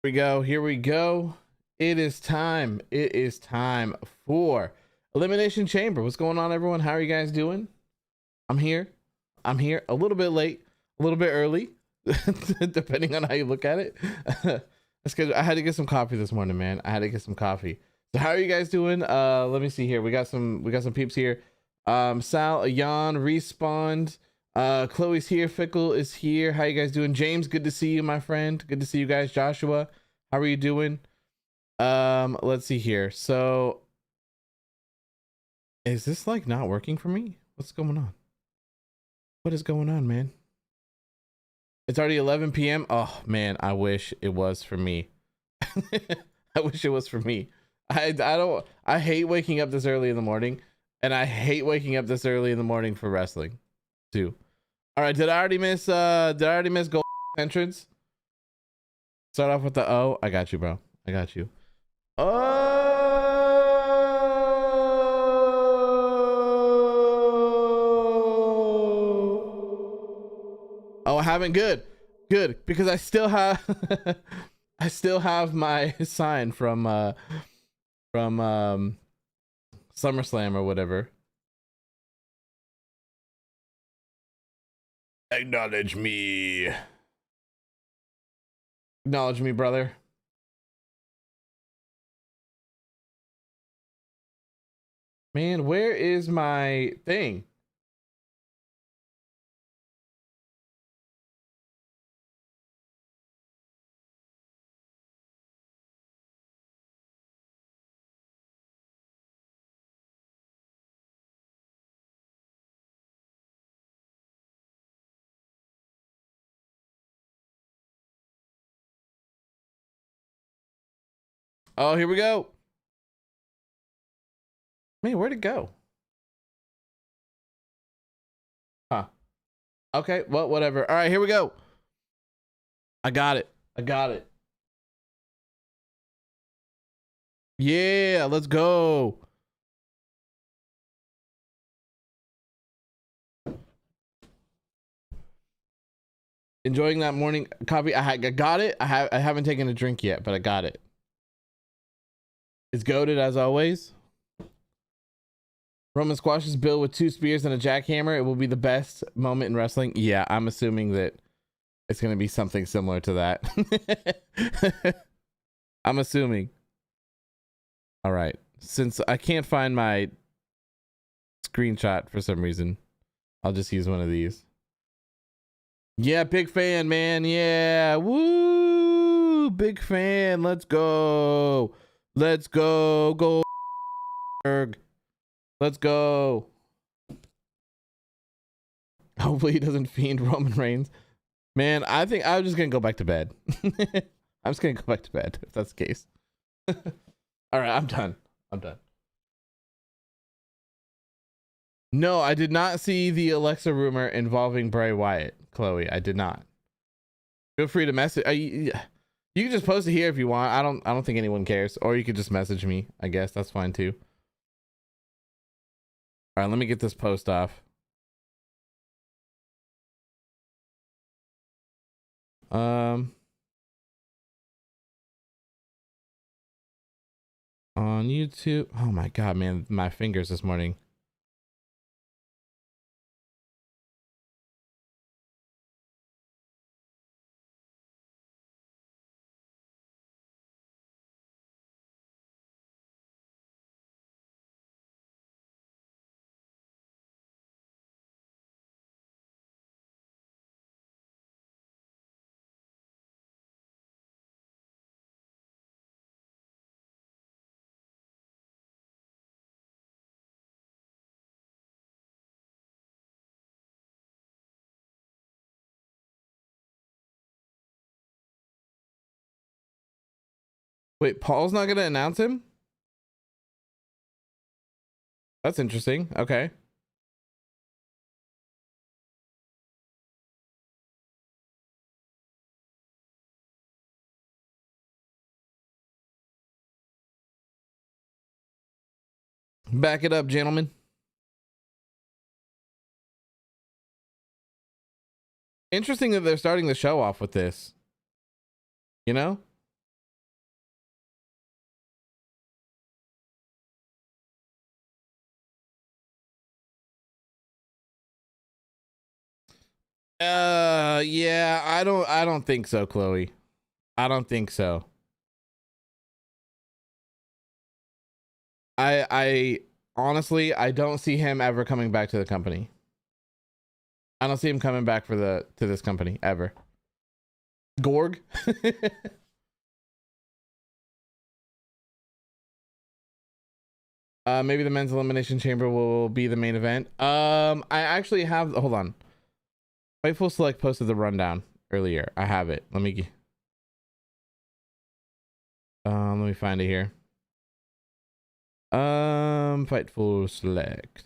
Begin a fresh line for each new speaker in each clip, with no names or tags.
Here we go. It is time. It is time for Elimination Chamber. What's going on, everyone? How are you guys doing? I'm here. I'm here a little bit late, a little bit early, depending on how you look at it. That's because I had to get some coffee this morning, man. I had to get some coffee. So how are you guys doing? Let me see here. We got some peeps here. Sal, Ayan, Respawned. Chloe's here. Fickle is here. How you guys doing? James, good to see you, my friend. Good to see you guys. Joshua, how are you doing? Let's see here. So is this like not working for me? What's going on? What is going on, man? It's already 11 p.m. Oh man, I wish it was for me. I wish it was for me. I hate waking up this early in the morning, and I hate waking up this early in the morning for wrestling too. All right, did I already miss Gold entrance? Start off with the O. I got you, bro. I got you. Oh, I haven't. Good because I still have I still have my sign from SummerSlam or whatever. Acknowledge me. Acknowledge me, brother. Man, where is my thing? Oh, here we go. Man, where'd it go? Huh. Okay, well, whatever. All right, here we go. I got it. I got it. Yeah, let's go. Enjoying that morning coffee. I got it. I haven't taken a drink yet, but I got it. It's goated as always. Roman squashes Bill with 2 spears and a jackhammer. It will be the best moment in wrestling. Yeah, I'm assuming that it's going to be something similar to that. I'm assuming. All right. Since I can't find my screenshot for some reason, I'll just use one of these. Yeah, big fan, man. Yeah. Woo! Big fan. Let's go. Let's go. Goldberg. Let's go. Hopefully he doesn't fiend Roman Reigns. Man, I think I'm just going to go back to bed. I'm just going to go back to bed if that's the case. All right, I'm done. No, I did not see the Alexa rumor involving Bray Wyatt, Chloe. I did not. Feel free to message. You can just post it here if you want. I don't think anyone cares. Or you could just message me. I guess that's fine too. All right, let me get this post off. On YouTube. Oh my god, man, my fingers this morning. Wait, Paul's not gonna announce him? That's interesting. Okay. Back it up, gentlemen. Interesting that they're starting the show off with this. You know? Yeah, I don't think so, Chloe. I don't think so. I honestly, I don't see him ever coming back to the company. I don't see him coming back to this company ever. Gorg. Maybe the men's elimination chamber will be the main event. I actually have, hold on. Fightful Select posted the rundown earlier. I have it. Let me find it here. Fightful Select.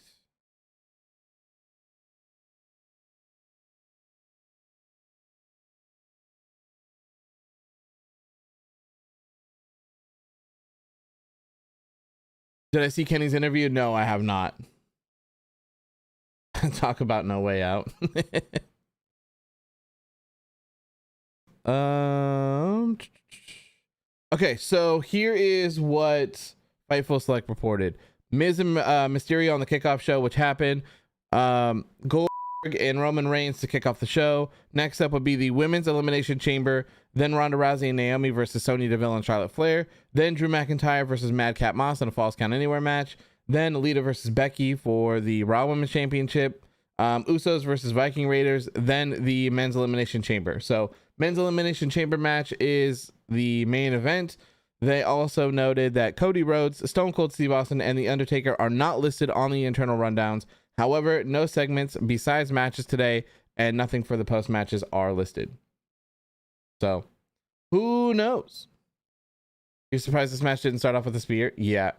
Did I see Kenny's interview? No, I have not. Talk about No Way Out. Okay, so here is what Fightful Select reported. Miz and Mysterio on the kickoff show, which happened. Goldberg and Roman Reigns to kick off the show. Next up would be the Women's Elimination Chamber. Then Ronda Rousey and Naomi versus Sonya Deville and Charlotte Flair. Then Drew McIntyre versus Madcap Moss in a Falls Count Anywhere match. Then Lita versus Becky for the Raw Women's Championship. Usos versus Viking Raiders. Then the Men's Elimination Chamber. So Men's Elimination Chamber match is the main event. They also noted that Cody Rhodes, Stone Cold Steve Austin, and The Undertaker are not listed on the internal rundowns. However, no segments besides matches today, and nothing for the post matches are listed. So, who knows? You surprised this match didn't start off with a spear? Yeah,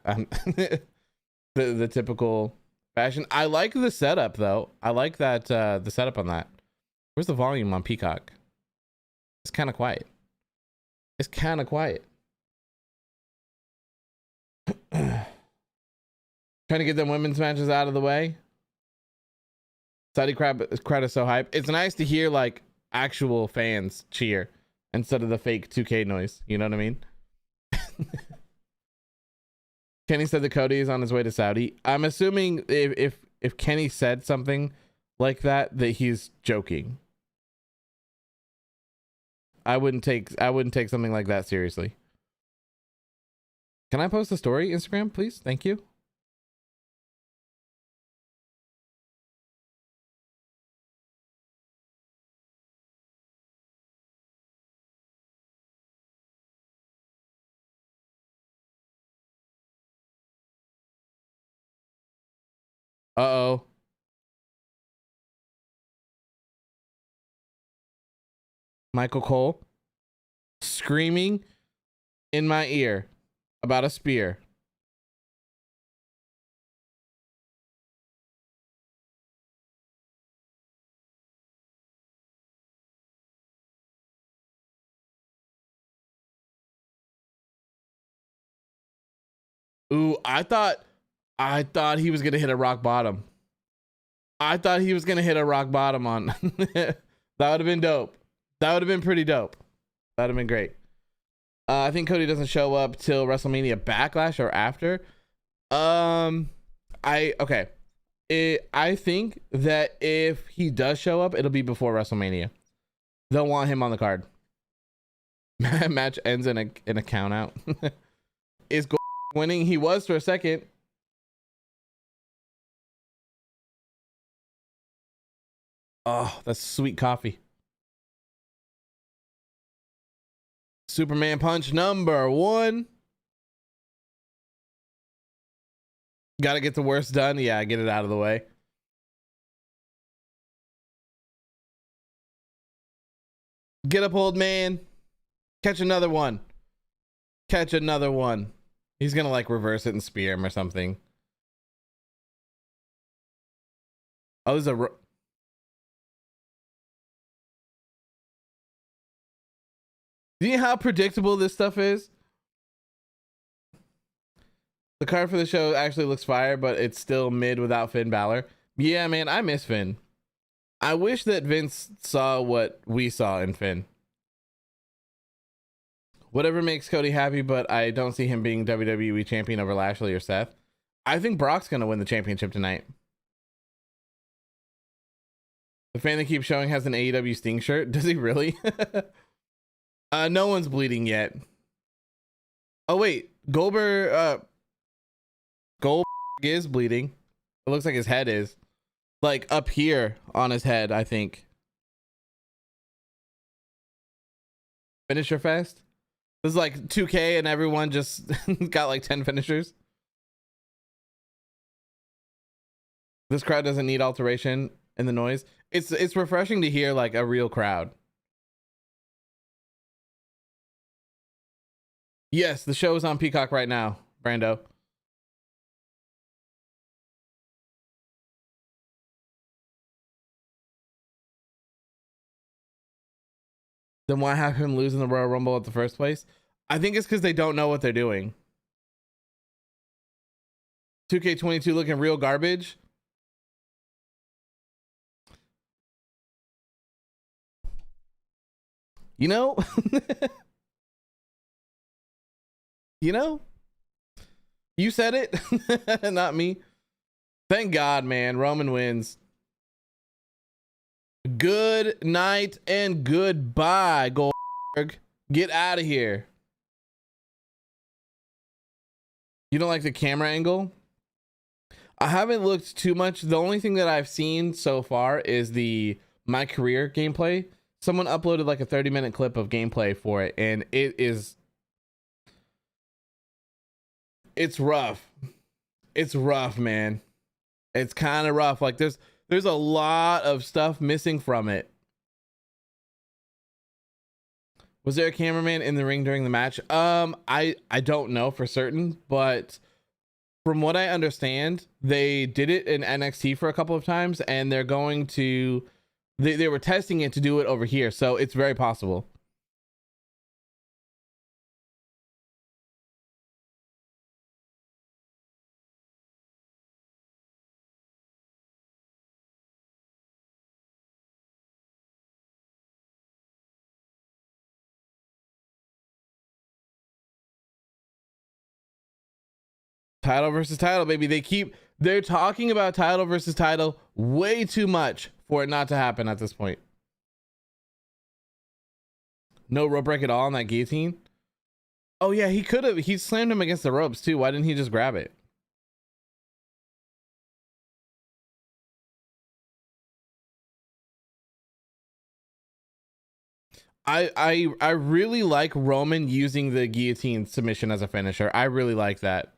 the typical fashion. I like the setup though. I like that the setup on that. Where's the volume on Peacock? It's kind of quiet. It's kind of quiet. Trying to get them women's matches out of the way. Saudi crowd is so hype. It's nice to hear like actual fans cheer instead of the fake 2K noise. You know what I mean? Kenny said that Cody is on his way to Saudi. I'm assuming if Kenny said something like that he's joking. I wouldn't take something like that seriously. Can I post a story, Instagram, please? Thank you. Uh-oh. Michael Cole screaming in my ear about a spear. Ooh, I thought he was gonna hit a rock bottom. I thought he was gonna hit a rock bottom on that would have been dope. That would have been pretty dope. That would have been great. I think Cody doesn't show up till WrestleMania Backlash or after. I think that if he does show up, it'll be before WrestleMania. They'll want him on the card. Match ends in a count out. Is Goldberg winning? He was for a second. Oh, that's sweet coffee. Superman punch number 1. Gotta get the worst done. Yeah, get it out of the way. Get up, old man. Catch another one. Catch another one. He's gonna like reverse it and spear him or something. Oh, there's a... Do you know how predictable this stuff is? The card for the show actually looks fire, but it's still mid without Finn Balor. Yeah, man, I miss Finn. I wish that Vince saw what we saw in Finn. Whatever makes Cody happy, but I don't see him being WWE champion over Lashley or Seth. I think Brock's going to win the championship tonight. The fan that keeps showing has an AEW Sting shirt. Does he really? No one's bleeding yet. Oh wait, Goldberg is bleeding. It looks like his head is. Like up here on his head, I think. Finisher fest? This is like 2K and everyone just got like 10 finishers. This crowd doesn't need alteration in the noise. It's refreshing to hear like a real crowd. Yes, the show is on Peacock right now, Brando. Then why have him lose in the Royal Rumble at the first place? I think it's because they don't know what they're doing. 2K22 looking real garbage. You know? You know? You said it, not me. Thank God, man. Roman wins. Good night and goodbye, Goldberg. Get out of here. You don't like the camera angle? I haven't looked too much. The only thing that I've seen so far is the My Career gameplay. Someone uploaded like a 30-minute clip of gameplay for it, and it's rough. It's rough, man. It's kind of rough. Like there's a lot of stuff missing from it. Was there a cameraman in the ring during the match? I don't know for certain, but from what I understand, they did it in NXT for a couple of times, and they're going to they were testing it to do it over here, so it's very possible. Title versus title, baby. They're talking about title versus title way too much for it not to happen at this point. No rope break at all on that guillotine. Oh yeah, he slammed him against the ropes too. Why didn't he just grab it? I really like Roman using the guillotine submission as a finisher. I really like that.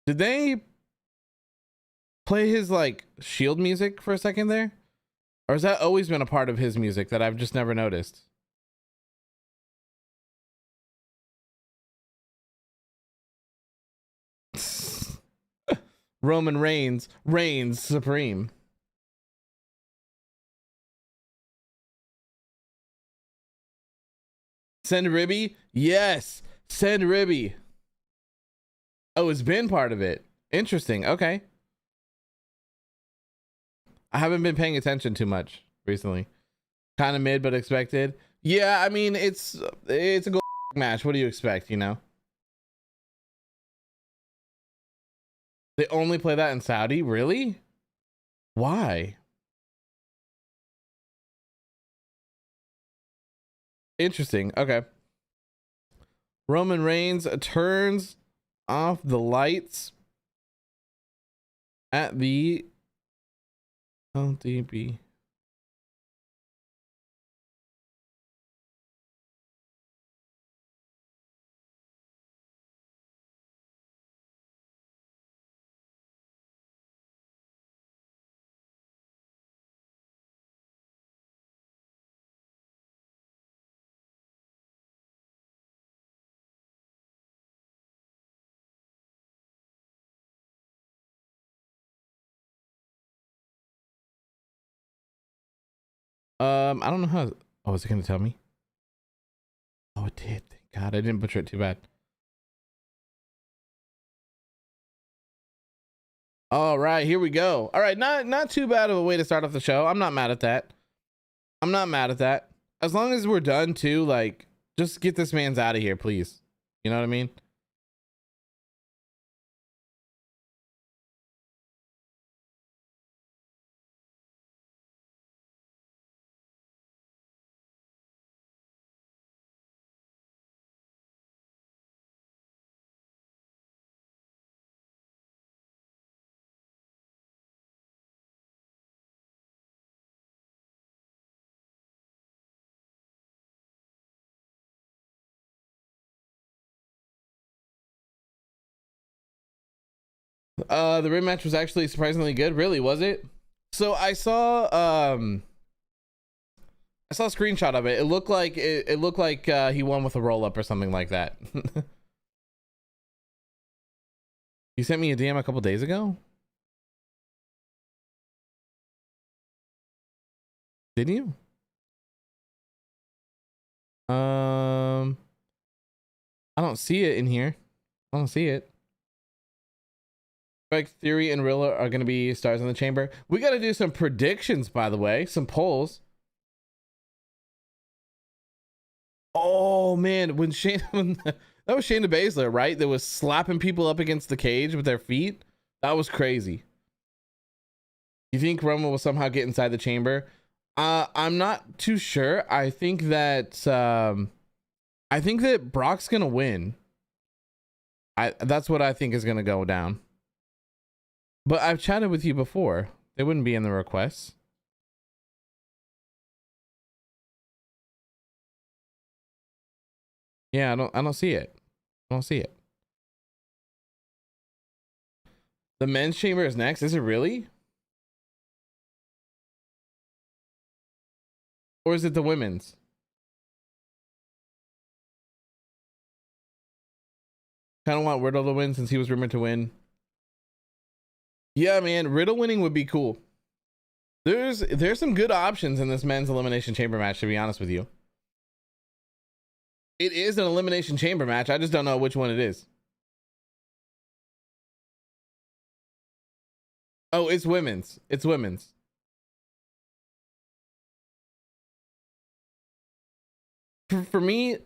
Did they play his like Shield music for a second there? Or has that always been a part of his music that I've just never noticed? Roman reigns supreme. Send Ribby? Yes. Send Ribby. Oh, it's been part of it. Interesting. Okay. I haven't been paying attention too much recently. Kind of mid, but expected. Yeah, I mean, it's a gold match. What do you expect, you know? They only play that in Saudi? Really? Why? Interesting. Okay. Roman Reigns turns off the lights at the LDB. I don't know how. Oh, is it gonna tell me? Oh, it did. Thank God, I didn't butcher it too bad. All right, here we go. All right, not too bad of a way to start off the show. I'm not mad at that. I'm not mad at that. As long as we're done too, like Just get this man's out of here, please. You know what I mean? The rematch was actually surprisingly good. Really, was it? So I saw a screenshot of it. It looked like he won with a roll up or something like that. You sent me a DM a couple days ago? Did you? I don't see it in here. I don't see it. Like Theory and Rilla are going to be stars in the chamber. We got to do some predictions, by the way, some polls. Oh man, when that was Shayna Baszler, right? That was slapping people up against the cage with their feet. That was crazy. You think Roman will somehow get inside the chamber? I'm not too sure. I think that Brock's gonna win. That's what I think is gonna go down. But I've chatted with you before. They wouldn't be in the requests. Yeah, I don't see it. I don't see it. The men's chamber is next. Is it really? Or is it the women's? Kind of want Riddle to win since he was rumored to win. Yeah, man, Riddle winning would be cool. There's some good options in this men's elimination chamber match, to be honest with you. It is an elimination chamber match. I just don't know which one it is. Oh, it's women's. It's women's. For me,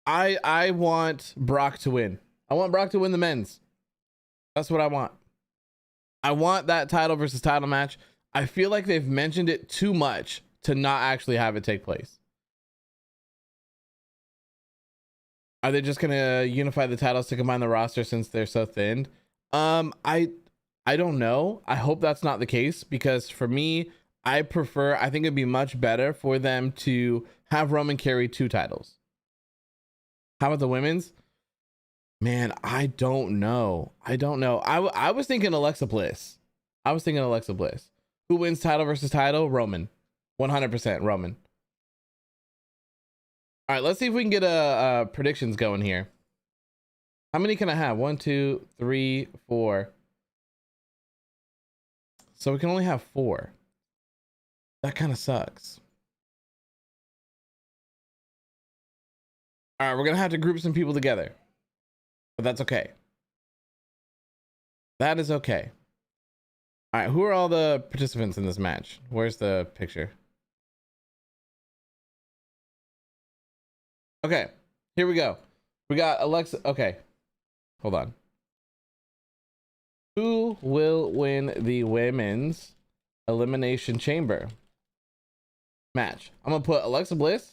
I want Brock to win. I want Brock to win the men's. That's what I want. I want that title versus title match. I feel like they've mentioned it too much to not actually have it take place. Are they just gonna unify the titles to combine the roster since they're so thin? I don't know. I hope that's not the case, because for me, I think it'd be much better for them to have Roman carry 2 titles. How about the women's? Man, I don't know. I was thinking Alexa Bliss. Who wins title versus title? Roman. 100% Roman. All right, let's see if we can get a predictions going here. How many can I have? 1, 2, 3, 4. So we can only have 4. That kind of sucks. All right, we're gonna have to group some people together, but that's okay. That is okay. All right, who are all the participants in this match? Where's the picture? Okay, here we go. We got Alexa. Okay, hold on. Who will win the women's elimination chamber match? I'm gonna put Alexa Bliss,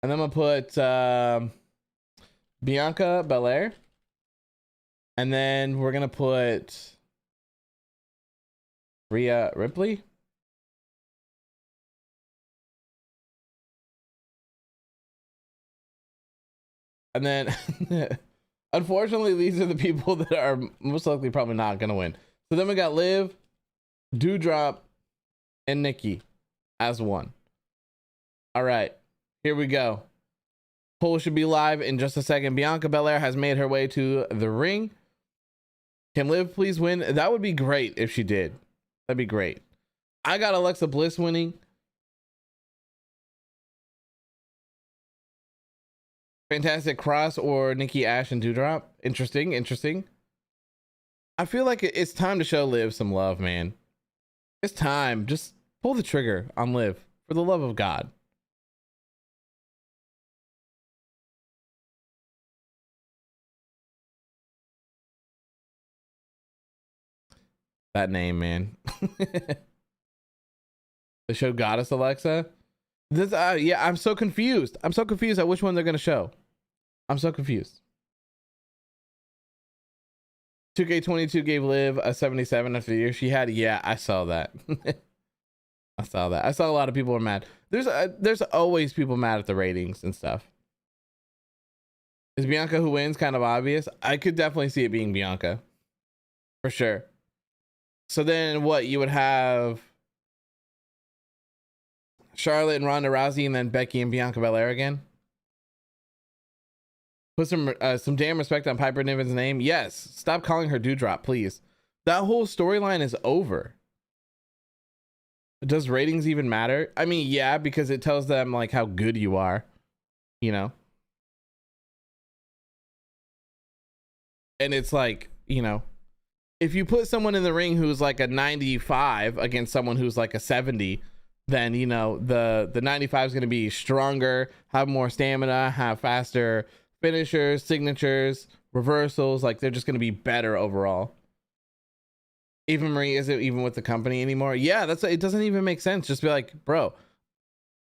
and then I'm gonna put Bianca Belair, and then we're gonna put Rhea Ripley. And then unfortunately, these are the people that are most likely probably not gonna win. So then we got Liv, Doudrop, and Nikki as one. All right, here we go. Poll should be live in just a second. Bianca Belair has made her way to the ring. Can Liv please win? That would be great if she did. That'd be great. I got Alexa Bliss winning. Fantastic Cross or Nikki Ash and Doudrop. Interesting. I feel like it's time to show Liv some love, man. It's time. Just pull the trigger on Liv, for the love of God. That name, man. The show Goddess Alexa. This, yeah, I'm so confused. I'm so confused at which one they're gonna show. I'm so confused. 2K22 gave Liv a 77 after the year she had. Yeah, I saw that. I saw that. I saw a lot of people were mad. There's always people mad at the ratings and stuff. Is Bianca who wins kind of obvious? I could definitely see it being Bianca. For sure. So then what? You would have Charlotte and Ronda Rousey and then Becky and Bianca Belair again? Put some damn respect on Piper Niven's name. Yes. Stop calling her Doudrop, please. That whole storyline is over. Does ratings even matter? I mean, yeah, because it tells them like how good you are, you know? And it's like, you know, if you put someone in the ring who's like a 95 against someone who's like a 70, then, you know, the 95 is going to be stronger, have more stamina, have faster finishers, signatures, reversals. Like they're just going to be better overall. Eva Marie isn't even with the company anymore. Yeah, it doesn't even make sense. Just be like, bro,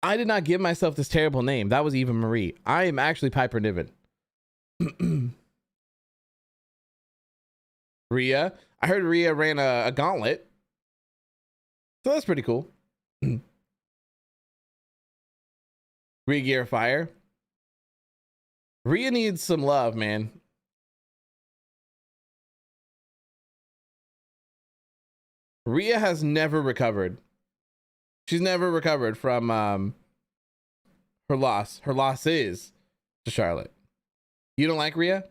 I did not give myself this terrible name. That was Eva Marie. I am actually Piper Niven. Rhea. I heard Rhea ran a gauntlet. So that's pretty cool. Rhea Gear Fire. Rhea needs some love, man. Rhea has never recovered. She's never recovered from her loss. Her loss is to Charlotte. You don't like Rhea?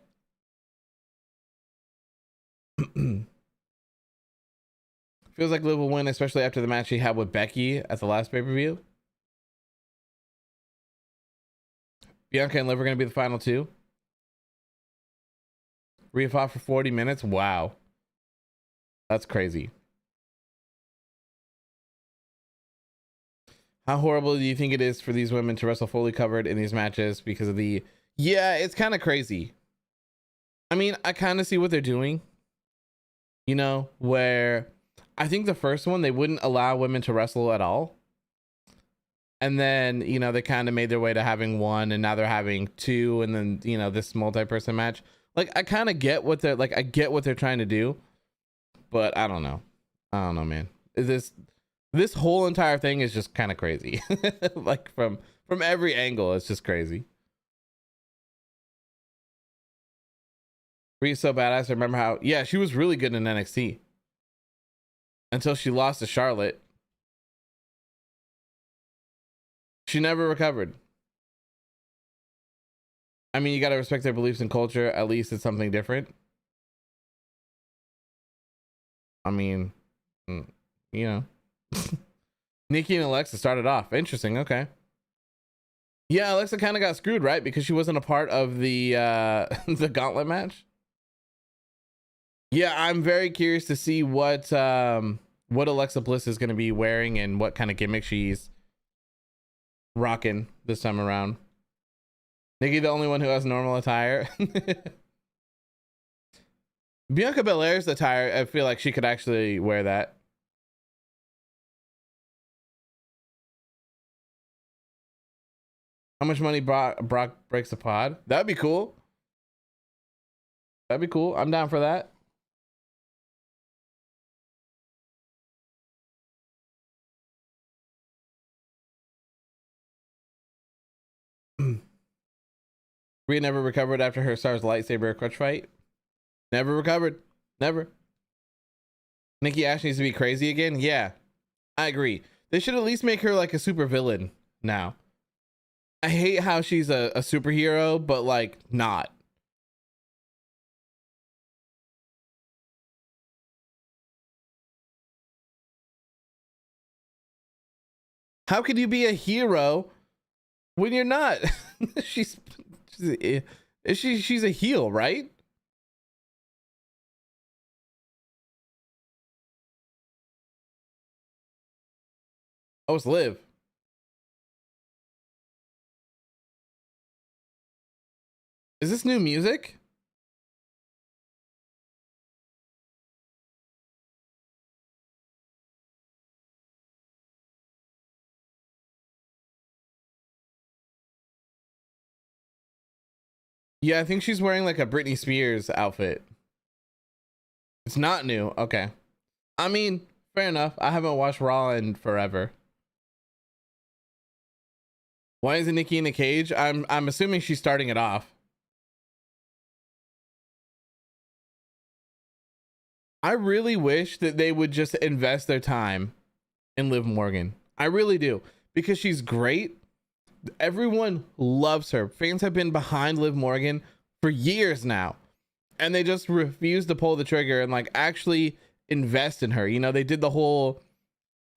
Feels like Liv will win, especially after the match she had with Becky at the last pay-per-view. Bianca and Liv are going to be the final two. Rhea fought for 40 minutes. Wow. That's crazy. How horrible do you think it is for these women to wrestle fully covered in these matches because of the... Yeah, it's kind of crazy. I mean, I kind of see what they're doing. You know, where I think the first one, they wouldn't allow women to wrestle at all. And then, you know, they kind of made their way to having one, and now they're having two, and then, you know, this multi-person match. Like, I kind of get what they're, like, I get what they're trying to do, but I don't know. I don't know, man. This whole entire thing is just kind of crazy. Like, from every angle, it's just crazy. Rhea's so badass. I remember how, yeah, she was really good in NXT until she lost to Charlotte. She never recovered. I mean, you got to respect their beliefs and culture. At least it's something different. I mean, you know. Nikki and Alexa started off. Interesting. Okay. Yeah, Alexa kind of got screwed, right? Because she wasn't a part of the the gauntlet match. Yeah, I'm very curious to see what Alexa Bliss is going to be wearing and what kind of gimmick she's rocking this time around. Nikki, the only one who has normal attire. Bianca Belair's attire, I feel like she could actually wear that. How much money Brock breaks a pod? That'd be cool. That'd be cool. I'm down for that. Rhea never recovered after her Star's lightsaber crutch fight. Never recovered. Never. Nikki Ash needs to be crazy again. Yeah, I agree. They should at least make her like a super villain now. I hate how she's a superhero, but like not. How could you be a hero when you're not? she's a heel, right? Oh, it's Liv. Is this new music? Yeah, I think she's wearing like a Britney Spears outfit. It's not new. Okay. I mean, fair enough. I haven't watched Raw in forever. Why isn't Nikki in a cage? I'm assuming she's starting it off. I really wish that they would just invest their time in Liv Morgan. I really do, because she's great. Everyone loves her. Fans have been behind Liv Morgan for years now, and they just refuse to pull the trigger and like actually invest in her. You know, they did the whole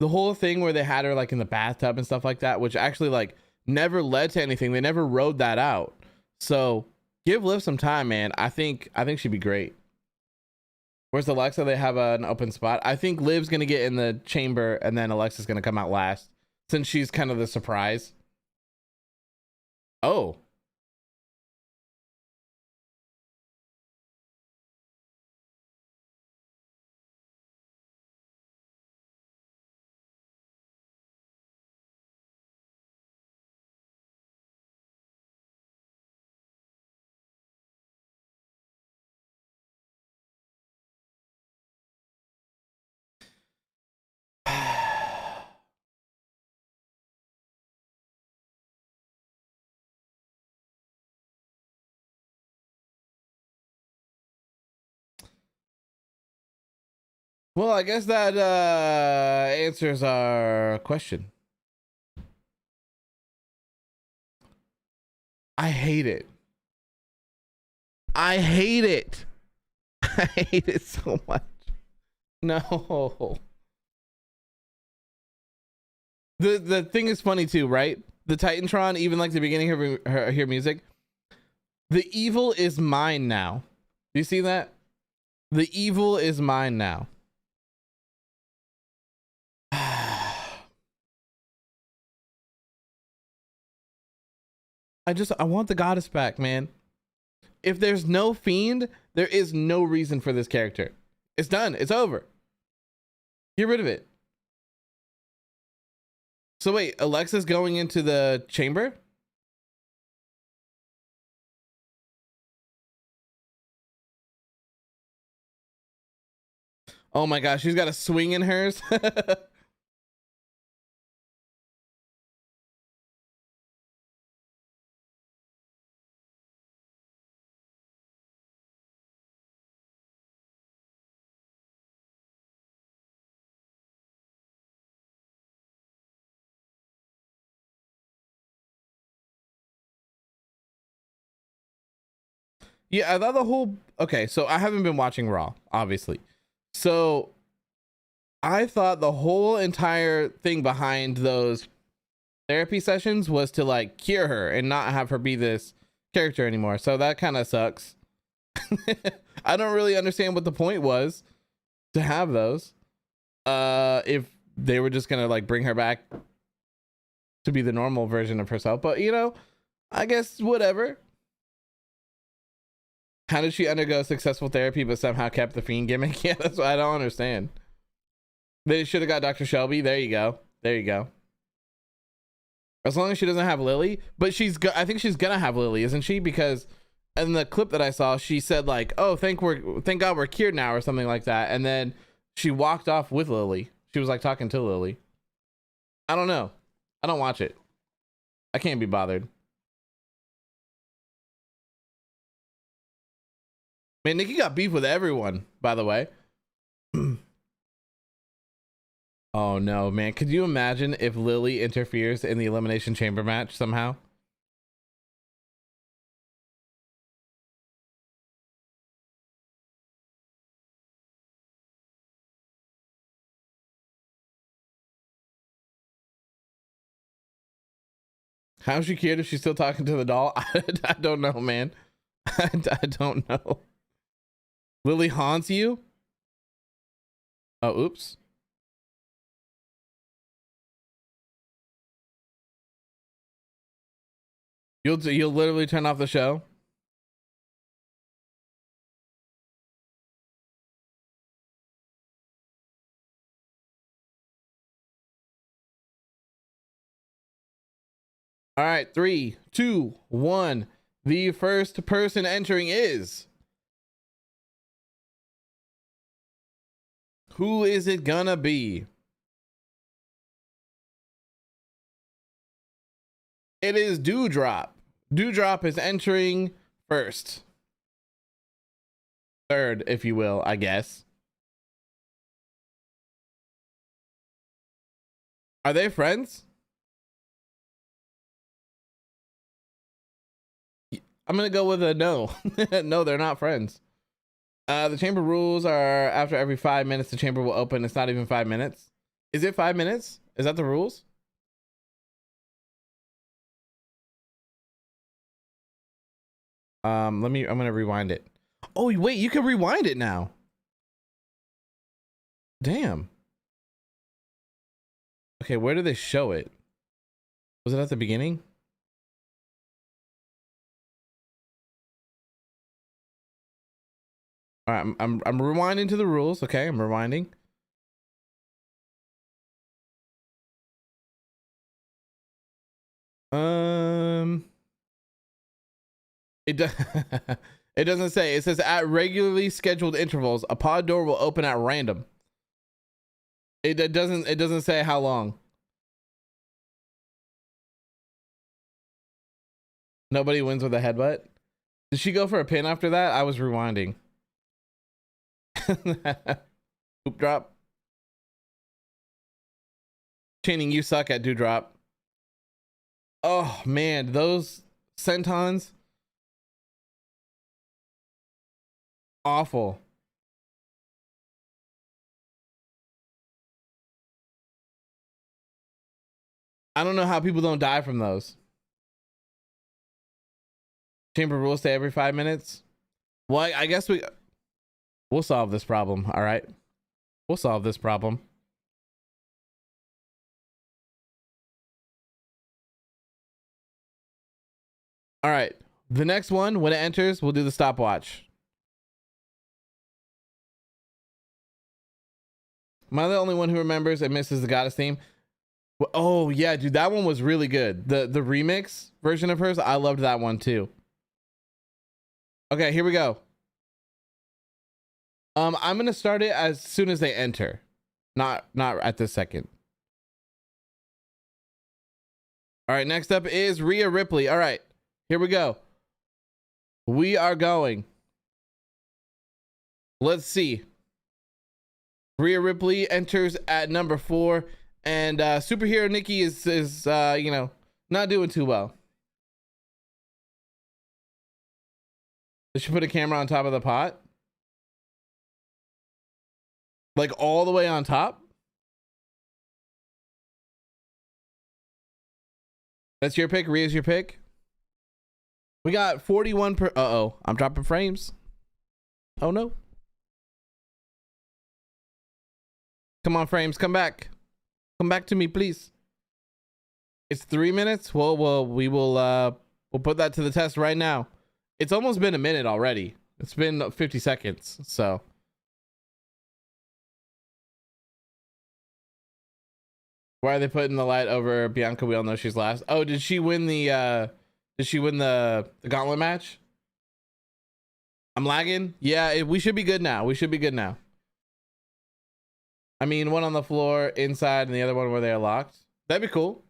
thing where they had her like in the bathtub and stuff like that, which actually like never led to anything. They never rode that out. So give Liv some time, man. I think she'd be great. Where's Alexa? They have an open spot. I think Liv's gonna get in the chamber, and then Alexa's gonna come out last, since she's kind of the surprise. Oh. Well, I guess that answers our question. I hate it. I hate it. I hate it so much. No. The thing is funny too, right? The Titantron, even like the beginning of her music. The evil is mine now. Do you see that? The evil is mine now. I want the goddess back, man. If there's no Fiend, there is no reason for this character. It's done. It's over. Get rid of it. So wait, Alexa's going into the chamber? Oh my gosh, she's got a swing in hers. Yeah, I thought the whole okay, so I haven't been watching Raw, obviously. So I thought the whole entire thing behind those therapy sessions was to like cure her and not have her be this character anymore. So that kind of sucks. I don't really understand what the point was to have those. If they were just gonna like bring her back to be the normal version of herself, but you know, I guess whatever. How did she undergo successful therapy but somehow kept the Fiend gimmick? Yeah, that's what I don't understand. They should have got Dr. Shelby. There you go. There you go. As long as she doesn't have Lily, but I think she's gonna have Lily, isn't she? Because in the clip that I saw, she said like, "Oh, thank God we're cured now," or something like that, and then she walked off with Lily. She was like talking to Lily. I don't know. I don't watch it. I can't be bothered. Man, Nikki got beef with everyone, by the way. Oh no, man. Could you imagine if Lily interferes in the Elimination Chamber match somehow? How's she cured if she's still talking to the doll? I don't know, man. I don't know. Lily haunts you? Oh, oops. You'll literally turn off the show? All right, 3, 2, 1. The first person entering is... Who is it gonna be? It is Doudrop. Doudrop is entering first. Third, if you will, I guess. Are they friends? I'm gonna go with a no. No, they're not friends. The chamber rules are after every 5 minutes the chamber will open. It's not even 5 minutes. Is it 5 minutes? Is that the rules? I'm gonna rewind it. Oh wait, you can rewind it now. Damn. Okay, where did they show it? Was it at the beginning? All right, I'm rewinding to the rules. Okay, I'm rewinding. It does. It doesn't say. It says at regularly scheduled intervals, a pod door will open at random. It doesn't say how long. Nobody wins with a headbutt. Did she go for a pin after that? I was rewinding. Oop drop. Chaining, you suck at Doudrop. Oh man, those sentons. Awful. I don't know how people don't die from those. Chamber rules stay every 5 minutes. Well, I guess we'll solve this problem. All right, we'll solve this problem. All right, the next one, when it enters, we'll do the stopwatch. Am I the only one who remembers and misses the goddess theme? Oh yeah, dude, that one was really good. The remix version of hers, I loved that one too. Okay, here we go. I'm gonna start it as soon as they enter, not at this second. All right, next up is Rhea Ripley. All right, here we go. We are going. Let's see. Rhea Ripley enters at number 4, and superhero Nikki is you know, not doing too well. Did she put a camera on top of the pot? Like all the way on top? That's your pick. Rhea's your pick. We got 41 per. Uh-oh, I'm dropping frames. Oh no. Come on, frames, come back. Come back to me, please. It's 3 minutes. Well, we'll put that to the test right now. It's almost been a minute already. It's been 50 seconds. So why are they putting the light over Bianca? We all know she's last. Oh, did she win the gauntlet match? I'm lagging. Yeah, we should be good now. We should be good now. I mean, one on the floor inside and the other one where they're locked. That'd be cool.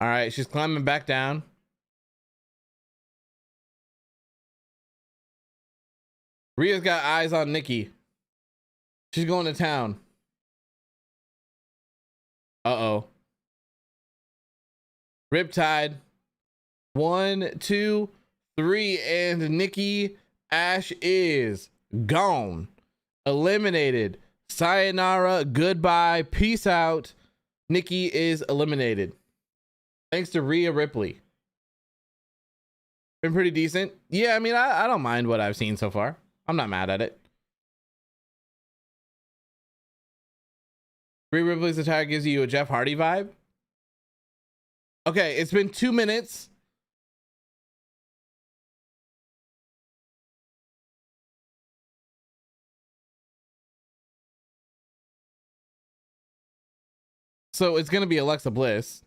All right, she's climbing back down. Rhea's got eyes on Nikki. She's going to town. Uh-oh. Riptide. 1, 2, 3, and Nikki Ash is gone. Eliminated. Sayonara. Goodbye. Peace out. Nikki is eliminated. Thanks to Rhea Ripley. Been pretty decent. Yeah, I mean, I don't mind what I've seen so far. I'm not mad at it. Rhea Ripley's attire gives you a Jeff Hardy vibe. Okay, it's been 2 minutes. So it's going to be Alexa Bliss.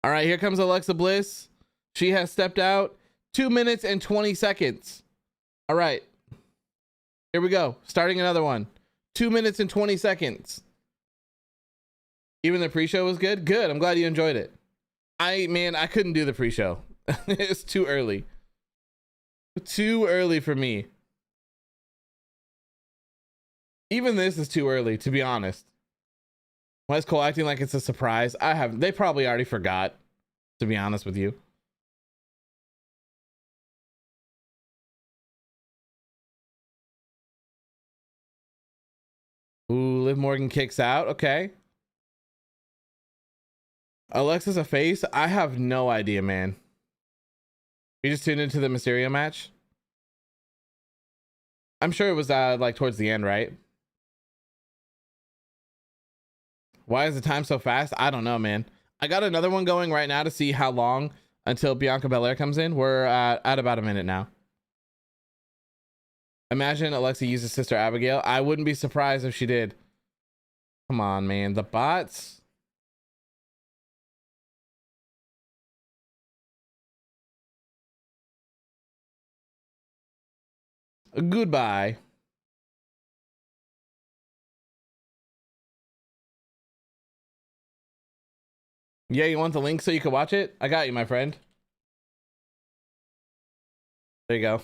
All right, here comes Alexa Bliss. She has stepped out. 2 minutes and 20 seconds. All right. Here we go. Starting another one. 2 minutes and 20 seconds. Even the pre-show was good? Good. I'm glad you enjoyed it. I couldn't do the pre-show. It's too early. Too early for me. Even this is too early, to be honest. Why is Cole acting like it's a surprise? They probably already forgot, to be honest with you. Ooh, Liv Morgan kicks out. Okay. Alexa's a face? I have no idea, man. You just tuned into the Mysterio match? I'm sure it was like towards the end, right? Why is the time so fast? I don't know, man. I got another one going right now to see how long until Bianca Belair comes in. We're at about a minute now. Imagine Alexa uses Sister Abigail. I wouldn't be surprised if she did. Come on, man. The bots. Goodbye. Yeah, you want the link so you can watch it? I got you, my friend. There you go.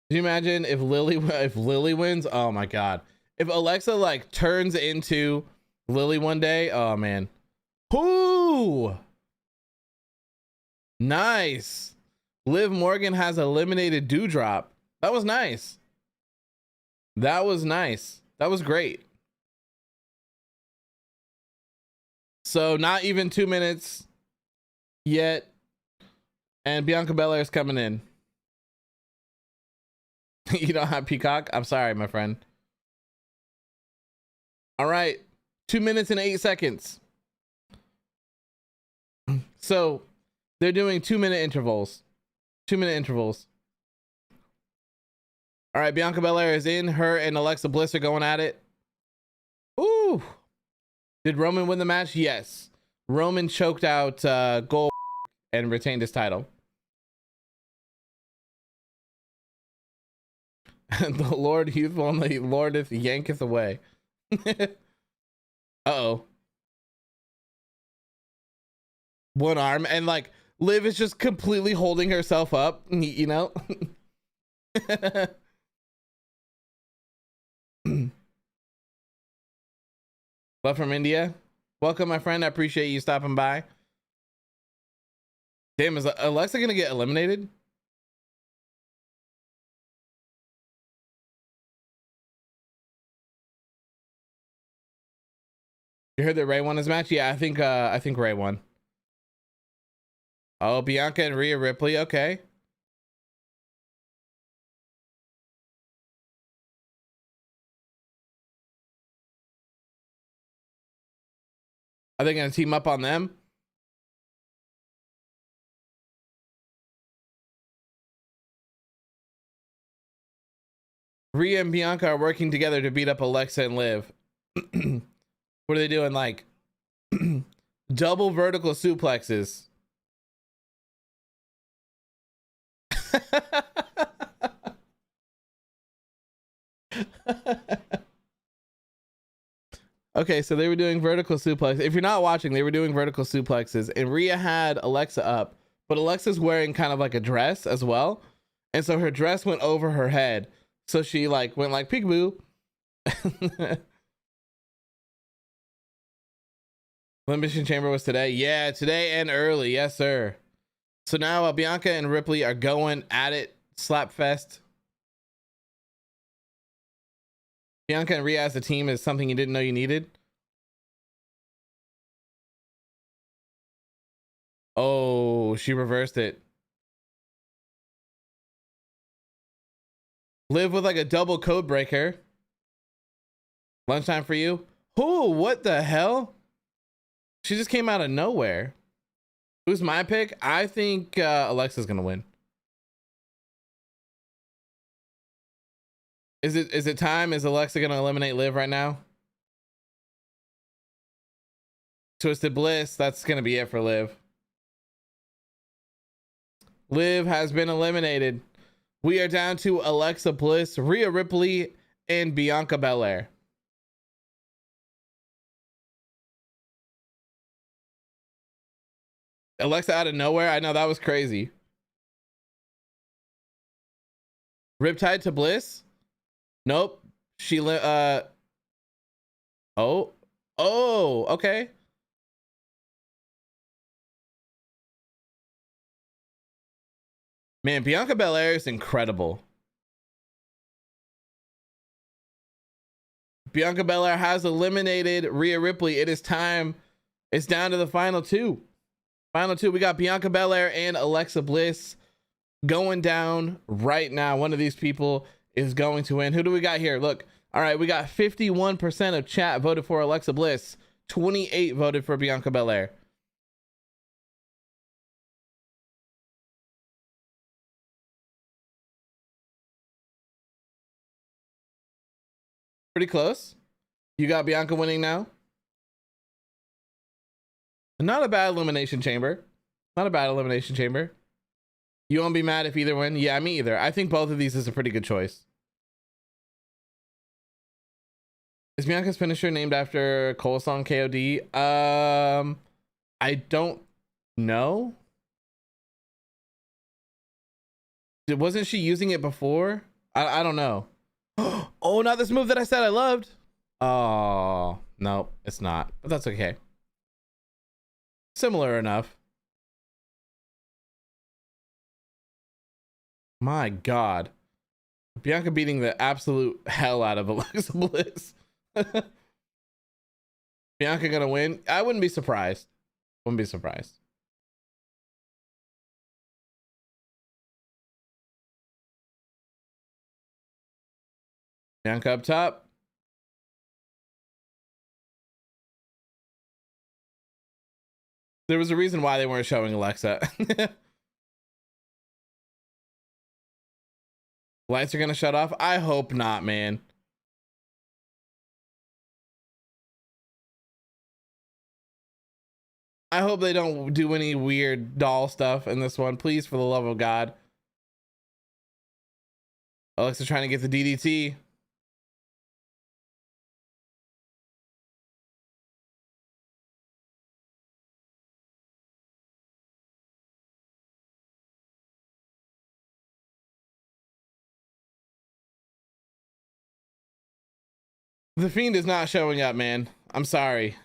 Can you imagine if Lily wins? Oh my god. If Alexa like turns into Lily one day, oh man. Whoo! Nice. Liv Morgan has eliminated Doudrop. That was nice. That was nice. That was great. So not even 2 minutes yet. And Bianca Belair is coming in. You don't have Peacock? I'm sorry, my friend. All right. 2 minutes and 8 seconds. So they're doing 2 minute intervals. 2 minute intervals. All right. Bianca Belair is in. Her and Alexa Bliss are going at it. Ooh. Did Roman win the match? Yes. Roman choked out Goldberg and retained his title. The Lord youthful and the Lordeth yanketh away. Uh-oh. One arm, and like Liv is just completely holding herself up, you know. Love from India. Welcome, my friend. I appreciate you stopping by. Damn, is Alexa gonna get eliminated? You heard that Rey won his match? Yeah, I think Rey won. Oh, Bianca and Rhea Ripley. Okay. Are they going to team up on them? Rhea and Bianca are working together to beat up Alexa and Liv. What are they doing? Like double vertical suplexes. Okay, so they were doing vertical suplex. If you're not watching, they were doing vertical suplexes, and Rhea had Alexa up, but Alexa's wearing kind of like a dress as well, and so her dress went over her head, so she like went like peekaboo. Elimination Chamber was today. Yeah, today and early. Yes, sir. So now Bianca and Ripley are going at it. Slap fest. Bianca and Rhea as a team is something you didn't know you needed. Oh, she reversed it. Live with like a double code breaker. Lunchtime for you. Oh, what the hell? She just came out of nowhere. Who's my pick? I think Alexa's gonna win. Is it time? Is Alexa gonna eliminate Liv right now? Twisted Bliss. That's going to be it for Liv. Liv has been eliminated. We are down to Alexa Bliss, Rhea Ripley, and Bianca Belair. Alexa out of nowhere. I know, that was crazy. Riptide to Bliss. Nope. She oh, okay. Man, Bianca Belair is incredible. Bianca Belair has eliminated Rhea Ripley. It is time. It's down to the final two. We got Bianca Belair and Alexa Bliss going down right now. One of these people is going to win. Who do we got here? Look. All right, we got 51% of chat voted for Alexa Bliss. 28 voted for Bianca Belair. Pretty close. You got Bianca winning now. Not a bad elimination chamber. Not a bad elimination chamber. You won't be mad if either win? Yeah, me either. I think both of these is a pretty good choice. Is Bianca's finisher named after Cole song KOD? I don't know. Wasn't she using it before? I don't know. Oh, not this move that I said I loved. Oh, no, it's not. But that's okay. Similar enough. My God. Bianca beating the absolute hell out of Alexa Bliss. Bianca gonna win? I wouldn't be surprised. Wouldn't be surprised. Bianca up top. There was a reason why they weren't showing Alexa. Lights are gonna shut off? I hope not, man. I hope they don't do any weird doll stuff in this one. Please, for the love of God. Alexa trying to get the DDT. The Fiend is not showing up, man. I'm sorry.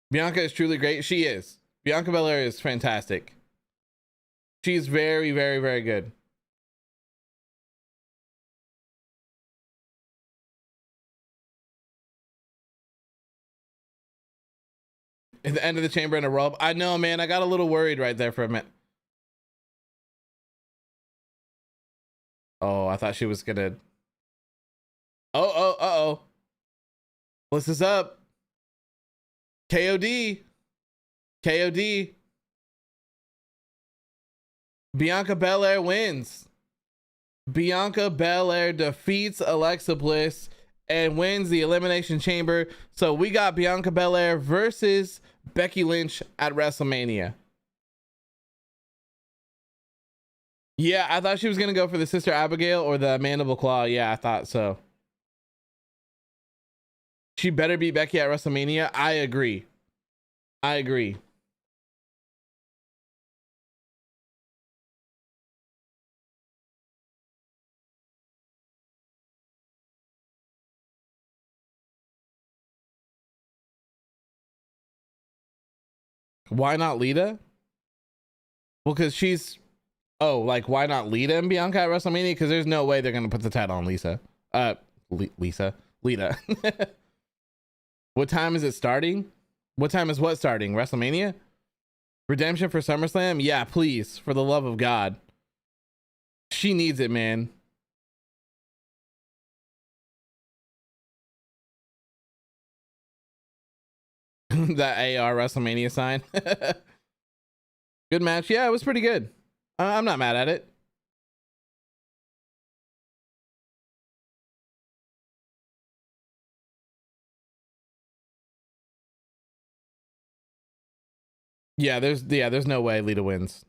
Bianca is truly great. She is. Bianca Belair is fantastic. She's very, very, very good. At the end of the chamber in a roll up. I know, man. I got a little worried right there for a minute. Oh, I thought she was gonna. Oh. Bliss is up. KOD. Bianca Belair wins. Bianca Belair defeats Alexa Bliss and wins the Elimination Chamber. So we got Bianca Belair versus Becky Lynch at WrestleMania. Yeah, I thought she was going to go for the Sister Abigail or the Mandible Claw. Yeah, I thought so. She better beat Becky at WrestleMania. I agree. Why not Lita? Well, because she's... Oh, like, why not Lita and Bianca at WrestleMania? Because there's no way they're going to put the title on Lita. Lita. What time is it starting? What time is what starting? WrestleMania? Redemption for SummerSlam? Yeah, please. For the love of God. She needs it, man. That AR WrestleMania sign. Good match. Yeah, it was pretty good. I'm not mad at it. There's no way Lita wins.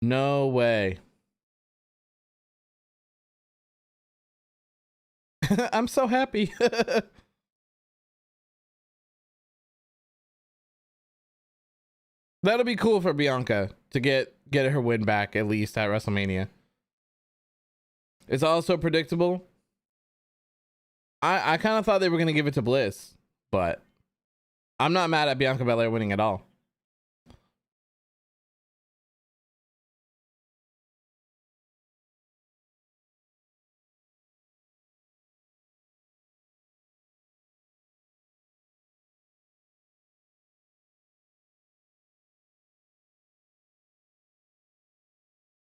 No way. I'm so happy. That'll be cool for Bianca to get her win back at least at WrestleMania. It's also predictable. I kind of thought they were going to give it to Bliss, but I'm not mad at Bianca Belair winning at all.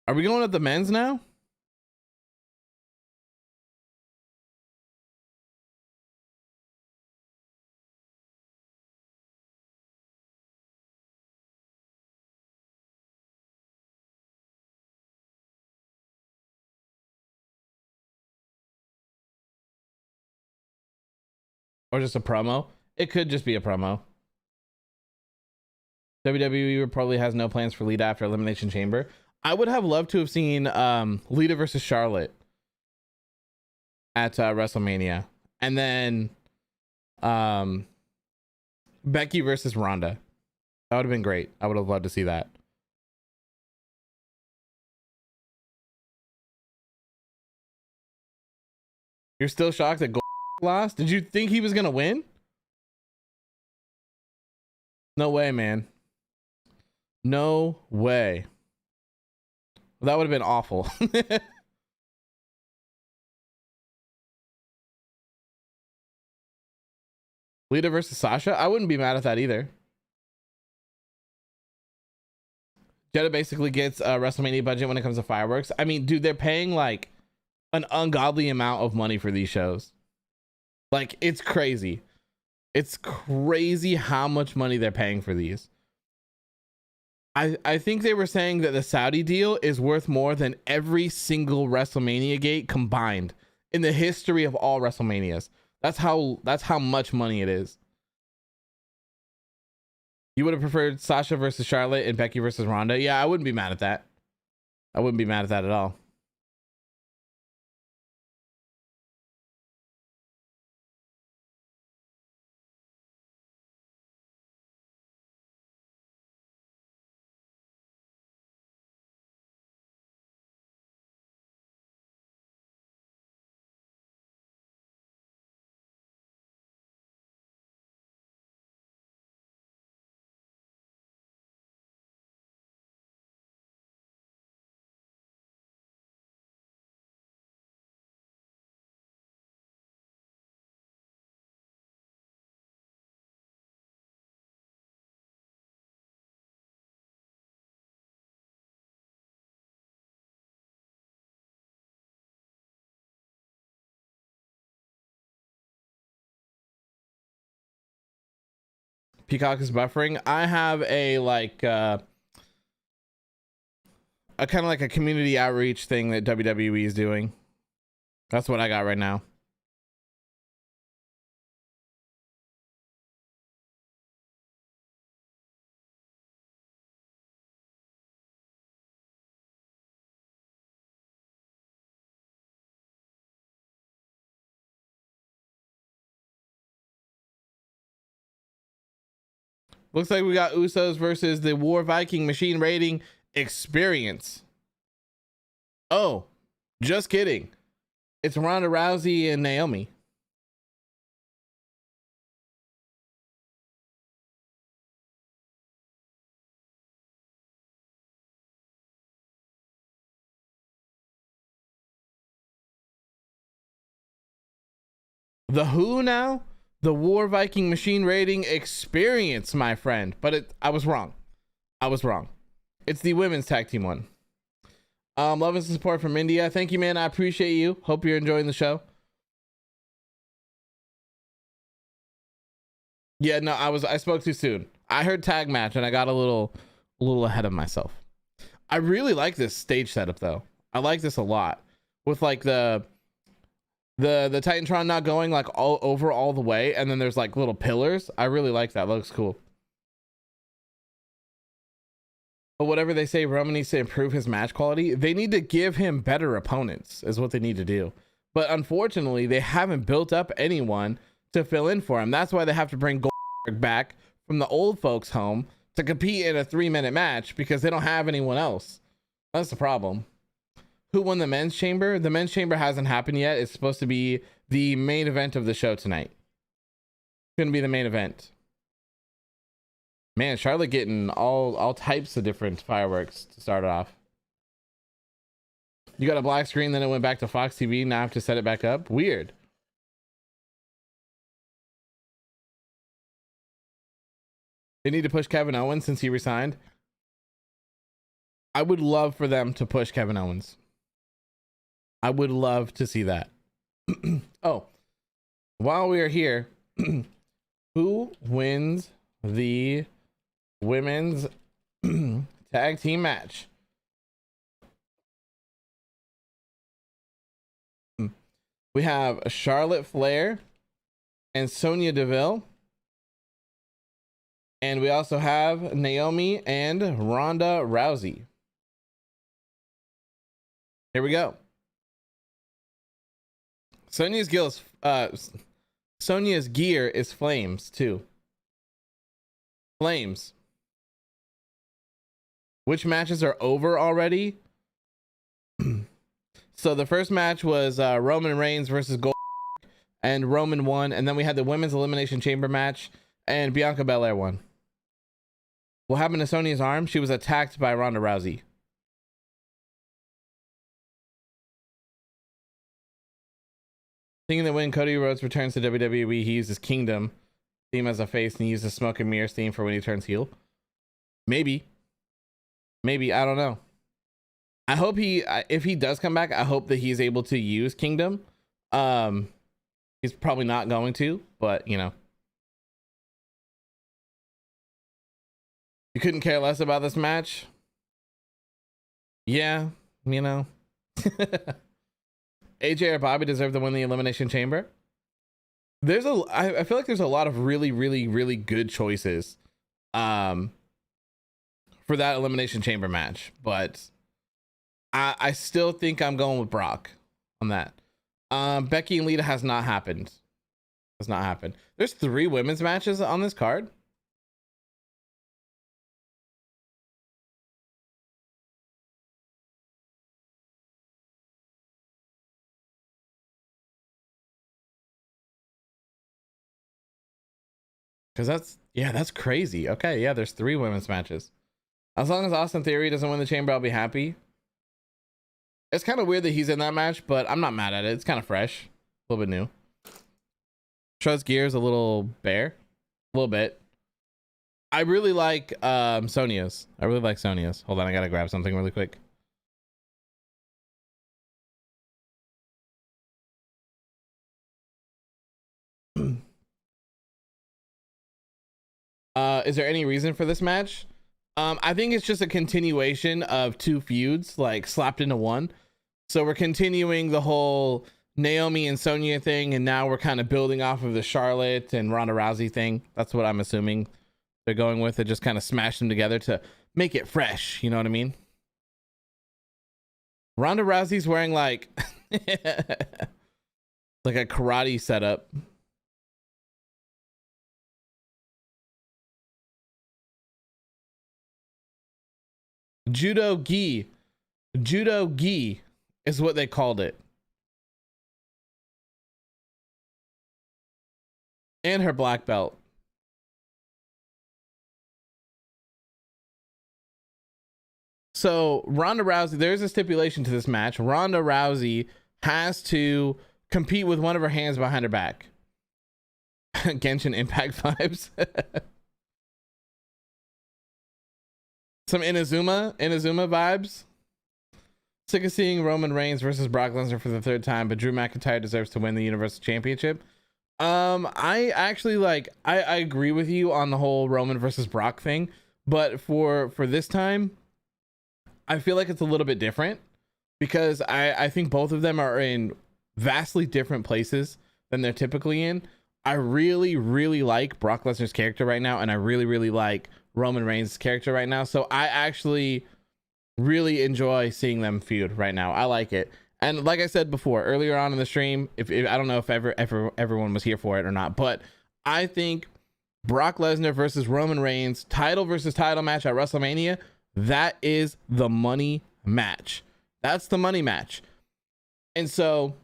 Are we going with the men's now? Or just a promo? It could just be a promo. WWE probably has no plans for Lita after Elimination Chamber. I would have loved to have seen Lita versus Charlotte at WrestleMania, and then Becky versus Ronda. That would have been great. I would have loved to see that. You're still shocked that Goldberg lost? Did you think he was gonna win? No way, man. No way. That would have been awful. Lita versus Sasha? I wouldn't be mad at that either. Jeddah basically gets a WrestleMania budget when it comes to fireworks. I mean, dude, they're paying like an ungodly amount of money for these shows. Like, it's crazy. It's crazy how much money they're paying for these. I think they were saying that the Saudi deal is worth more than every single WrestleMania gate combined in the history of all WrestleManias. That's how much money it is. You would have preferred Sasha versus Charlotte and Becky versus Ronda? Yeah, I wouldn't be mad at that. I wouldn't be mad at that at all. Peacock is buffering. I have a like a kind of like a community outreach thing that WWE is doing. That's what I got right now. Looks like we got Usos versus the War Viking Machine Rating Experience. Oh, just kidding. It's Ronda Rousey and Naomi. The who now? The War Viking Machine Rating Experience, my friend. But I was wrong. I was wrong. It's the women's tag team one. Love and support from India. Thank you, man. I appreciate you. Hope you're enjoying the show. Yeah, no, I spoke too soon. I heard tag match and I got a little ahead of myself. I really like this stage setup though. I like this a lot. With like the Titantron not going like all the way, and then there's like little pillars. I really like that. Looks cool. But whatever they say, Roman needs to improve his match quality. They need to give him better opponents is what they need to do. But unfortunately, they haven't built up anyone to fill in for him. That's why they have to bring Goldberg back from the old folks home to compete in a 3-minute match because they don't have anyone else. That's the problem. Who won the men's chamber? The men's chamber hasn't happened yet. It's supposed to be the main event of the show tonight. It's going to be the main event. Man, Charlotte getting all types of different fireworks to start it off. You got a black screen, then it went back to Fox TV. Now I have to set it back up. Weird. They need to push Kevin Owens since he resigned. I would love for them to push Kevin Owens. I would love to see that. Oh, while we are here, who wins the women's tag team match? We have Charlotte Flair and Sonya Deville. And we also have Naomi and Ronda Rousey. Here we go. Sonya's gear is flames too. Flames. Which matches are over already? So the first match was Roman Reigns versus Goldberg, and Roman won. And then we had the women's elimination chamber match, and Bianca Belair won. What happened to Sonya's arm? She was attacked by Ronda Rousey. Thinking that when Cody Rhodes returns to WWE, he uses Kingdom theme as a face and he uses Smoke and Mirrors theme for when he turns heel. Maybe, I don't know. I hope if he does come back, I hope that he's able to use Kingdom. He's probably not going to, but you know. You couldn't care less about this match? Yeah, you know. AJ or Bobby deserve to win the Elimination Chamber. I feel like there's a lot of really good choices for that Elimination Chamber match, but I still think I'm going with Brock on that. Becky and Lita has not happened. Has not happened. There's 3 women's matches on this card. Because that's crazy. Okay, yeah, there's 3 women's matches. As long as Austin Theory doesn't win the chamber, I'll be happy. It's kind of weird that he's in that match, but I'm not mad at it. It's kind of fresh. A little bit new. Trust Gears a little bare. A little bit. I really like Sonya's. I really like Sonya's. Hold on, I gotta grab something really quick. Is there any reason for this match? I think it's just a continuation of 2 feuds like slapped into one. So we're continuing the whole Naomi and Sonya thing, and now we're kind of building off of the Charlotte and Ronda Rousey thing. That's what I'm assuming they're going with. They just kind of smash them together to make it fresh. You know what I mean? Ronda Rousey's wearing like like a karate setup. Judo gi is what they called it. And her black belt. So Ronda Rousey, there's a stipulation to this match. Ronda Rousey has to compete with one of her hands behind her back. Genshin Impact vibes. Some Inazuma vibes. Sick of seeing Roman Reigns versus Brock Lesnar for the 3rd time, but Drew McIntyre deserves to win the Universal Championship. I actually I agree with you on the whole Roman versus Brock thing, but for this time, I feel like it's a little bit different because I think both of them are in vastly different places than they're typically in. I really like Brock Lesnar's character right now, and I really like Roman Reigns' character right now. So I actually really enjoy seeing them feud right now. I like it. And like I said before, earlier on in the stream, if I don't know if everyone was here for it or not, but I think Brock Lesnar versus Roman Reigns, title versus title match at WrestleMania, that is the money match. That's the money match. And so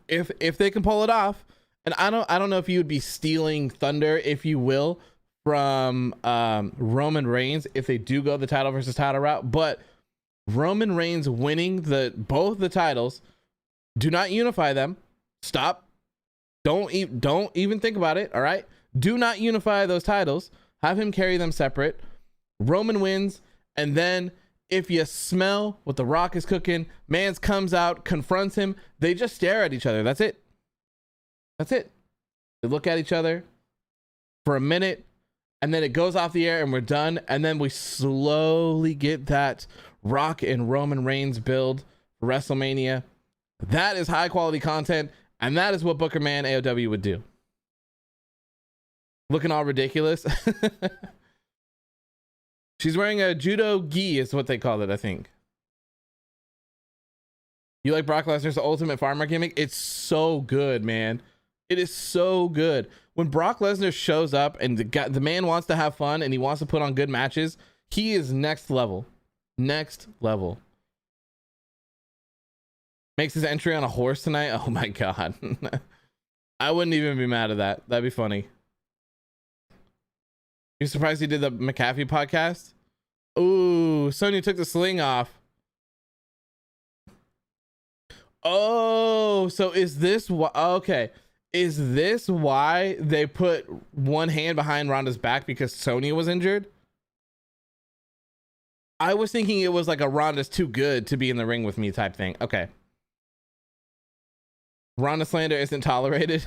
if they can pull it off, and I don't know if you would be stealing thunder, if you will, from Roman Reigns if they do go the title versus title route, but Roman Reigns winning both the titles, do not unify them. Stop. Don't even think about it. All right. Do not unify those titles. Have him carry them separate. Roman wins, and then if you smell what The Rock is cooking, Mans comes out, confronts him. They just stare at each other. That's it. That's it. They look at each other for a minute, and then it goes off the air, and we're done. And then we slowly get that Rock and Roman Reigns build for WrestleMania. That is high quality content, and that is what Booker Man AOW would do. Looking all ridiculous. She's wearing a judo gi is what they call it, I think. You like Brock Lesnar's ultimate farmer gimmick? It's so good, man. It is so good. When Brock Lesnar shows up and the man wants to have fun and he wants to put on good matches, he is next level. Next level. Makes his entry on a horse tonight. Oh my God. I wouldn't even be mad at that. That'd be funny. You surprised he did the McAfee podcast? Ooh, Sonya took the sling off. Oh, so is this why? Okay. Is this why they put one hand behind Ronda's back, because Sonya was injured? I was thinking it was like a Ronda's too good to be in the ring with me type thing. Okay. Ronda slander isn't tolerated.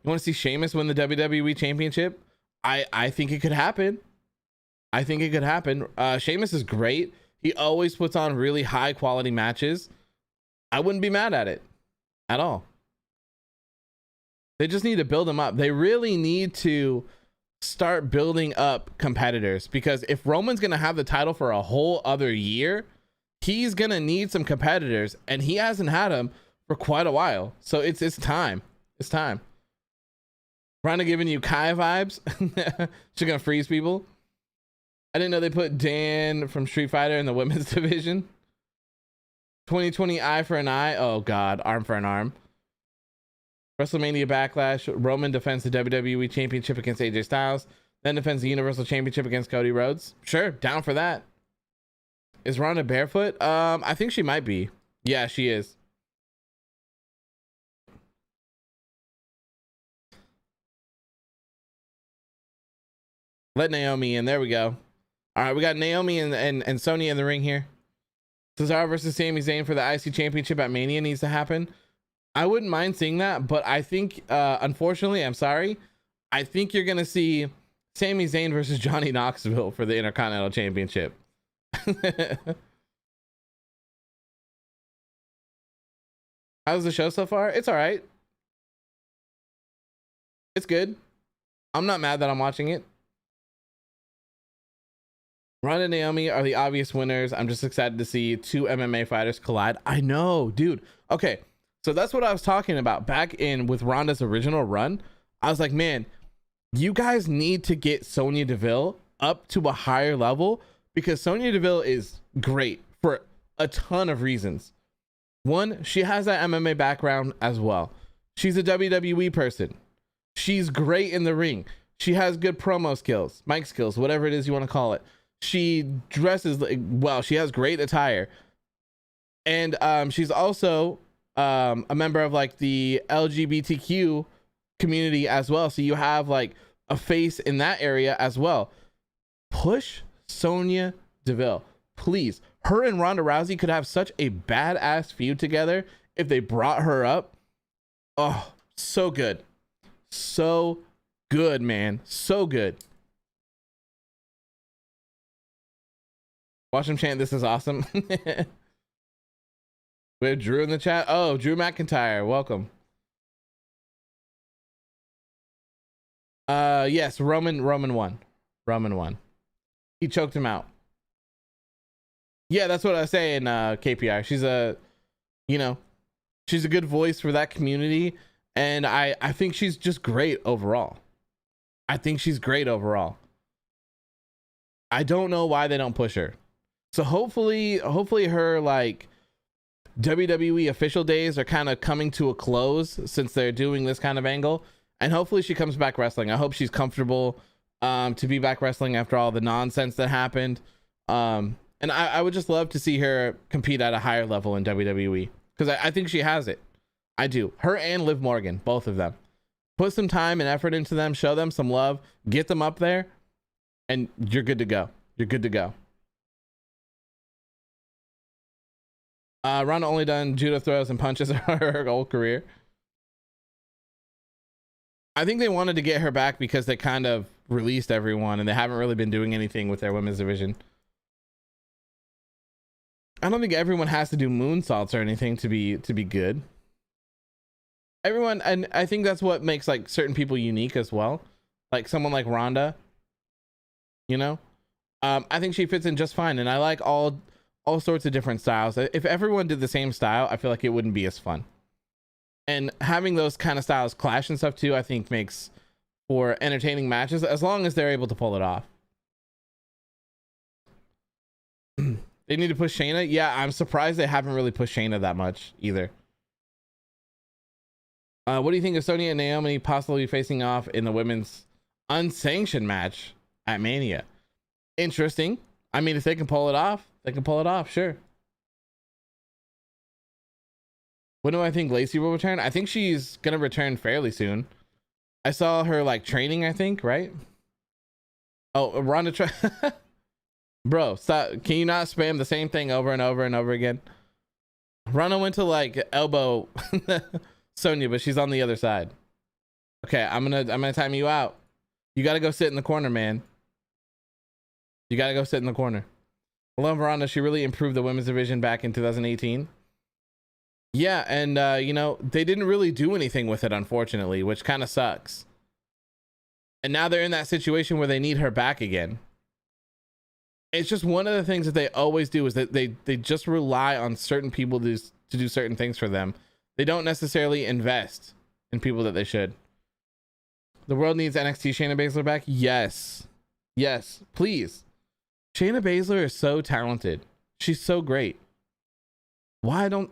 You want to see Sheamus win the WWE Championship? I think it could happen. I think it could happen. Sheamus is great. He always puts on really high quality matches. I wouldn't be mad at it at all. They just need to build him up. They really need to start building up competitors, because if Roman's going to have the title for a whole other year, he's going to need some competitors, and he hasn't had them for quite a while. So it's time. It's time. Ronda giving you Kai vibes. She's gonna freeze people. I didn't know they put Dan from Street Fighter in the women's division. 2020 eye for an eye. Oh God, arm for an arm. WrestleMania Backlash. Roman defends the WWE Championship against AJ Styles, then defends the Universal Championship against Cody Rhodes. Sure, down for that. Is Ronda barefoot? I think she might be. Yeah, she is. Let Naomi in. There we go. All right, we got Naomi and Sonya in the ring here. Cesaro versus Sami Zayn for the IC Championship at Mania needs to happen. I wouldn't mind seeing that, but I think, unfortunately, I'm sorry, I think you're gonna see Sami Zayn versus Johnny Knoxville for the Intercontinental Championship. How's the show so far? It's all right. It's good. I'm not mad that I'm watching it. Ronda and Naomi are the obvious winners. I'm just excited to see two MMA fighters collide. I know, dude. Okay, so that's what I was talking about back in with Ronda's original run. I was like, man, you guys need to get Sonya Deville up to a higher level, because Sonya Deville is great for a ton of reasons. One, she has that MMA background as well. She's a WWE person. She's great in the ring. She has good promo skills, mic skills, whatever it is you want to call it. She dresses well. She has great attire, and she's also a member of like the LGBTQ community as well. So you have like a face in that area as well. Push Sonya Deville, please. Her and Ronda Rousey could have such a badass feud together if they brought her up. Oh, so good, so good, man, so good. Watch him chant, "This is awesome." We have Drew in the chat. Oh, Drew McIntyre, welcome. Yes, Roman won. Roman won. He choked him out. Yeah, that's what I was saying, KPI. She's a, you know, she's a good voice for that community, and I think she's just great overall. I think she's great overall. I don't know why they don't push her. So hopefully her like WWE official days are kind of coming to a close since they're doing this kind of angle, and hopefully she comes back wrestling. I hope she's comfortable to be back wrestling after all the nonsense that happened. And I would just love to see her compete at a higher level in WWE, because I think she has it. I do. Her and Liv Morgan, both of them. Put some time and effort into them, show them some love, get them up there, and you're good to go. You're good to go. Ronda only done judo throws and punches her whole career. I think they wanted to get her back because they kind of released everyone and they haven't really been doing anything with their women's division. I don't think everyone has to do moonsaults or anything to be good. Everyone, and I think that's what makes like certain people unique as well. Like someone like Ronda, you know, I think she fits in just fine. And I like all sorts of different styles. If everyone did the same style, I feel like it wouldn't be as fun. And having those kind of styles clash and stuff too, I think makes for entertaining matches, as long as they're able to pull it off. They need to push Shayna. Yeah, I'm surprised they haven't really pushed Shayna that much either. What do you think of Sonya and Naomi possibly facing off in the women's unsanctioned match at Mania? Interesting. I mean, if they can pull it off, they can pull it off, sure. When do I think Lacey will return? I think she's gonna return fairly soon. I saw her like training, I think, right? Oh, Ronda Bro, stop. Can you not spam the same thing over and over and over again? Ronda went to like elbow Sonya, but she's on the other side. Okay, I'm gonna time you out. You gotta go sit in the corner, man. You gotta go sit in the corner. I love Ronda. She really improved the women's division back in 2018. Yeah, and you know, they didn't really do anything with it, unfortunately, which kind of sucks. And now they're in that situation where they need her back again. It's just one of the things that they always do is that they just rely on certain people to do certain things for them. They don't necessarily invest in people that they should. The world needs NXT Shayna Baszler back. Yes, please. Shayna Baszler is so talented. She's so great. Why don't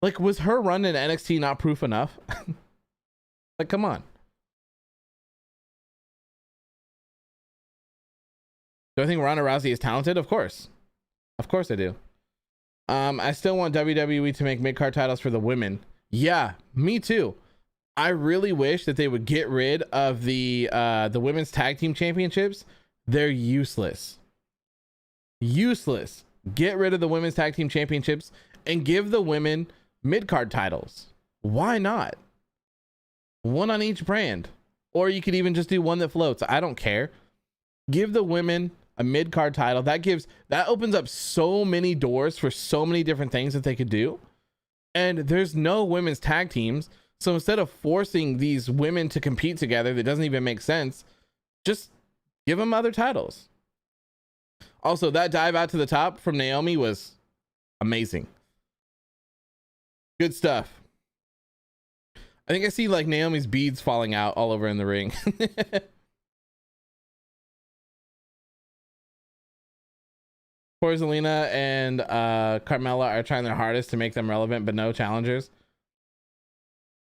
like, was her run in NXT not proof enough? Like, come on. Do I think Ronda Rousey is talented? Of course I do. I still want WWE to make mid-card titles for the women. Yeah, me too. I really wish that they would get rid of the women's tag team championships. They're useless. Get rid of the women's tag team championships and give the women mid-card titles. Why not? One on each brand. Or you could even just do one that floats. I don't care. Give the women a mid-card title. That opens up so many doors for so many different things that they could do. And there's no women's tag teams. So instead of forcing these women to compete together, that doesn't even make sense, just give them other titles. Also, that dive out to the top from Naomi was amazing. Good stuff. I think I see like Naomi's beads falling out all over in the ring. Poor Zelina and Carmella are trying their hardest to make them relevant, but no challengers.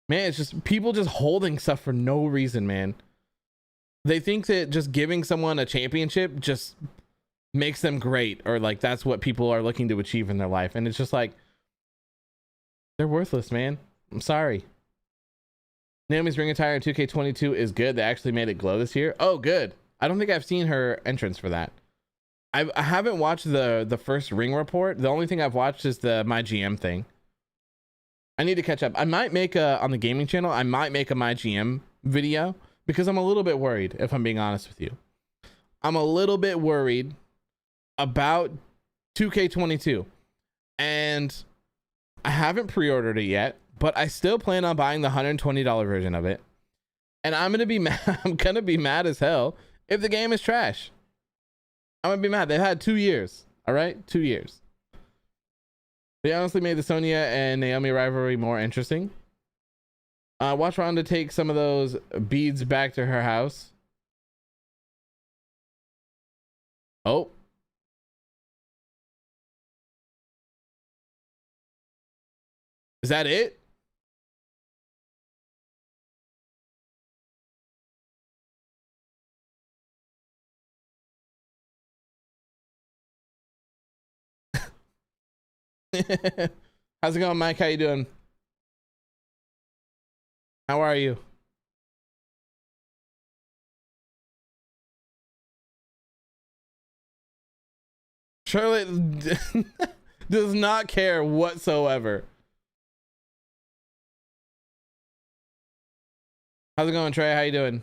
Man, it's just people just holding stuff for no reason, man. They think that just giving someone a championship just makes them great, or like that's what people are looking to achieve in their life. And it's just like, they're worthless, man. I'm sorry. Naomi's ring attire in 2K22 is good. They actually made it glow this year. Oh, good. I don't think I've seen her entrance for that. I haven't watched the first ring report. The only thing I've watched is the My GM thing. I need to catch up. I might make on the gaming channel, I might make a My GM video because I'm a little bit worried, if I'm being honest with you. I'm a little bit worried about 2K22. And I haven't pre-ordered it yet, but I still plan on buying the $120 version of it. And I'm gonna be mad. I'm gonna be mad as hell if the game is trash. I'm gonna be mad. They've had 2 years. All right, 2 years. They honestly made the Sonya and Naomi rivalry more interesting. Watch Ronda take some of those beads back to her house. Oh. Is that it? How's it going, Mike? How you doing? How are you? Charlotte does not care whatsoever. How's it going, Trey? How you doing?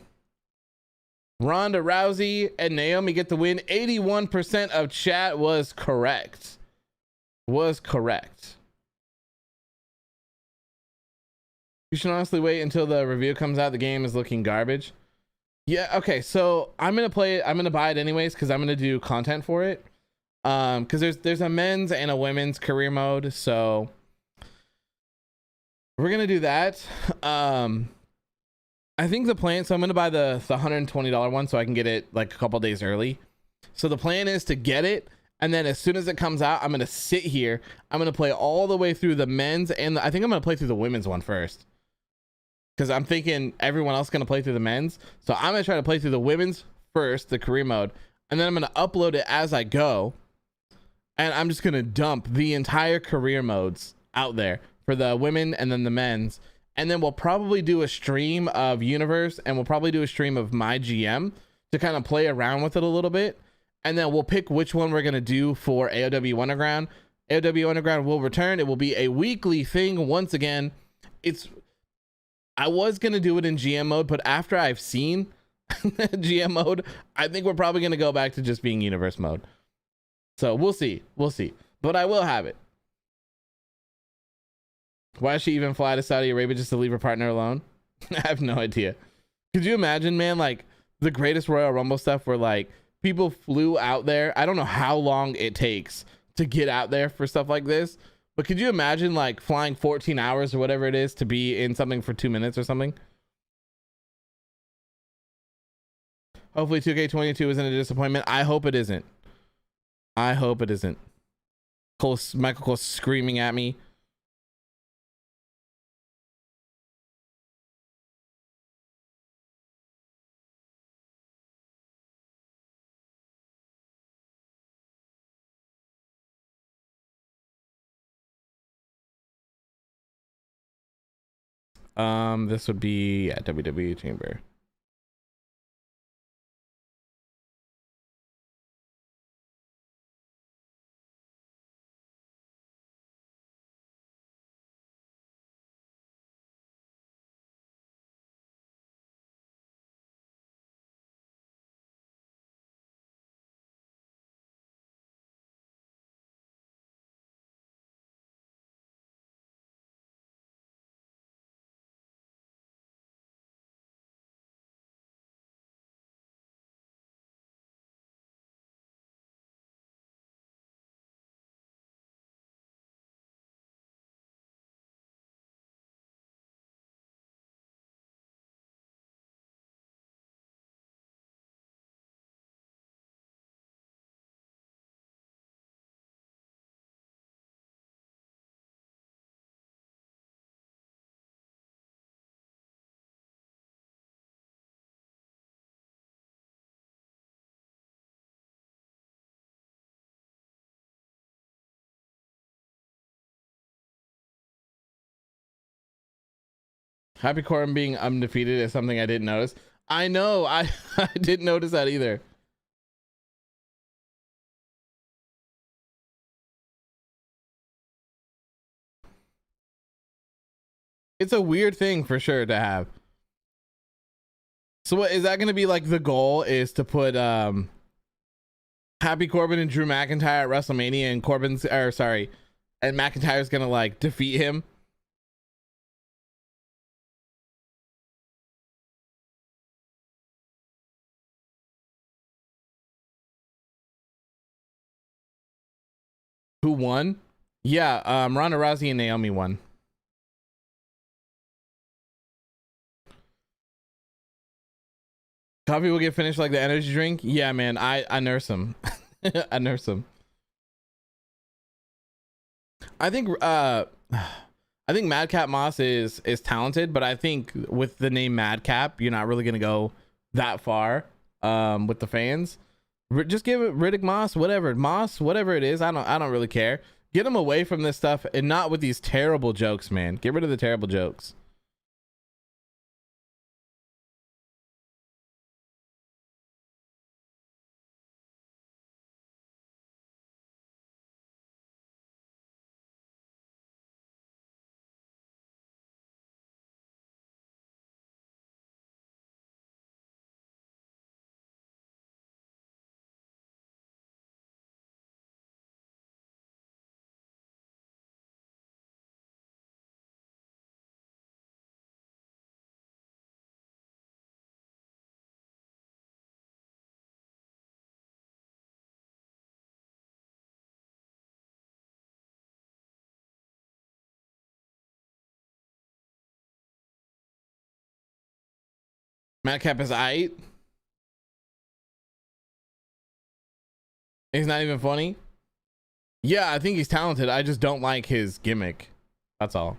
Ronda Rousey and Naomi get the win. 81% of chat was correct. Was correct. You should honestly wait until the review comes out. The game is looking garbage. Yeah, okay, so I'm gonna play it. I'm gonna buy it anyways because I'm gonna do content for it. Because there's a men's and a women's career mode, so we're gonna do that. I think the plan, so I'm gonna buy the $120 one so I can get it like a couple days early. So the plan is to get it, and then as soon as it comes out, I'm gonna sit here. I'm gonna play all the way through the men's, and I think I'm gonna play through the women's one first, because I'm thinking everyone else is gonna play through the men's. So I'm gonna try to play through the women's first, the career mode, and then I'm gonna upload it as I go, and I'm just gonna dump the entire career modes out there for the women and then the men's. And then we'll probably do a stream of Universe, and we'll probably do a stream of my GM to kind of play around with it a little bit. And then we'll pick which one we're going to do for AOW Underground. AOW Underground will return. It will be a weekly thing once again. I was going to do it in GM mode, but after I've seen GM mode, I think we're probably going to go back to just being Universe mode. So we'll see. We'll see. But I will have it. Why does she even fly to Saudi Arabia just to leave her partner alone? I have no idea. Could you imagine, man, like the greatest Royal Rumble stuff where like people flew out there? I don't know how long it takes to get out there for stuff like this, but could you imagine like flying 14 hours or whatever it is to be in something for 2 minutes or something? Hopefully 2K22 isn't a disappointment. I hope it isn't. I hope it isn't. Michael Cole screaming at me. This would be at WWE Chamber. Happy Corbin being undefeated is something I didn't notice. I know. I didn't notice that either. It's a weird thing for sure to have. So what is that going to be like? The goal is to put Happy Corbin and Drew McIntyre at WrestleMania, and and McIntyre's going to like defeat him. Who won? Yeah, Ronda Rousey and Naomi won. Coffee will get finished like the energy drink. Yeah, man, I nurse him. I nurse him. I think Madcap Moss is talented, but I think with the name Madcap, you're not really gonna go that far with the fans. Just give it Riddick Moss, whatever it is. I don't really care. Get him away from this stuff and not with these terrible jokes, man. Get rid of the terrible jokes. Madcap is aight. He's not even funny. Yeah, I think he's talented. I just don't like his gimmick. That's all.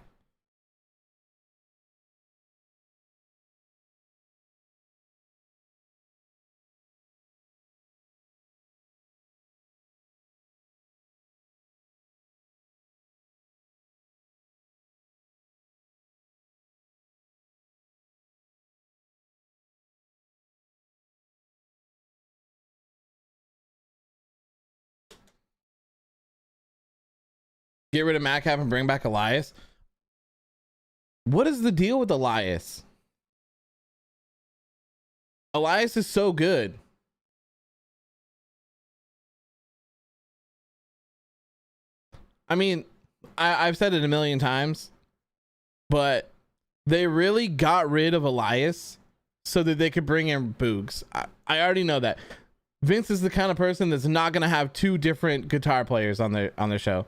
Get rid of Madcap and bring back Elias. What is the deal with Elias? Elias is so good. I mean, I've said it a million times, but they really got rid of Elias so that they could bring in Boogs. I already know that. Vince is the kind of person that's not going to have two different guitar players on their show.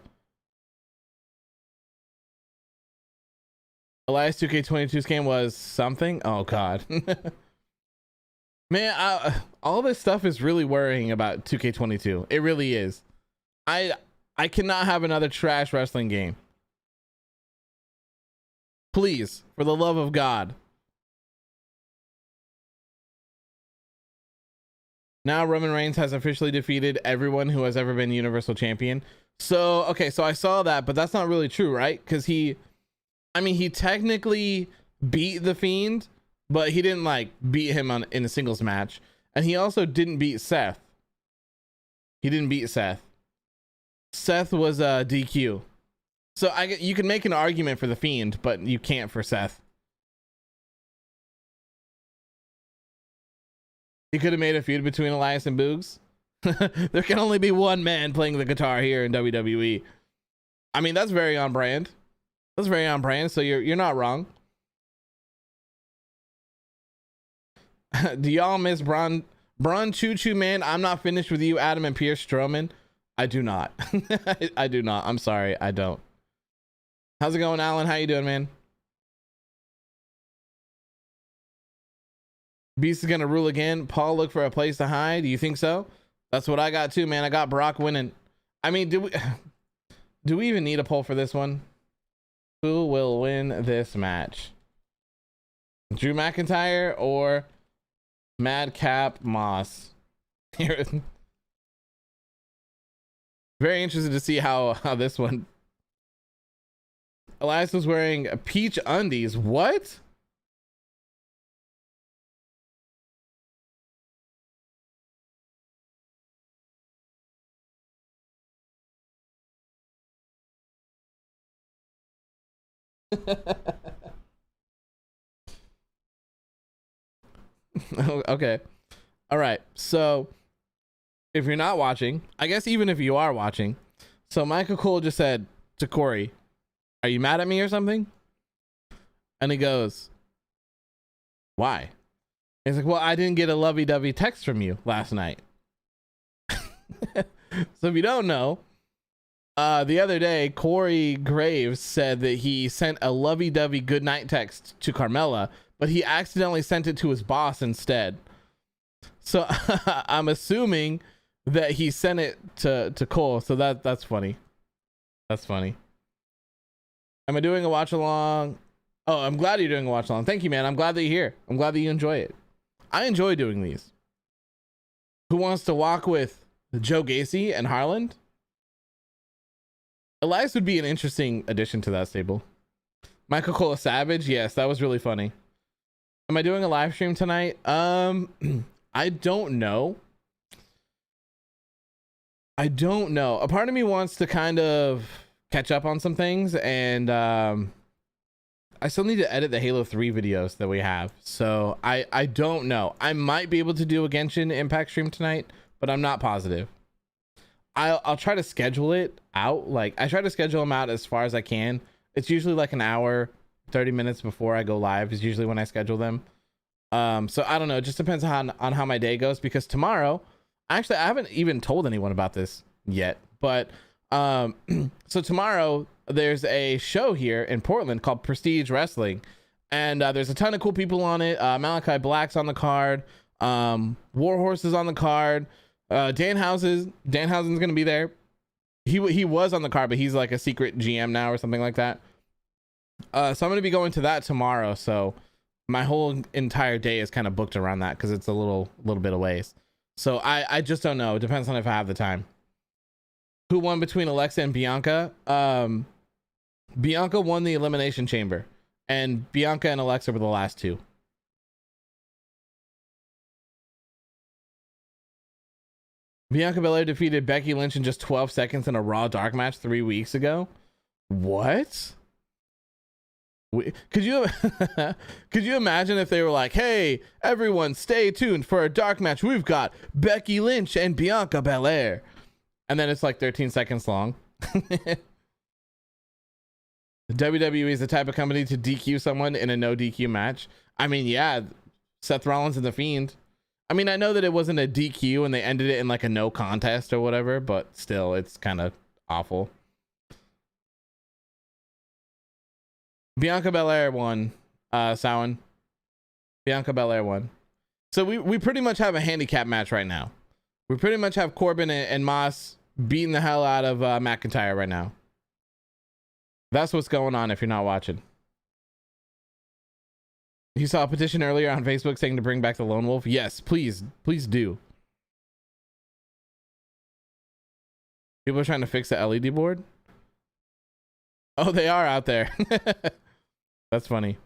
Elias 2K22's game was something. Oh God. Man, all this stuff is really worrying about 2K22. It really is. I cannot have another trash wrestling game. Please, for the love of God. Now Roman Reigns has officially defeated everyone who has ever been Universal Champion. So, okay, so I saw that, but that's not really true, right? Because he technically beat The Fiend, but he didn't like beat him in a singles match. And he also didn't beat Seth. He didn't beat Seth. Seth was DQ. So you can make an argument for The Fiend, but you can't for Seth. He could have made a feud between Elias and Boogs. There can only be one man playing the guitar here in WWE. I mean, that's very on brand. That's very on brand, so you're not wrong. Do y'all miss Braun Choo Choo, man? I'm not finished with you, Adam and Pierce Strowman. I do not. I do not. I'm sorry, I don't. How's it going, Alan? How you doing, man? Beast is gonna rule again. Paul, look for a place to hide. Do you think so? That's what I got too, man. I got Brock winning. I mean, do we even need a poll for this one? Who will win this match? Drew McIntyre or Madcap Moss? Very interested to see how this one. Elias was wearing peach undies. What? Okay. All right. So if you're not watching, I guess even if you are watching, so Michael Cole just said to Corey, "Are you mad at me or something?" And he goes, "Why?" He's like, "Well, I didn't get a lovey-dovey text from you last night." So if you don't know, The other day, Corey Graves said that he sent a lovey-dovey goodnight text to Carmella, but he accidentally sent it to his boss instead. So I'm assuming that he sent it to Cole. So that's funny. That's funny. Am I doing a watch along? Oh, I'm glad you're doing a watch along. Thank you, man. I'm glad that you're here. I'm glad that you enjoy it. I enjoy doing these. Who wants to walk with Joe Gacy and Harland? Elias would be an interesting addition to that stable. Michael Cole Savage, yes, that was really funny. Am I doing a live stream tonight? I don't know. A part of me wants to kind of catch up on some things, and I still need to edit the Halo 3 videos that we have. So I don't know. I might be able to do a Genshin Impact stream tonight, but I'm not positive. I'll try to schedule it out. Like, I try to schedule them out as far as I can. It's usually like an hour, 30 minutes before I go live is usually when I schedule them. So I don't know. It just depends on how my day goes, because tomorrow, actually, I haven't even told anyone about this yet, but so tomorrow there's a show here in Portland called Prestige Wrestling, and there's a ton of cool people on it. Malachi Black's on the card. Warhorse is on the card. Danhausen's gonna be there. He was on the card, but he's like a secret GM now or something like that. So I'm gonna be going to that tomorrow. So my whole entire day is kind of booked around that because it's a little bit of ways. So I just don't know. It depends on if I have the time. Who won between Alexa and Bianca? Bianca won the Elimination Chamber, and Bianca and Alexa were the last two. Bianca Belair defeated Becky Lynch in just 12 seconds in a Raw dark match 3 weeks ago. What? Could you could you imagine if they were like, hey, everyone stay tuned for a dark match. We've got Becky Lynch and Bianca Belair. And then it's like 13 seconds long. WWE is the type of company to DQ someone in a no DQ match. I mean, yeah, Seth Rollins and The Fiend. I mean, I know that it wasn't a DQ and they ended it in like a no contest or whatever, but still, it's kind of awful. Bianca Belair won, Sowen. Bianca Belair won. So we pretty much have a handicap match right now. We pretty much have Corbin and Moss beating the hell out of McIntyre right now. That's what's going on if you're not watching. You saw a petition earlier on Facebook saying to bring back the Lone Wolf. Yes, please do. People are trying to fix the LED board. Oh, they are out there. That's funny.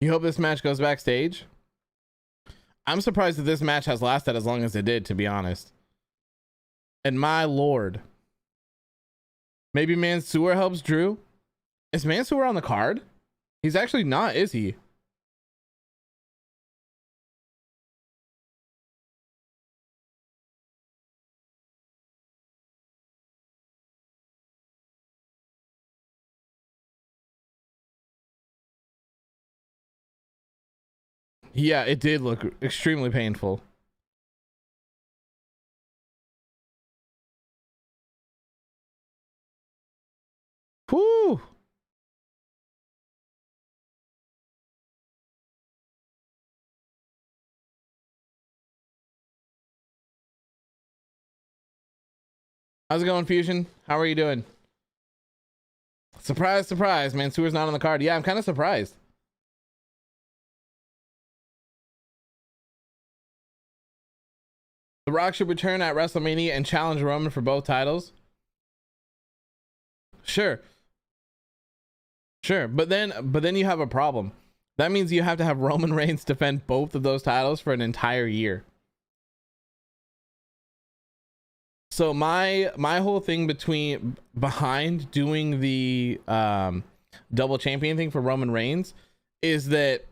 You hope this match goes backstage? I'm surprised that this match has lasted as long as it did, to be honest. And my lord. Maybe Mansoor helps Drew? Is Mansoor on the card? He's actually not, is he? Yeah, it did look extremely painful. Whew. How's it going, Fusion? How are you doing? Surprise, surprise, man. Sewer's not on the card. Yeah, I'm kind of surprised. The Rock should return at WrestleMania and challenge Roman for both titles. Sure. Sure, but then you have a problem. That means you have to have Roman Reigns defend both of those titles for an entire year. So my whole thing behind doing the double champion thing for Roman Reigns is that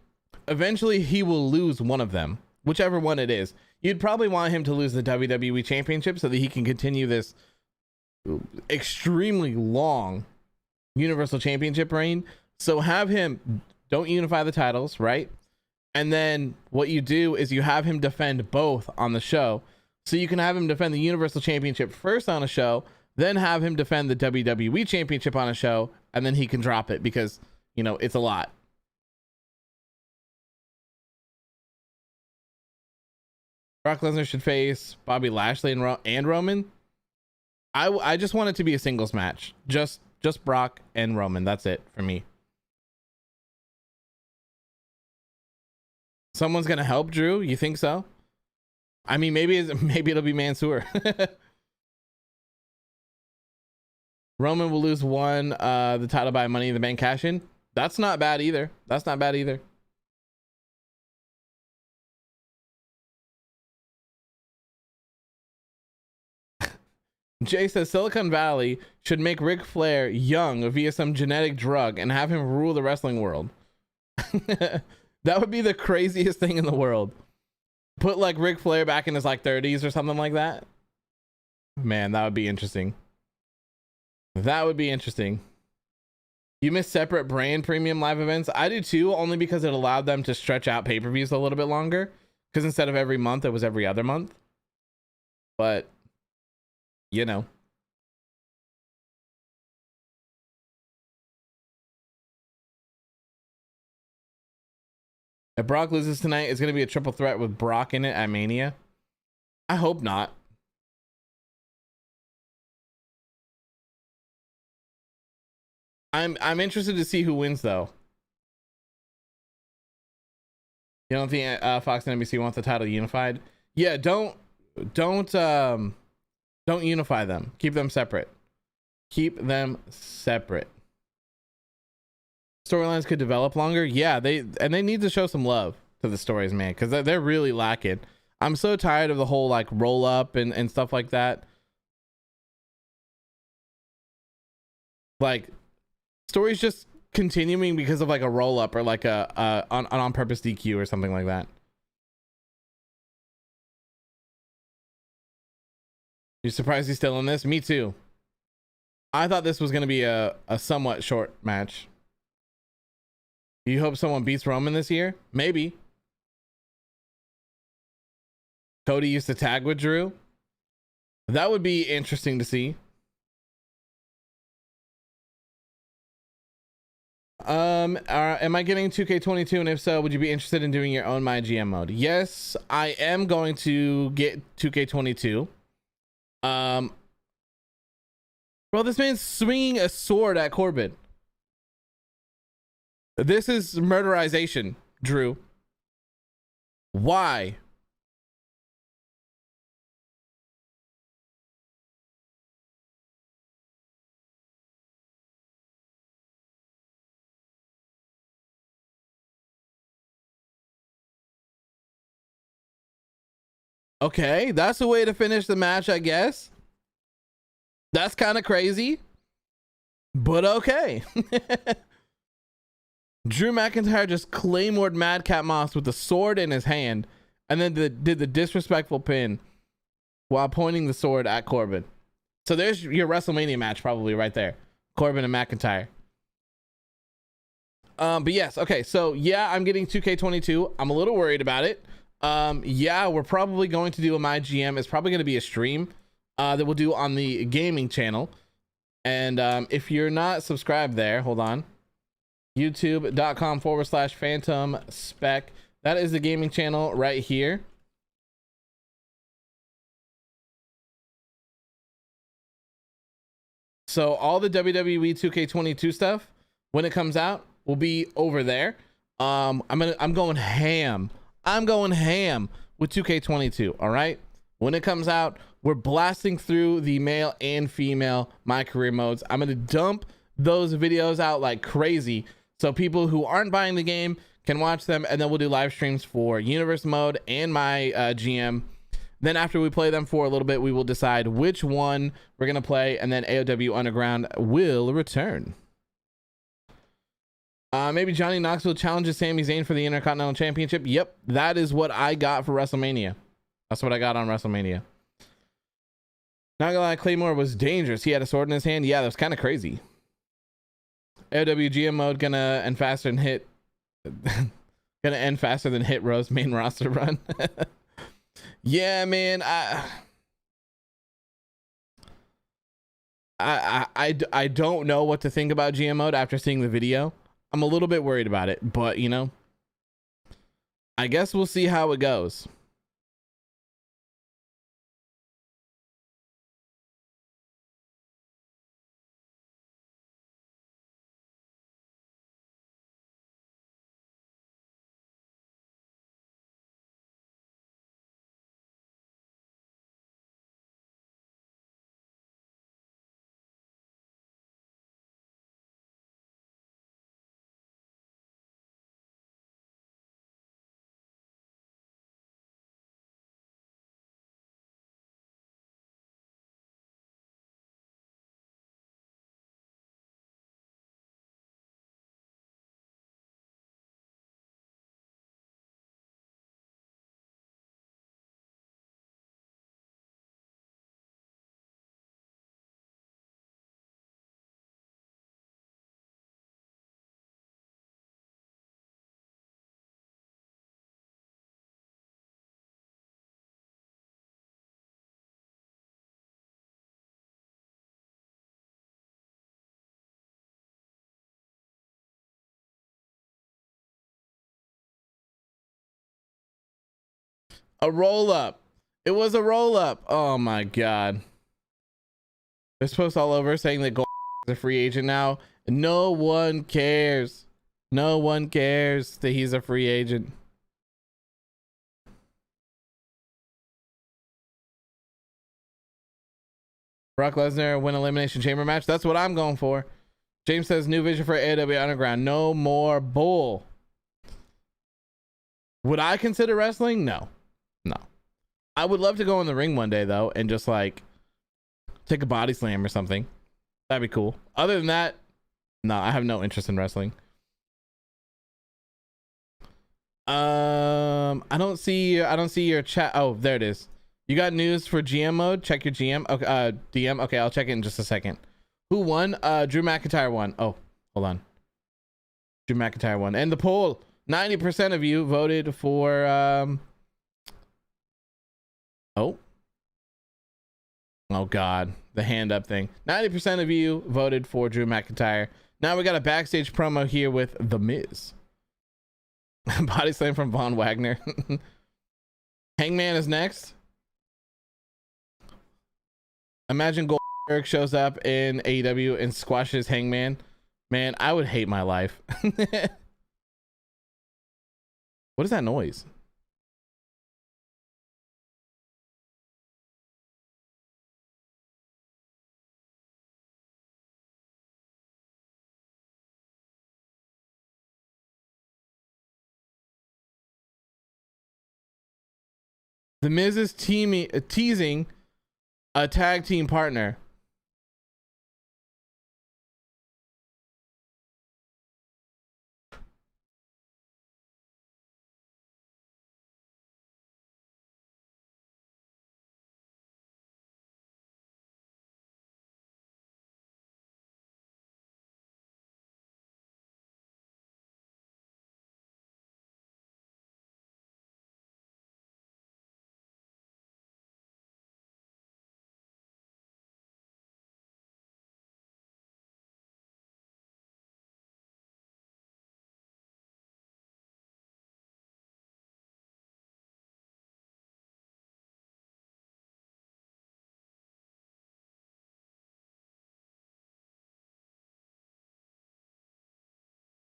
eventually he will lose one of them, whichever one it is. You'd probably want him to lose the WWE Championship so that he can continue this extremely long Universal Championship reign. So have him, don't unify the titles, right? And then what you do is you have him defend both on the show. So you can have him defend the Universal Championship first on a show, then have him defend the WWE Championship on a show, and then he can drop it because, you know, it's a lot. Brock Lesnar should face Bobby Lashley and Roman. I just want it to be a singles match. Just Brock and Roman. That's it for me. Someone's gonna help Drew? You think so? I mean, maybe it'll be Mansoor. Roman will lose the title by Money in the Bank cash in. That's not bad either. That's not bad either. Jay says Silicon Valley should make Ric Flair young via some genetic drug and have him rule the wrestling world. That would be the craziest thing in the world. Put like Ric Flair back in his like 30s or something like that. Man, that would be interesting. That would be interesting. You miss separate brand premium live events? I do too, only because it allowed them to stretch out pay-per-views a little bit longer. Because instead of every month, it was every other month. But, you know. If Brock loses tonight, it's going to be a triple threat with Brock in it at Mania. I hope not. I'm interested to see who wins though. You don't think Fox and NBC want the title unified? Yeah, don't unify them. Keep them separate. Keep them separate. Storylines could develop longer. Yeah, they need to show some love to the stories, man, because they're really lacking. I'm so tired of the whole like roll up and stuff like that. Like stories just continuing because of like a roll up or like a on purpose DQ or something like that. You surprised he's still in this? Me too. I thought this was going to be a somewhat short match. You hope someone beats Roman this year? Maybe. Cody used to tag with Drew. That would be interesting to see. Am I getting 2K22? And if so, would you be interested in doing your own My GM mode? Yes, I am going to get 2K22. Bro, this man's swinging a sword at Corbin. This is murderization, Drew. Why? Okay, that's the way to finish the match, I guess. That's kind of crazy, but okay. Drew McIntyre just claymored Madcap Moss with the sword in his hand and then did the disrespectful pin while pointing the sword at Corbin. So there's your WrestleMania match probably right there. Corbin and McIntyre. But yes, okay, so yeah, I'm getting 2K22. I'm a little worried about it. Yeah, we're probably going to do a My GM. It's probably going to be a stream that we'll do on the gaming channel. And if you're not subscribed there, hold on. youtube.com/Phantom Spec. That is the gaming channel right here. So all the WWE 2K22 stuff, when it comes out, will be over there. I'm going ham. I'm going ham with 2K22. All right. When it comes out, we're blasting through the male and female My Career modes. I'm going to dump those videos out like crazy, so people who aren't buying the game can watch them, and then we'll do live streams for Universe mode and my GM. Then after we play them for a little bit, we will decide which one we're going to play, and then AOW Underground will return. Maybe Johnny Knoxville challenges Sami Zayn for the Intercontinental Championship. Yep, that is what I got for WrestleMania. That's what I got on WrestleMania. Not gonna lie, Claymore was dangerous. He had a sword in his hand. Yeah, that was kind of crazy. AOW GM mode gonna end faster than hit. Gonna end faster than Hit Row's main roster run. Yeah, man. I don't know what to think about GM mode after seeing the video. I'm a little bit worried about it, but you know, I guess we'll see how it goes. A roll up. It was a roll up. Oh my god. There's posts all over saying that Goldberg is a free agent now. No one cares. No one cares that he's a free agent. Brock Lesnar win Elimination Chamber match. That's what I'm going for. James says new vision for AEW Underground. No more bull. Would I consider wrestling? No. No. I would love to go in the ring one day though and just like take a body slam or something. That'd be cool. Other than that, no, I have no interest in wrestling. I don't see your chat. Oh, there it is. You got news for GM mode? Check your GM. Okay, DM. Okay, I'll check it in just a second. Who won? Drew McIntyre won. Oh, hold on. Drew McIntyre won. And the poll, 90% of you voted for oh god, the hand up thing. 90% of you voted for Drew McIntyre. Now we got a backstage promo here with The Miz. Body slam from Von Wagner. Hangman is next. Imagine Goldberg shows up in AEW and squashes Hangman. Man, I would hate my life. What is that noise? The Miz is teasing a tag team partner.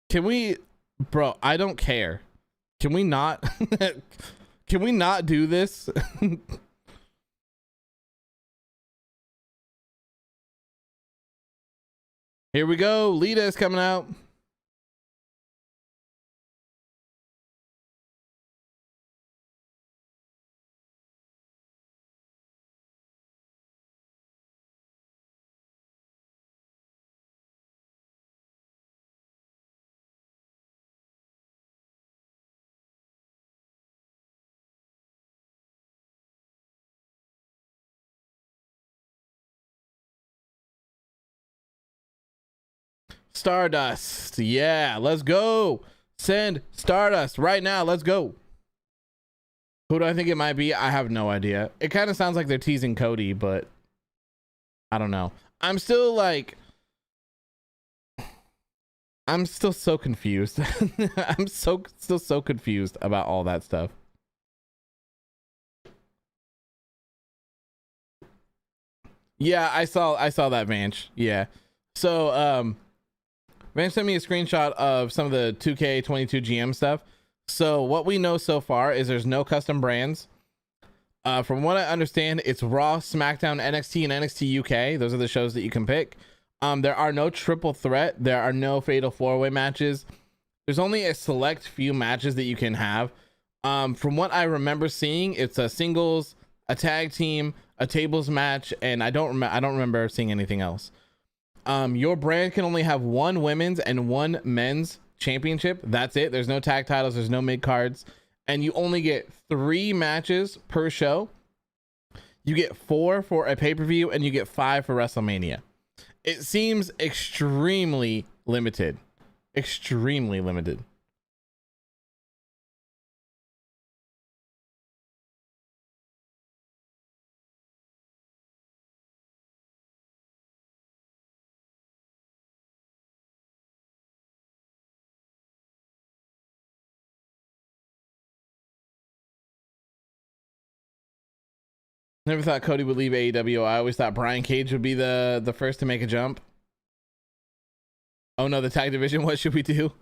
Can we, bro? I don't care. Can we not? Can we not do this? Here we go. Lita is coming out. Stardust. Yeah, let's go. Send Stardust right now. Let's go. Who do I think it might be? I have no idea. It kind of sounds like they're teasing Cody, but I don't know. I'm still like, I'm still so confused. I'm still so confused about all that stuff. Yeah, I saw that, Vanch. Yeah. So Vanch sent me a screenshot of some of the 2K22 GM stuff. So what we know so far is there's no custom brands. From what I understand, it's Raw, SmackDown, NXT, and NXT UK. Those are the shows that you can pick. There are no triple threat. There are no fatal 4-way matches. There's only a select few matches that you can have. From what I remember seeing, it's a singles, a tag team, a tables match, and I don't remember seeing anything else. Your brand can only have one women's and one men's championship. That's it. There's no tag titles. There's no mid cards, and you only get 3 matches per show. You get 4 for a pay-per-view, and you get 5 for WrestleMania. It seems extremely limited. Extremely limited. Never thought Cody would leave AEW. I always thought Brian Cage would be the first to make a jump. Oh no, the tag division. What should we do?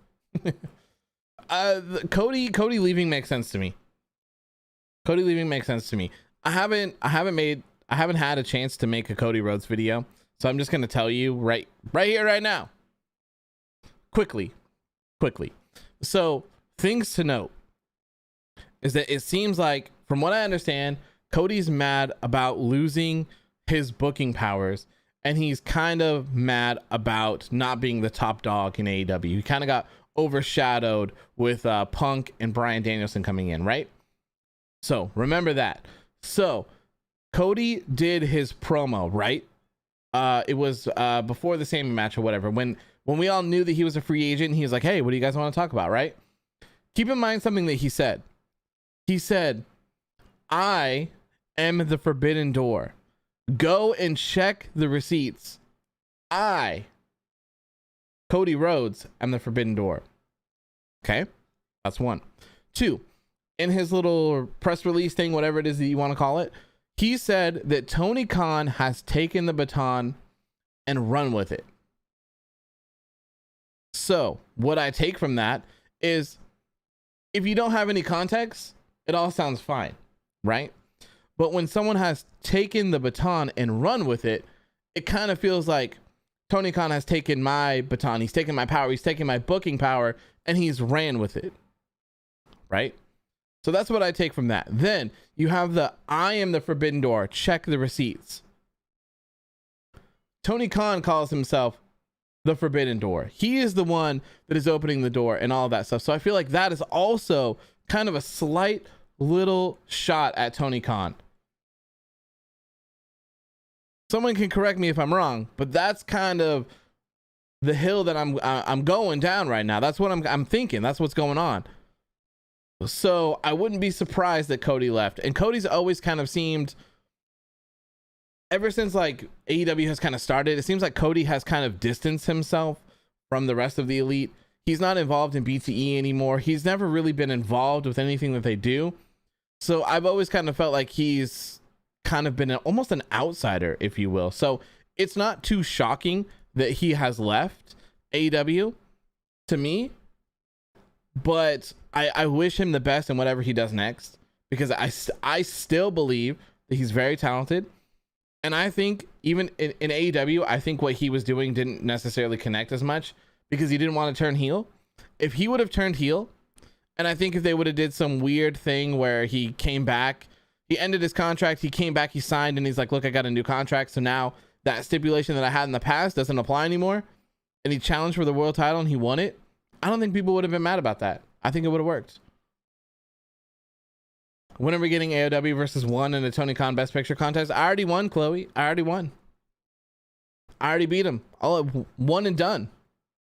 Cody leaving makes sense to me. Cody leaving makes sense to me. I haven't had a chance to make a Cody Rhodes video, so I'm just gonna tell you right here, right now. Quickly. So things to note is that it seems like, from what I understand, Cody's mad about losing his booking powers, and he's kind of mad about not being the top dog in AEW. He kind of got overshadowed with Punk and Bryan Danielson coming in, right? So remember that. So Cody did his promo, right? It was before the same match or whatever. When we all knew that he was a free agent, he was like, "Hey, what do you guys want to talk about?" Right? Keep in mind something that he said. He said, "I am the forbidden door. Go and check the receipts. I, Cody Rhodes, am the forbidden door." Okay, that's 1. 2, in his little press release thing, whatever it is that you want to call it, he said that Tony Khan has taken the baton and run with it. So what I take from that is, if you don't have any context, it all sounds fine, right? But when someone has taken the baton and run with it, it kind of feels like Tony Khan has taken my baton, he's taken my power, he's taken my booking power, and he's ran with it, right? So that's what I take from that. Then you have the "I am the forbidden door, check the receipts." Tony Khan calls himself the forbidden door. He is the one that is opening the door and all that stuff. So I feel like that is also kind of a slight little shot at Tony Khan. Someone can correct me if I'm wrong, but that's kind of the hill that I'm going down right now. That's what I'm thinking. That's what's going on. So I wouldn't be surprised that Cody left. And Cody's always kind of seemed, ever since like AEW has kind of started, it seems like Cody has kind of distanced himself from the rest of the elite. He's not involved in BTE anymore. He's never really been involved with anything that they do. So I've always kind of felt like he's kind of been almost an outsider, if you will. So it's not too shocking that he has left AEW. to me, but I wish him the best in whatever he does next, because I still believe that he's very talented. And I think even in AEW, I think what he was doing didn't necessarily connect as much because he didn't want to turn heel. If he would have turned heel, and I think if they would have did some weird thing where he came back, he ended his contract, he came back, he signed, and he's like, look, I got a new contract. So now that stipulation that I had in the past doesn't apply anymore. And he challenged for the world title and he won it. I don't think people would have been mad about that. I think it would have worked. When are we getting AOW versus 1 in a Tony Khan Best Picture contest? I already won, Chloe. I already won. I already beat him. All one and done.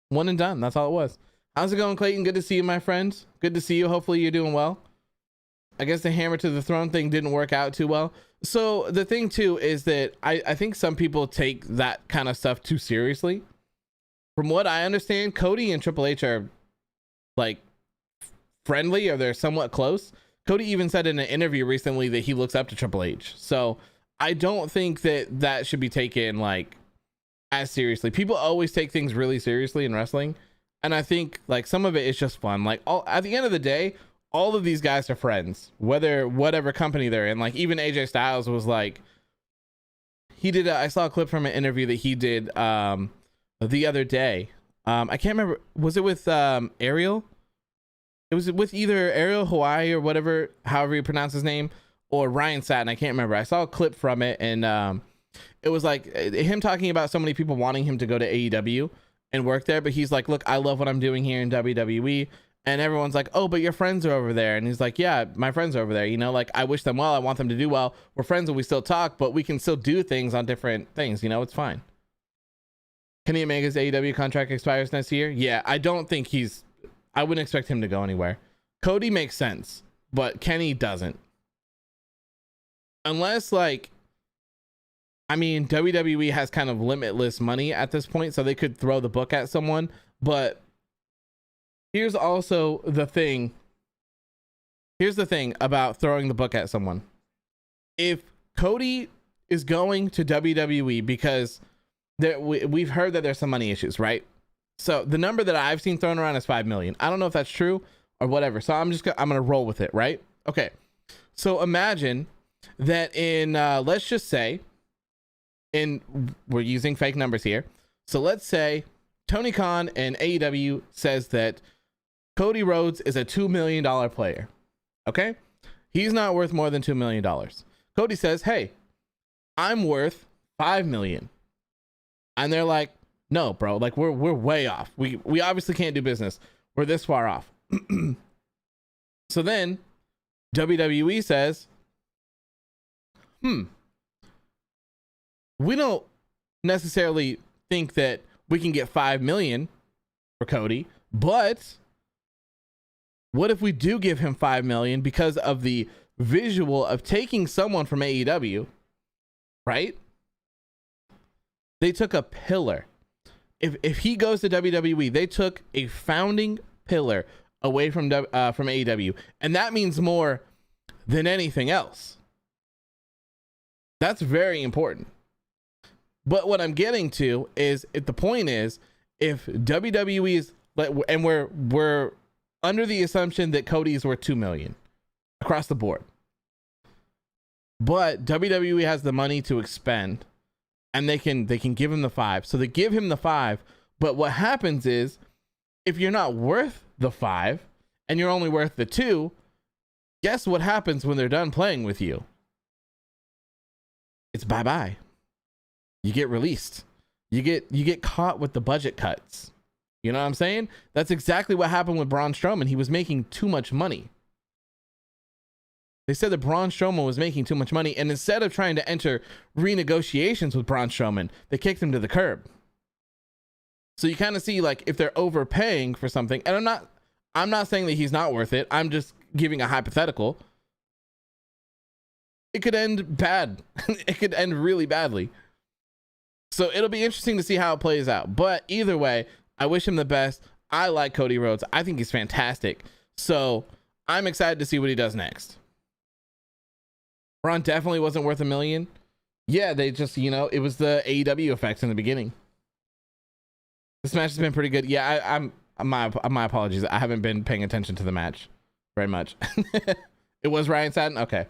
One and done. That's all it was. How's it going, Clayton? Good to see you, my friend. Good to see you. Hopefully you're doing well. I guess the hammer to the throne thing didn't work out too well. So the thing too is that I think some people take that kind of stuff too seriously. From what I understand, Cody and Triple H are like friendly, or they're somewhat close. Cody even said in an interview recently that he looks up to Triple H. So I don't think that that should be taken like as seriously. People always take things really seriously in wrestling. And I think like some of it is just fun. Like at the end of the day, all of these guys are friends, whatever company they're in. Like even AJ Styles was like, he did, I saw a clip from an interview that he did the other day. I can't remember. Was it with Ariel? It was with either Ariel Hawaii or whatever, however you pronounce his name, or Ryan Satin. I can't remember. I saw a clip from it, and it was like him talking about so many people wanting him to go to AEW and work there, but he's like, look, I love what I'm doing here in WWE. And everyone's like, oh, but your friends are over there. And he's like, yeah, my friends are over there. You know, like I wish them well. I want them to do well. We're friends and we still talk, but we can still do things on different things. You know, it's fine. Kenny Omega's AEW contract expires next year. Yeah, I don't think I wouldn't expect him to go anywhere. Cody makes sense, but Kenny doesn't. Unless like, I mean, WWE has kind of limitless money at this point, so they could throw the book at someone. But here's also the thing. Here's the thing about throwing the book at someone. If Cody is going to WWE because we've heard that there's some money issues, right? So the number that I've seen thrown around is 5 million. I don't know if that's true or whatever. So I'm going to roll with it, right? Okay. So imagine that in, let's just say, we're using fake numbers here. So let's say Tony Khan and AEW says that Cody Rhodes is a $2 million player. Okay. He's not worth more than $2 million. Cody says, hey, I'm worth 5 million. And they're like, no, bro, like we're way off. We obviously can't do business. We're this far off. So then WWE says, we don't necessarily think that we can get 5 million for Cody, but what if we do give him 5 million because of the visual of taking someone from AEW, right? They took a pillar. If he goes to WWE, they took a founding pillar away from AEW, and that means more than anything else. That's very important. But what I'm getting to is, if the point is, if WWE is, and we're under the assumption that Cody is worth 2 million across the board, but WWE has the money to expend, and they can give him the 5. So they give him the 5. But what happens is, if you're not worth the 5 and you're only worth the 2, guess what happens when they're done playing with you? It's bye-bye. You get released. You get caught with the budget cuts. You know what I'm saying? That's exactly what happened with Braun Strowman. He was making too much money. They said that Braun Strowman was making too much money, and instead of trying to enter renegotiations with Braun Strowman, they kicked him to the curb. So you kind of see, like, if they're overpaying for something, and I'm not saying that he's not worth it. I'm just giving a hypothetical. It could end bad. It could end really badly. So it'll be interesting to see how it plays out. But either way, I wish him the best. I like Cody Rhodes. I think he's fantastic. So I'm excited to see what he does next. Braun definitely wasn't worth $1 million. Yeah, they just, it was the AEW effects in the beginning. This match has been pretty good. Yeah, my apologies. I haven't been paying attention to the match very much. It was Ryan Satin. Okay.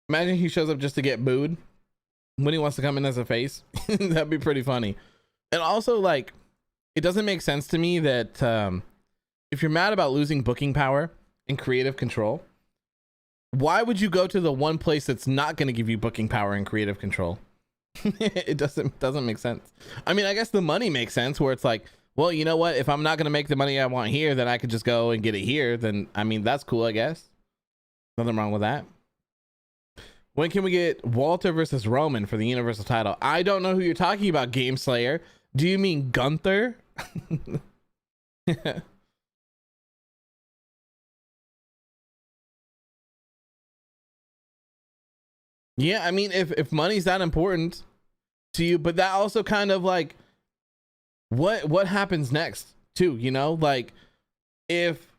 Imagine he shows up just to get booed when he wants to come in as a face. That'd be pretty funny. And also, like, it doesn't make sense to me that if you're mad about losing booking power and creative control, why would you go to the one place that's not going to give you booking power and creative control? It doesn't make sense. I mean, I guess the money makes sense, where it's like, well, you know what? If I'm not going to make the money I want here, then I could just go and get it here. Then, I mean, that's cool, I guess. Nothing wrong with that. When can we get Walter versus Roman for the Universal title? I don't know who you're talking about, Game Slayer. Do you mean Gunther? Yeah, I mean, if money's that important to you, but that also kind of like, what happens next too, you know? Like, if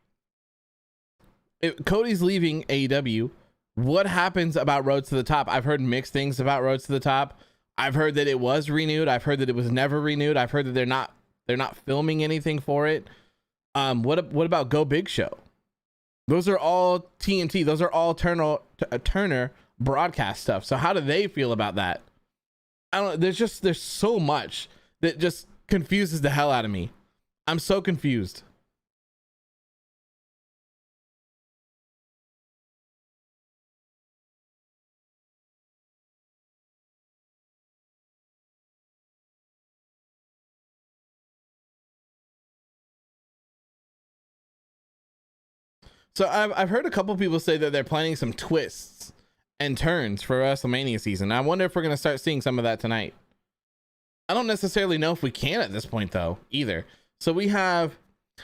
Cody's leaving AEW, what happens about Road to the Top? I've heard mixed things about Road to the Top. I've heard that it was renewed. I've heard that it was never renewed. I've heard that they're not filming anything for it. What about Go Big Show? Those are all TNT. Those are all Turner broadcast stuff. So how do they feel about that? I don't know. There's so much that just confuses the hell out of me. I'm so confused. So I've heard a couple people say that they're planning some twists and turns for WrestleMania season. I wonder if we're going to start seeing some of that tonight. I don't necessarily know if we can at this point though either. So we have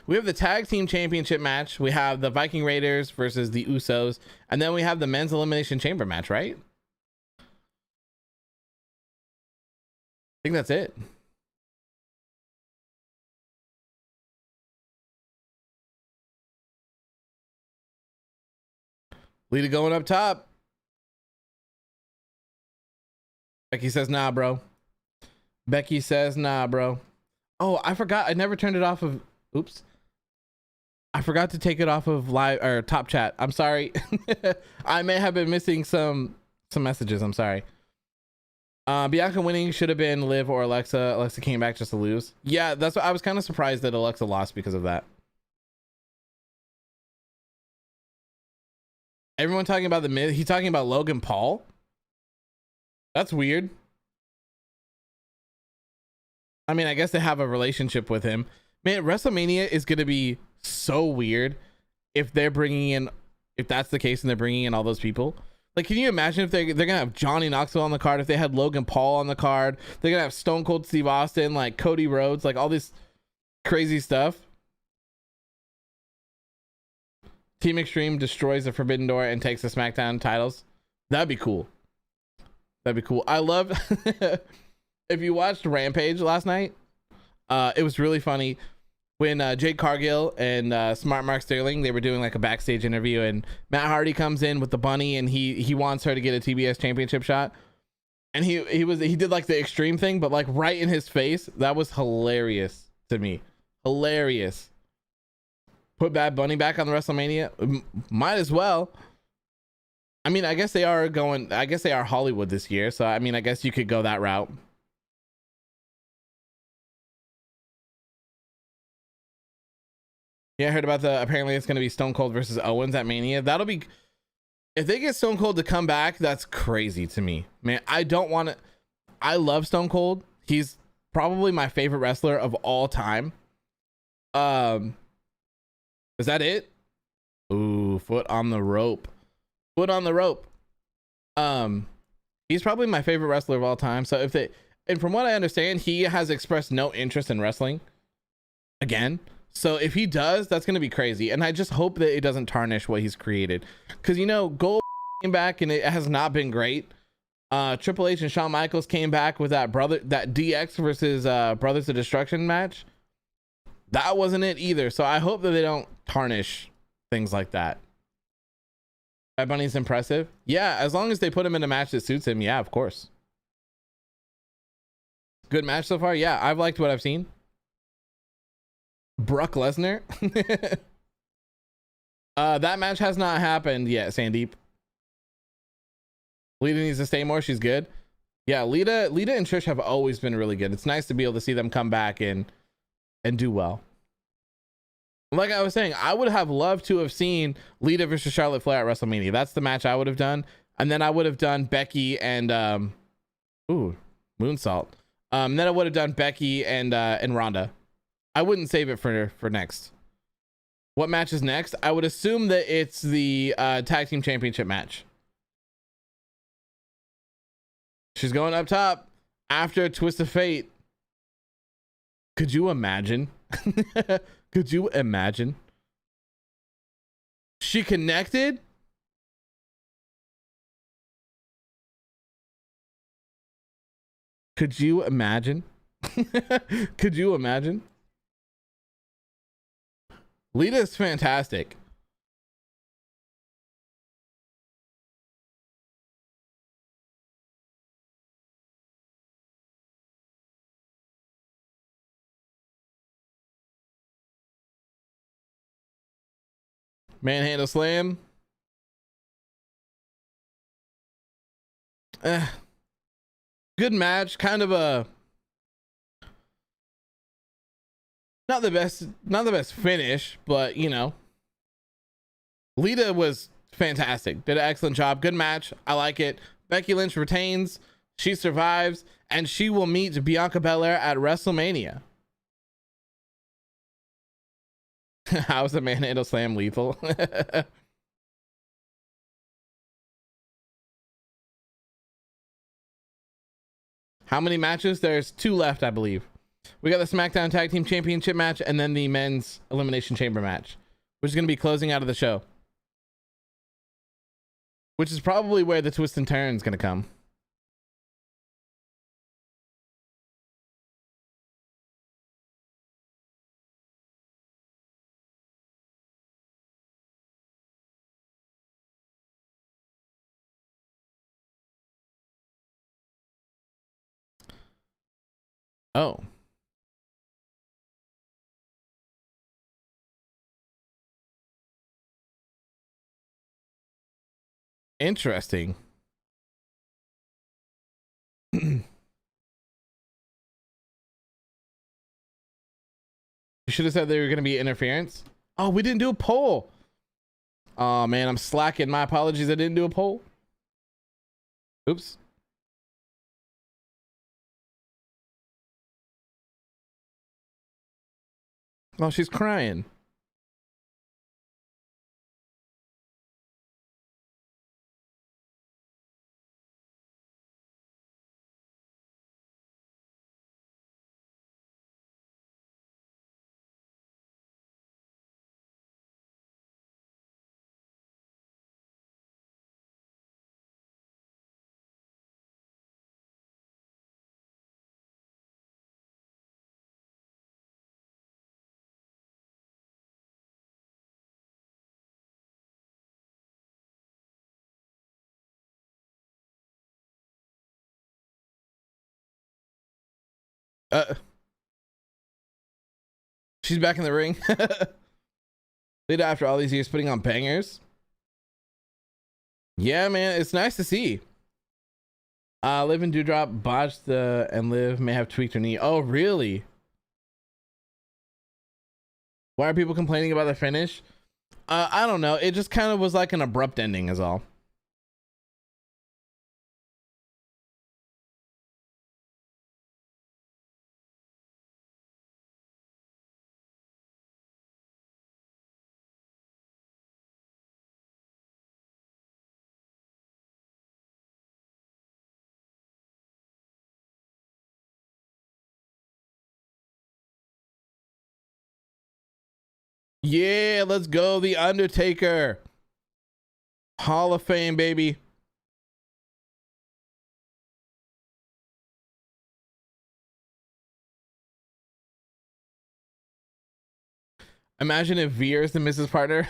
the tag team championship match. We have the Viking Raiders versus the Usos, and then we have the men's elimination chamber match, right? I think that's it. Lita going up top. Becky says, nah, bro. Becky says, nah, bro. Oh, I forgot. I never turned it off of. Oops. I forgot to take it off of live or top chat. I'm sorry. I may have been missing some messages. I'm sorry. Bianca winning should have been Liv or Alexa. Alexa came back just to lose. Yeah, that's what I was kind of surprised that Alexa lost because of that. Everyone talking about the Miz. He's talking about Logan Paul. That's weird. I mean, I guess they have a relationship with him. Man, WrestleMania is going to be so weird if they're bringing in, if that's the case and they're bringing in all those people. Like, can you imagine if they're going to have Johnny Knoxville on the card, if they had Logan Paul on the card, they're going to have Stone Cold Steve Austin, like Cody Rhodes, like all this crazy stuff. Team Extreme destroys the Forbidden Door and takes the SmackDown titles. That'd be cool. That'd be cool. I love if you watched Rampage last night, it was really funny when Jade Cargill and Smart Mark Sterling, they were doing like a backstage interview, and Matt Hardy comes in with the bunny and he wants her to get a TBS championship shot, and he did like the Extreme thing, but like right in his face. That was hilarious to me. Hilarious. Put Bad Bunny back on the WrestleMania. Might as well. I mean, I guess they are Hollywood this year, so I mean, I guess you could go that route. Yeah, I heard about apparently it's going to be Stone Cold versus Owens at Mania. That'll be, if they get Stone Cold to come back, that's crazy to me, man. I love Stone Cold. He's probably my favorite wrestler of all time. Is that it? Ooh, foot on the rope. Foot on the rope. He's probably my favorite wrestler of all time. So and from what I understand, he has expressed no interest in wrestling again. So if he does, that's going to be crazy. And I just hope that it doesn't tarnish what he's created. Because, you know, Gold came back and it has not been great. Triple H and Shawn Michaels came back with that DX versus Brothers of Destruction match. That wasn't it either. So I hope that they don't tarnish things like that. Bad Bunny's impressive. Yeah, as long as they put him in a match that suits him. Yeah, of course. Good match so far. Yeah, I've liked what I've seen. Brock Lesnar. That match has not happened yet, Sandeep. Lita needs to stay more. She's good. Yeah, Lita and Trish have always been really good. It's nice to be able to see them come back and do well. Like I was saying, I would have loved to have seen Lita versus Charlotte Flair at WrestleMania. That's the match I would have done. And then I would have done Becky and moonsault. Then I would have done Becky and Ronda. I wouldn't save it for next. What match is next? I would assume that it's the tag team championship match. She's going up top after a twist of fate. Could you imagine? Could you imagine? She connected? Could you imagine? Could you imagine? Lita is fantastic. Manhandle slam. Good match. Kind of a not the best finish, but you know, Lita was fantastic. Did an excellent job. Good match. I like it. Becky Lynch retains. She survives, and she will meet Bianca Belair at WrestleMania. How's the manhandle slam lethal? How many matches? There's 2 left, I believe. We got the SmackDown Tag Team Championship match and then the men's Elimination Chamber match, which is going to be closing out of the show. Which is probably where the twist and turn is going to come. Oh. Interesting. You should have said there were going to be interference. Oh, we didn't do a poll. Oh man, I'm slacking. My apologies. I didn't do a poll. Oops. Oh, she's crying. She's back in the ring. Lita, after all these years, putting on bangers. Yeah, man, it's nice to see. Liv and Doudrop botched and Liv may have tweaked her knee. Oh, really? Why are people complaining about the finish? I don't know. It just kind of was like an abrupt ending is all. Yeah, let's go. The Undertaker. Hall of Fame, baby. Imagine if Veer is the Mrs. Partner.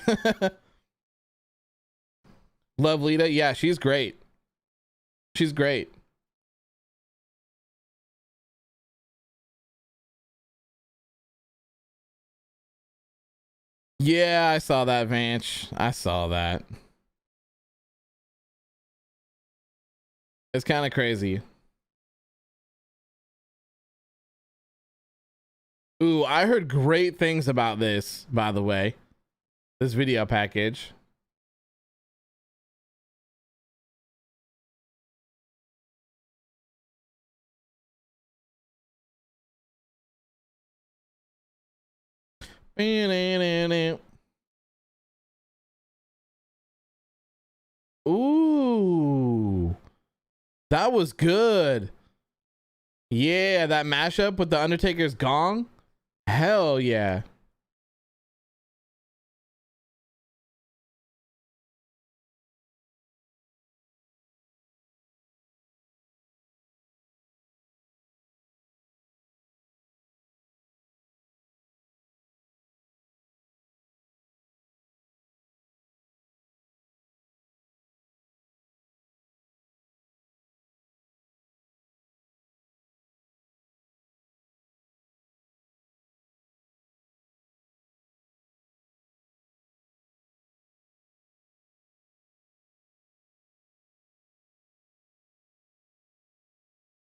Love Lita. Yeah, she's great. She's great. Yeah, I saw that, Vanch. I saw that. It's kind of crazy. Ooh, I heard great things about this, by the way. This video package. Ooh, that was good. Yeah, that mashup with the Undertaker's gong. Hell yeah.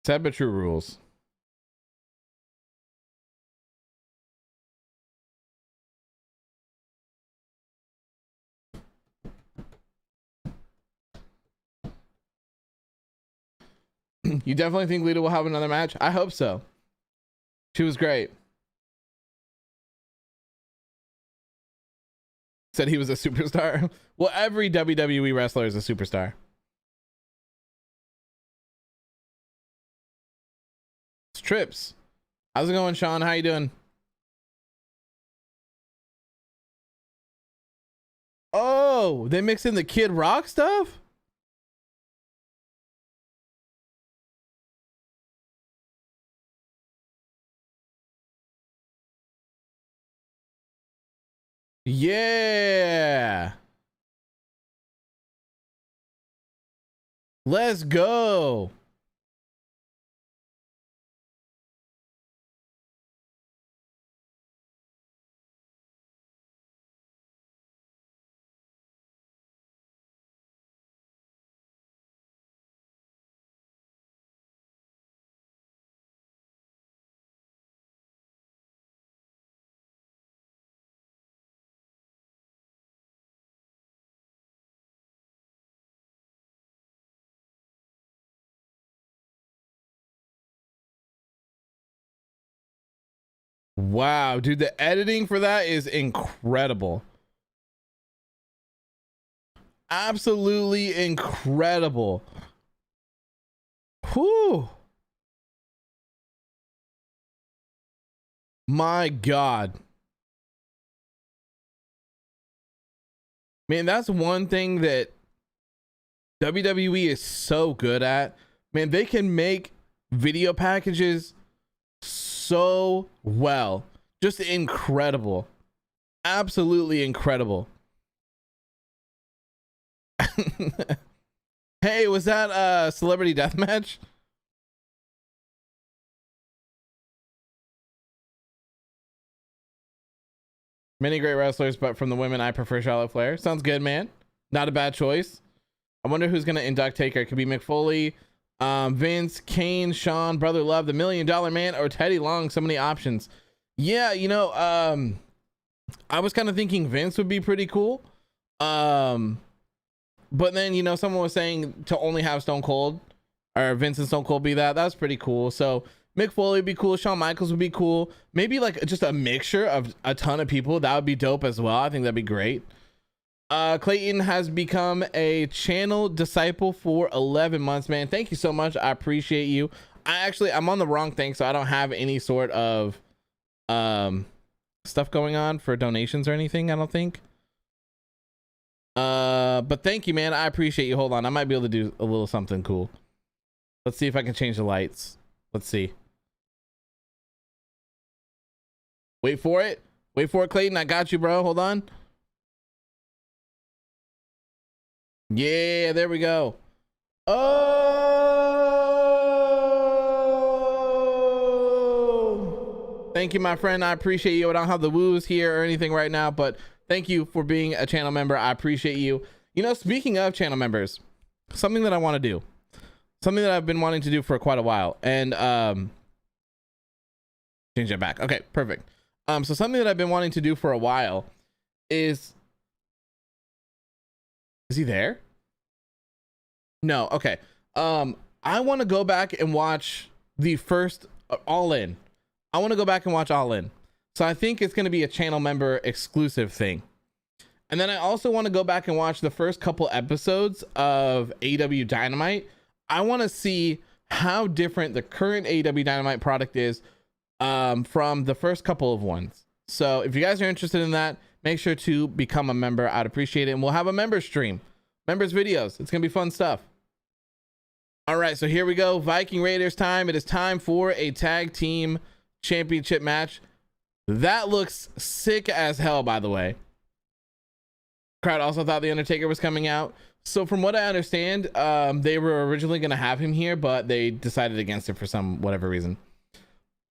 Sad but true rules. You definitely think Lita will have another match? I hope so. She was great. Said he was a superstar. Well, every WWE wrestler is a superstar. It's Trips. How's it going, Sean? How you doing? Oh, they mixed in the Kid Rock stuff? Yeah. Let's go. Wow, dude, the editing for that is incredible. Absolutely incredible. Whew. My God. Man, that's one thing that WWE is so good at. Man, they can make video packages so well. Just incredible. Absolutely incredible. Hey, was that a celebrity deathmatch? Many great wrestlers, but from the women, I prefer Charlotte Flair. Sounds good, man. Not a bad choice. I wonder who's gonna induct Taker. It could be McFoley, Vince, Kane, Sean, Brother Love, the $1 Million Man, or Teddy Long. So many options. Yeah, you know, I was kind of thinking Vince would be pretty cool. But then, you know, someone was saying to only have Stone Cold or Vince and Stone Cold be that. That's pretty cool. So Mick Foley would be cool. Shawn Michaels would be cool. Maybe like just a mixture of a ton of people. That would be dope as well. I think that'd be great. Clayton has become a channel disciple for 11 months, man. Thank you so much. I appreciate you. I'm on the wrong thing, so I don't have any sort of stuff going on for donations or anything, I don't think. But thank you, man. I appreciate you. Hold on, I might be able to do a little something cool. Let's see if I can change the lights. Let's see. Wait for it, Clayton. I got you, bro. Hold on. Yeah, there we go. Oh, thank you, my friend. I appreciate you. I don't have the woos here or anything right now, but Thank you for being a channel member. I appreciate you. You know, speaking of channel members, something that I want to do, something that I've been wanting to do for quite a while, and change that back. Okay, perfect. So something that I've been wanting to do for a while is he there? No. Okay. I want to go back and watch the first All In. I want to go back and watch All In. So I think it's going to be a channel member exclusive thing. And then I also want to go back and watch the first couple episodes of AEW Dynamite. I want to see how different the current AEW Dynamite product is from the first couple of ones. So if you guys are interested in that, make sure to become a member. I'd appreciate it. And we'll have a member stream, members videos. It's going to be fun stuff. All right, so here we go. Viking Raiders time. It is time for a tag team championship match. That looks sick as hell, by the way. Crowd also thought the Undertaker was coming out. So from what I understand, they were originally going to have him here, but they decided against it for some whatever reason.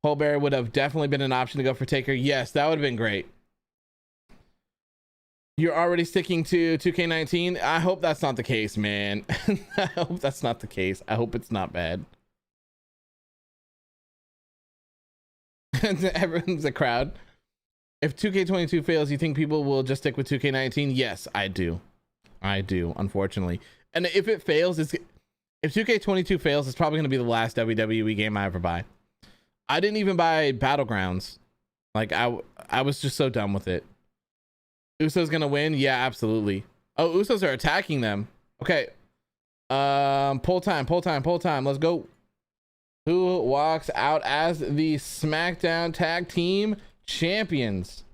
Goldberg would have definitely been an option to go for Taker. Yes, that would have been great. You're already sticking to 2K19. I hope that's not the case, man. I hope that's not the case. I hope it's not bad. Everyone's a crowd. If 2K22 fails, you think people will just stick with 2K19? Yes, I do. I do, unfortunately. And if it fails, if 2K22 fails, it's probably going to be the last WWE game I ever buy. I didn't even buy Battlegrounds. Like, I was just so done with it. Usos gonna win? Yeah, absolutely. Oh, Usos are attacking them. Okay. Pull time. Let's go. Who walks out as the SmackDown Tag Team Champions?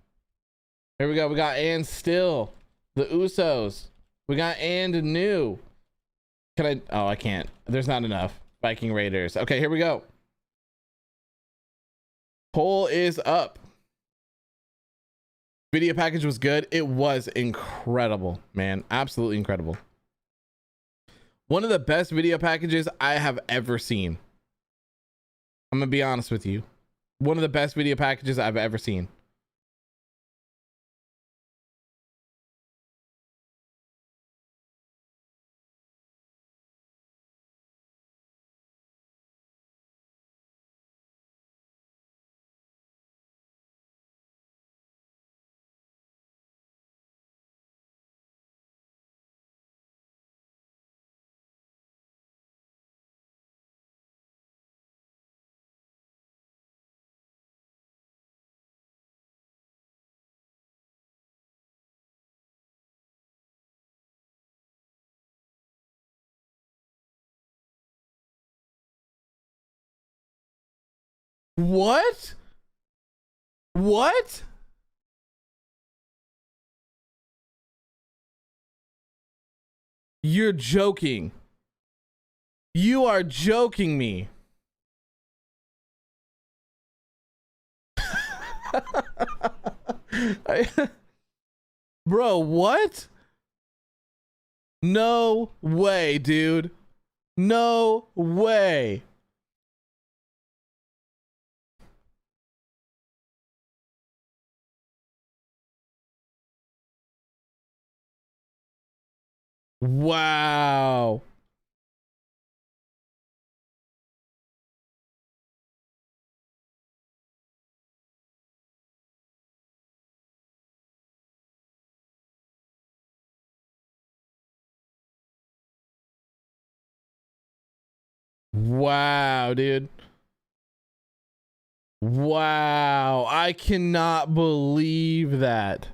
Here we go. We got and still the Usos. We got and new. Can I? Oh, I can't. There's not enough. Viking Raiders. Okay, here we go. Poll is up. Video package was good. It was incredible, man. Absolutely incredible. One of the best video packages I have ever seen. I'm gonna be honest with you. One of the best video packages I've ever seen. What? What? You're joking. You are joking me. Bro, what? No way, dude. No way. Wow. Wow, dude. Wow. I cannot believe that.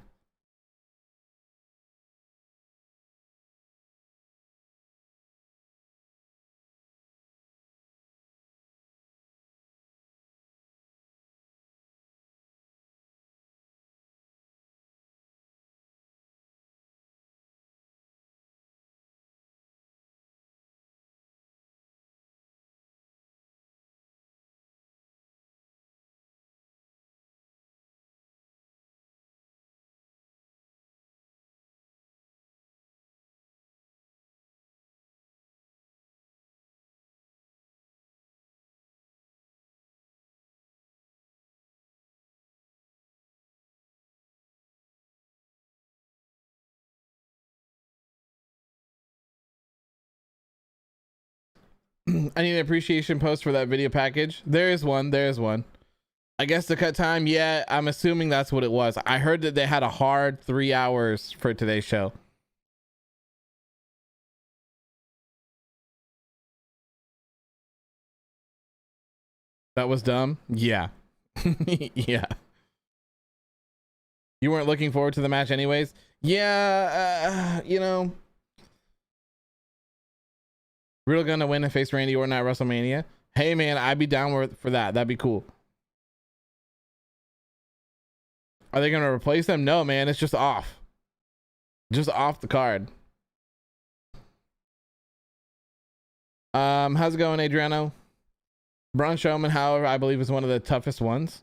I need an appreciation post for that video package. There is one. I guess the cut time. Yeah, I'm assuming that's what it was. I heard that they had a hard 3 hours for today's show. That was dumb. Yeah. Yeah. You weren't looking forward to the match anyways. Yeah. You know, Riddle gonna win and face Randy Orton at WrestleMania. Hey man, I'd be down for that. That'd be cool. Are they gonna replace them? No, man. It's just off. Just off the card. How's it going, Adriano? Braun Strowman, however, I believe is one of the toughest ones.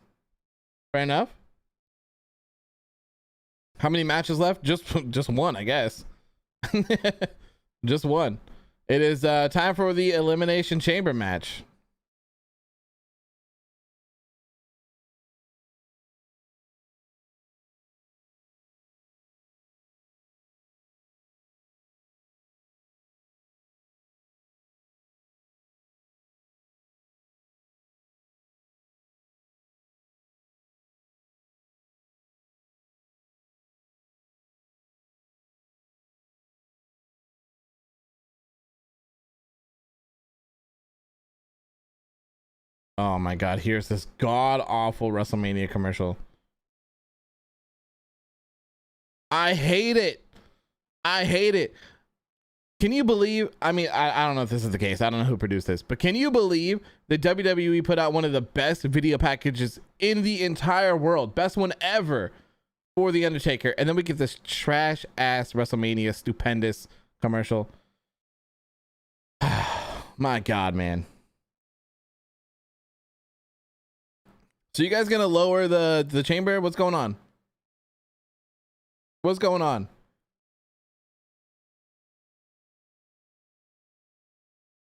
Fair enough. How many matches left? Just one, I guess. Just one. It is time for the Elimination Chamber match. Oh my god, here's this god awful WrestleMania commercial. I hate it. I hate it. Can you believe, I mean, I don't know if this is the case. I don't know who produced this, but can you believe that WWE put out one of the best video packages in the entire world? Best one ever for The Undertaker. And then we get this trash ass WrestleMania stupendous commercial. My god, man. So you guys gonna lower the chamber? What's going on? What's going on?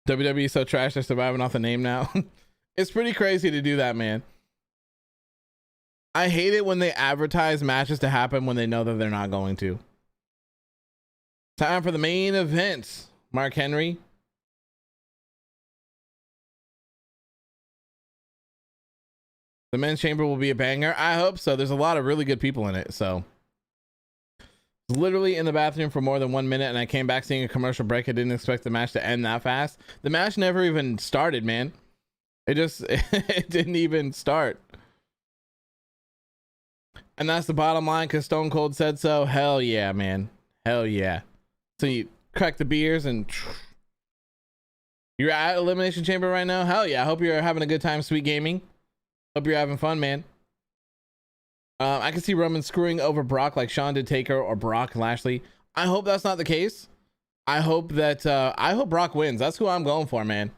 WWE so trash they're surviving off the name now. It's pretty crazy to do that, man. I hate it when they advertise matches to happen when they know that they're not going to. Time for the main event. Mark Henry. The men's chamber will be a banger. I hope so. There's a lot of really good people in it. So I was literally in the bathroom for more than 1 minute and I came back seeing a commercial break. I didn't expect the match to end that fast. The match never even started, man. It just, it didn't even start. And that's the bottom line because Stone Cold said so. Hell yeah, man. Hell yeah. So you crack the beers and you're at Elimination Chamber right now. Hell yeah. I hope you're having a good time, Sweet Gaming. Hope you're having fun, man. I can see Roman screwing over Brock like Shawn did Taker or Brock Lashley. I hope that's not the case. I hope that I hope Brock wins. That's who I'm going for, man.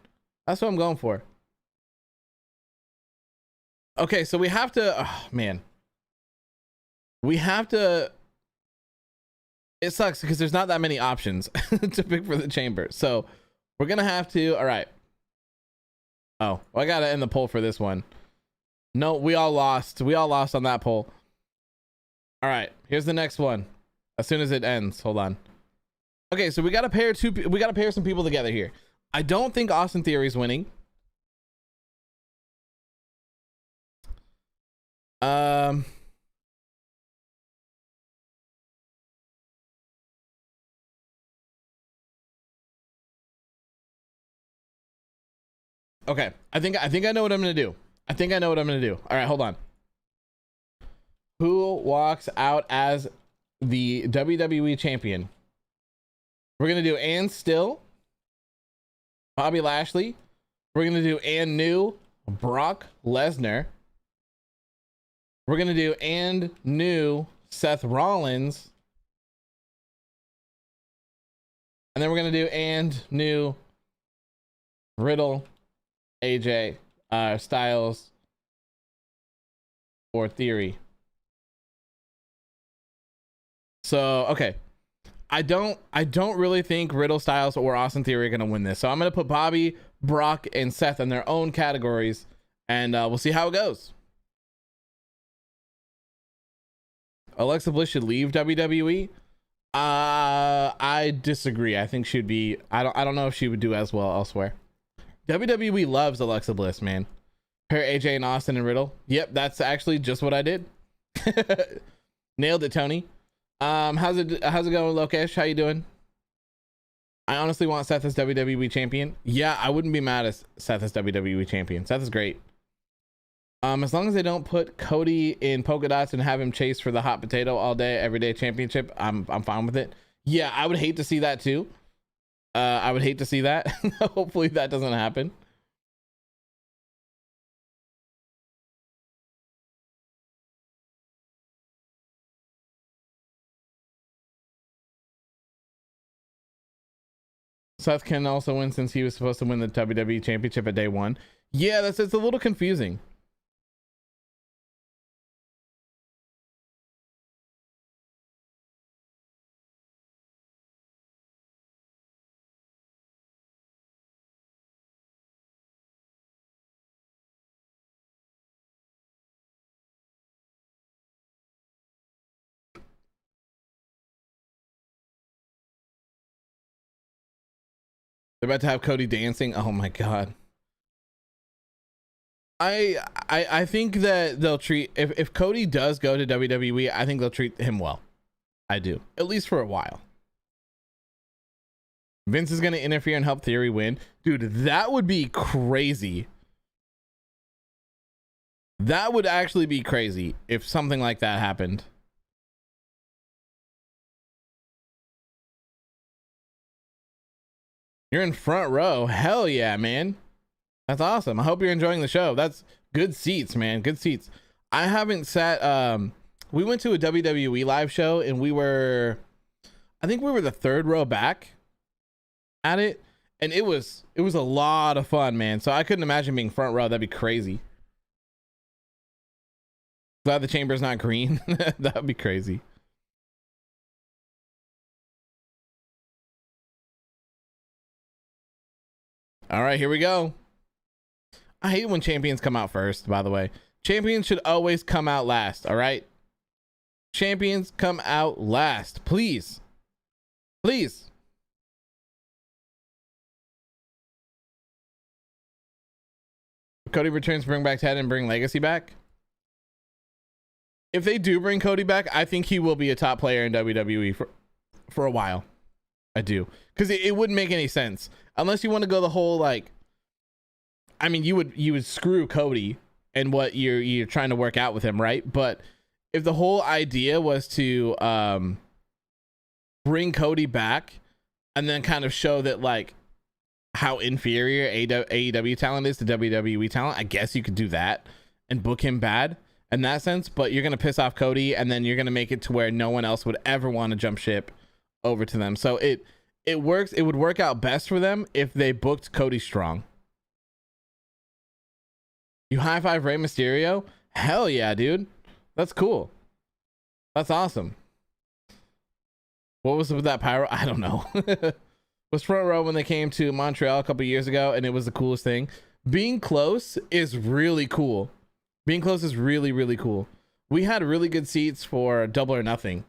That's what I'm going for. Okay, so we have to, oh, man. We have to, it sucks because there's not that many options to pick for the chamber. So we're gonna have to, all right. Oh, well, I gotta end the poll for this one. No, we all lost. We all lost on that poll. All right, here's the next one. As soon as it ends, hold on. Okay, so we gotta pair some people together here. I don't think Austin Theory's winning. Okay, I think I know what I'm gonna do. All right, hold on. Who walks out as the WWE champion? We're gonna do Ann Still, Bobby Lashley. We're gonna do Ann New, Brock Lesnar. We're gonna do Ann New, Seth Rollins. And then we're gonna do Ann New, Riddle, AJ, Styles, or Theory. So okay, I don't really think Riddle, Styles, or Austin Theory are gonna win this. So I'm gonna put Bobby, Brock, and Seth in their own categories, and we'll see how it goes. Alexa Bliss should leave WWE. I disagree. I think she'd be. I don't know if she would do as well elsewhere. WWE loves Alexa Bliss, man. Her, AJ, and Austin and Riddle. Yep, that's actually just what I did. Nailed it, Tony. How's it going, Lokesh? How you doing? I honestly want Seth as WWE champion. Yeah, I wouldn't be mad as Seth as WWE champion. Seth is great. As long as they don't put Cody in polka dots and have him chase for the hot potato all day, every day championship, I'm fine with it. Yeah, I would hate to see that too. I would hate to see that. Hopefully that doesn't happen. Seth can also win since he was supposed to win the WWE championship at day one. Yeah, it's a little confusing. They're about to have Cody dancing. Oh my god. I think that they'll treat, if Cody does go to WWE, I think they'll treat him well. I do, at least for a while. Vince is going to interfere and help Theory win. Dude, that would be crazy. That would actually be crazy if something like that happened. You're in front row. Hell yeah, man. That's awesome. I hope you're enjoying the show. That's good seats, man. Good seats. I haven't sat, we went to a WWE live show and I think we were the third row back at it, and it was a lot of fun, man. So I couldn't imagine being front row. That'd be crazy. Glad the chamber's not green. That'd be crazy. All right, here we go. I hate when champions come out first, by the way. Champions should always come out last, all right? Champions come out last, please. Please. Cody returns, bring back Ted and bring Legacy back. If they do bring Cody back, I think he will be a top player in WWE for a while. I do. Because it wouldn't make any sense. Unless you want to go the whole, like, I mean, you would screw Cody and what you're trying to work out with him, right? But if the whole idea was to bring Cody back and then kind of show that, like, how inferior AEW talent is to WWE talent, I guess you could do that and book him bad in that sense. But you're going to piss off Cody, and then you're going to make it to where no one else would ever want to jump ship over to them. So it works. It would work out best for them if they booked Cody strong. You high five Rey Mysterio? Hell yeah, dude. That's cool. That's awesome. What was with that pyro? I don't know. Was front row when they came to Montreal a couple years ago, and it was the coolest thing. Being close is really cool. Being close is really, really cool. We had really good seats for Double or Nothing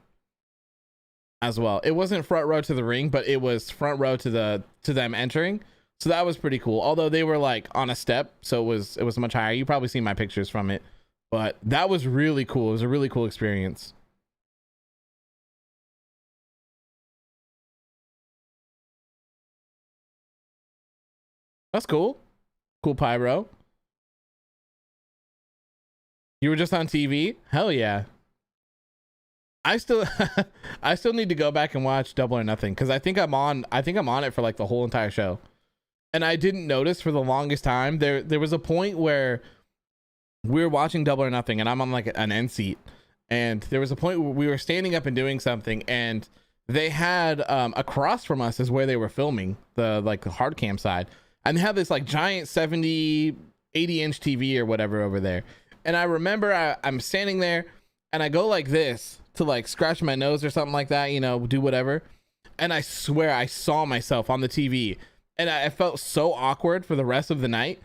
as well. It wasn't front row to the ring, but it was front row to them entering. So that was pretty cool. Although they were like on a step, so it was much higher. You probably seen my pictures from it, but that was really cool. It was a really cool experience. That's cool. Cool pyro. You were just on TV? Hell yeah. I still need to go back and watch Double or Nothing because I think I'm on it for like the whole entire show. And I didn't notice for the longest time. There was a point where we were watching Double or Nothing and I'm on like an end seat. And there was a point where we were standing up and doing something, and they had across from us is where they were filming the hard cam side. And they have this like giant 70, 80-inch TV or whatever over there. And I remember I'm standing there and I go like this to like scratch my nose or something like that, you know, do whatever. And I swear I saw myself on the TV, and I felt so awkward for the rest of the night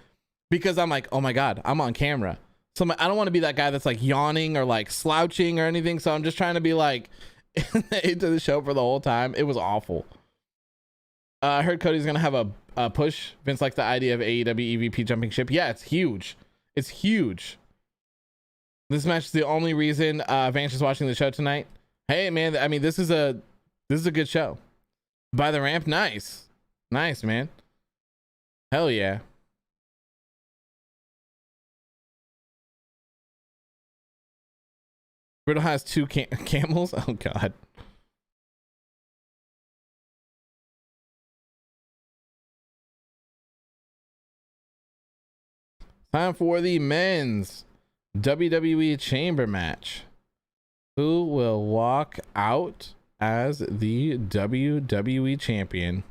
because I'm like, oh my God, I'm on camera. So I don't want to be that guy that's like yawning or like slouching or anything. So I'm just trying to be like into the show for the whole time. It was awful. I heard Cody's going to have push. Vince likes the idea of AEW EVP jumping ship. Yeah, it's huge. It's huge. This match is the only reason Vance is watching the show tonight. Hey man, I mean this is a good show. By the ramp, nice, man. Hell yeah. Riddle has two camels. Oh god. Time for the men's WWE Chamber match. Who will walk out as the WWE champion?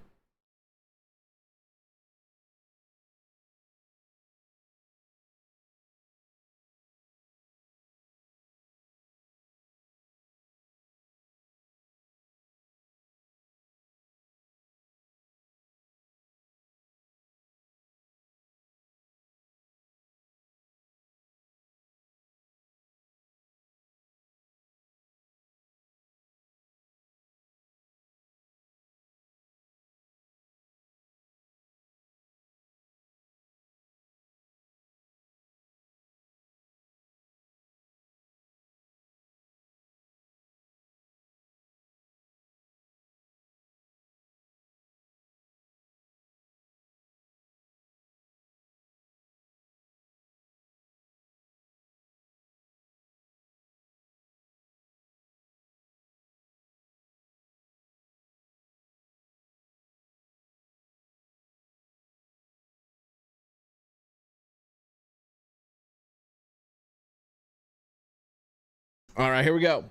All right, here we go.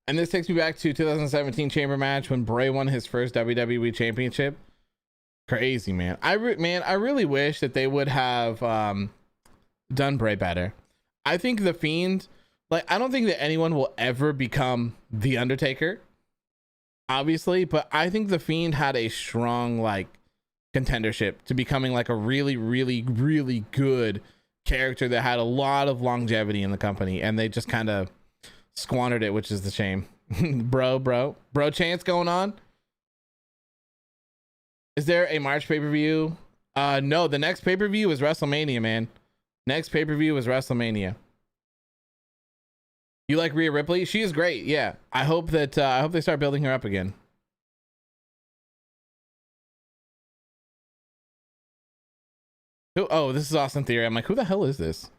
And this takes me back to 2017 Chamber match when Bray won his first WWE Championship. Crazy, man. I really wish that they would have done Bray better. I think the Fiend, like, I don't think that anyone will ever become the Undertaker, obviously, but I think the Fiend had a strong like contendership to becoming like a really, really, really good character that had a lot of longevity in the company, and they just kind of squandered it, which is the shame. bro chance going on. Is there a March pay-per-view? No, the next pay-per-view is WrestleMania, man. Next pay-per-view is WrestleMania. You like Rhea Ripley? She is great. Yeah, I hope that I hope they start building her up again. Oh, this is Austin Theory. I'm like, who the hell is this?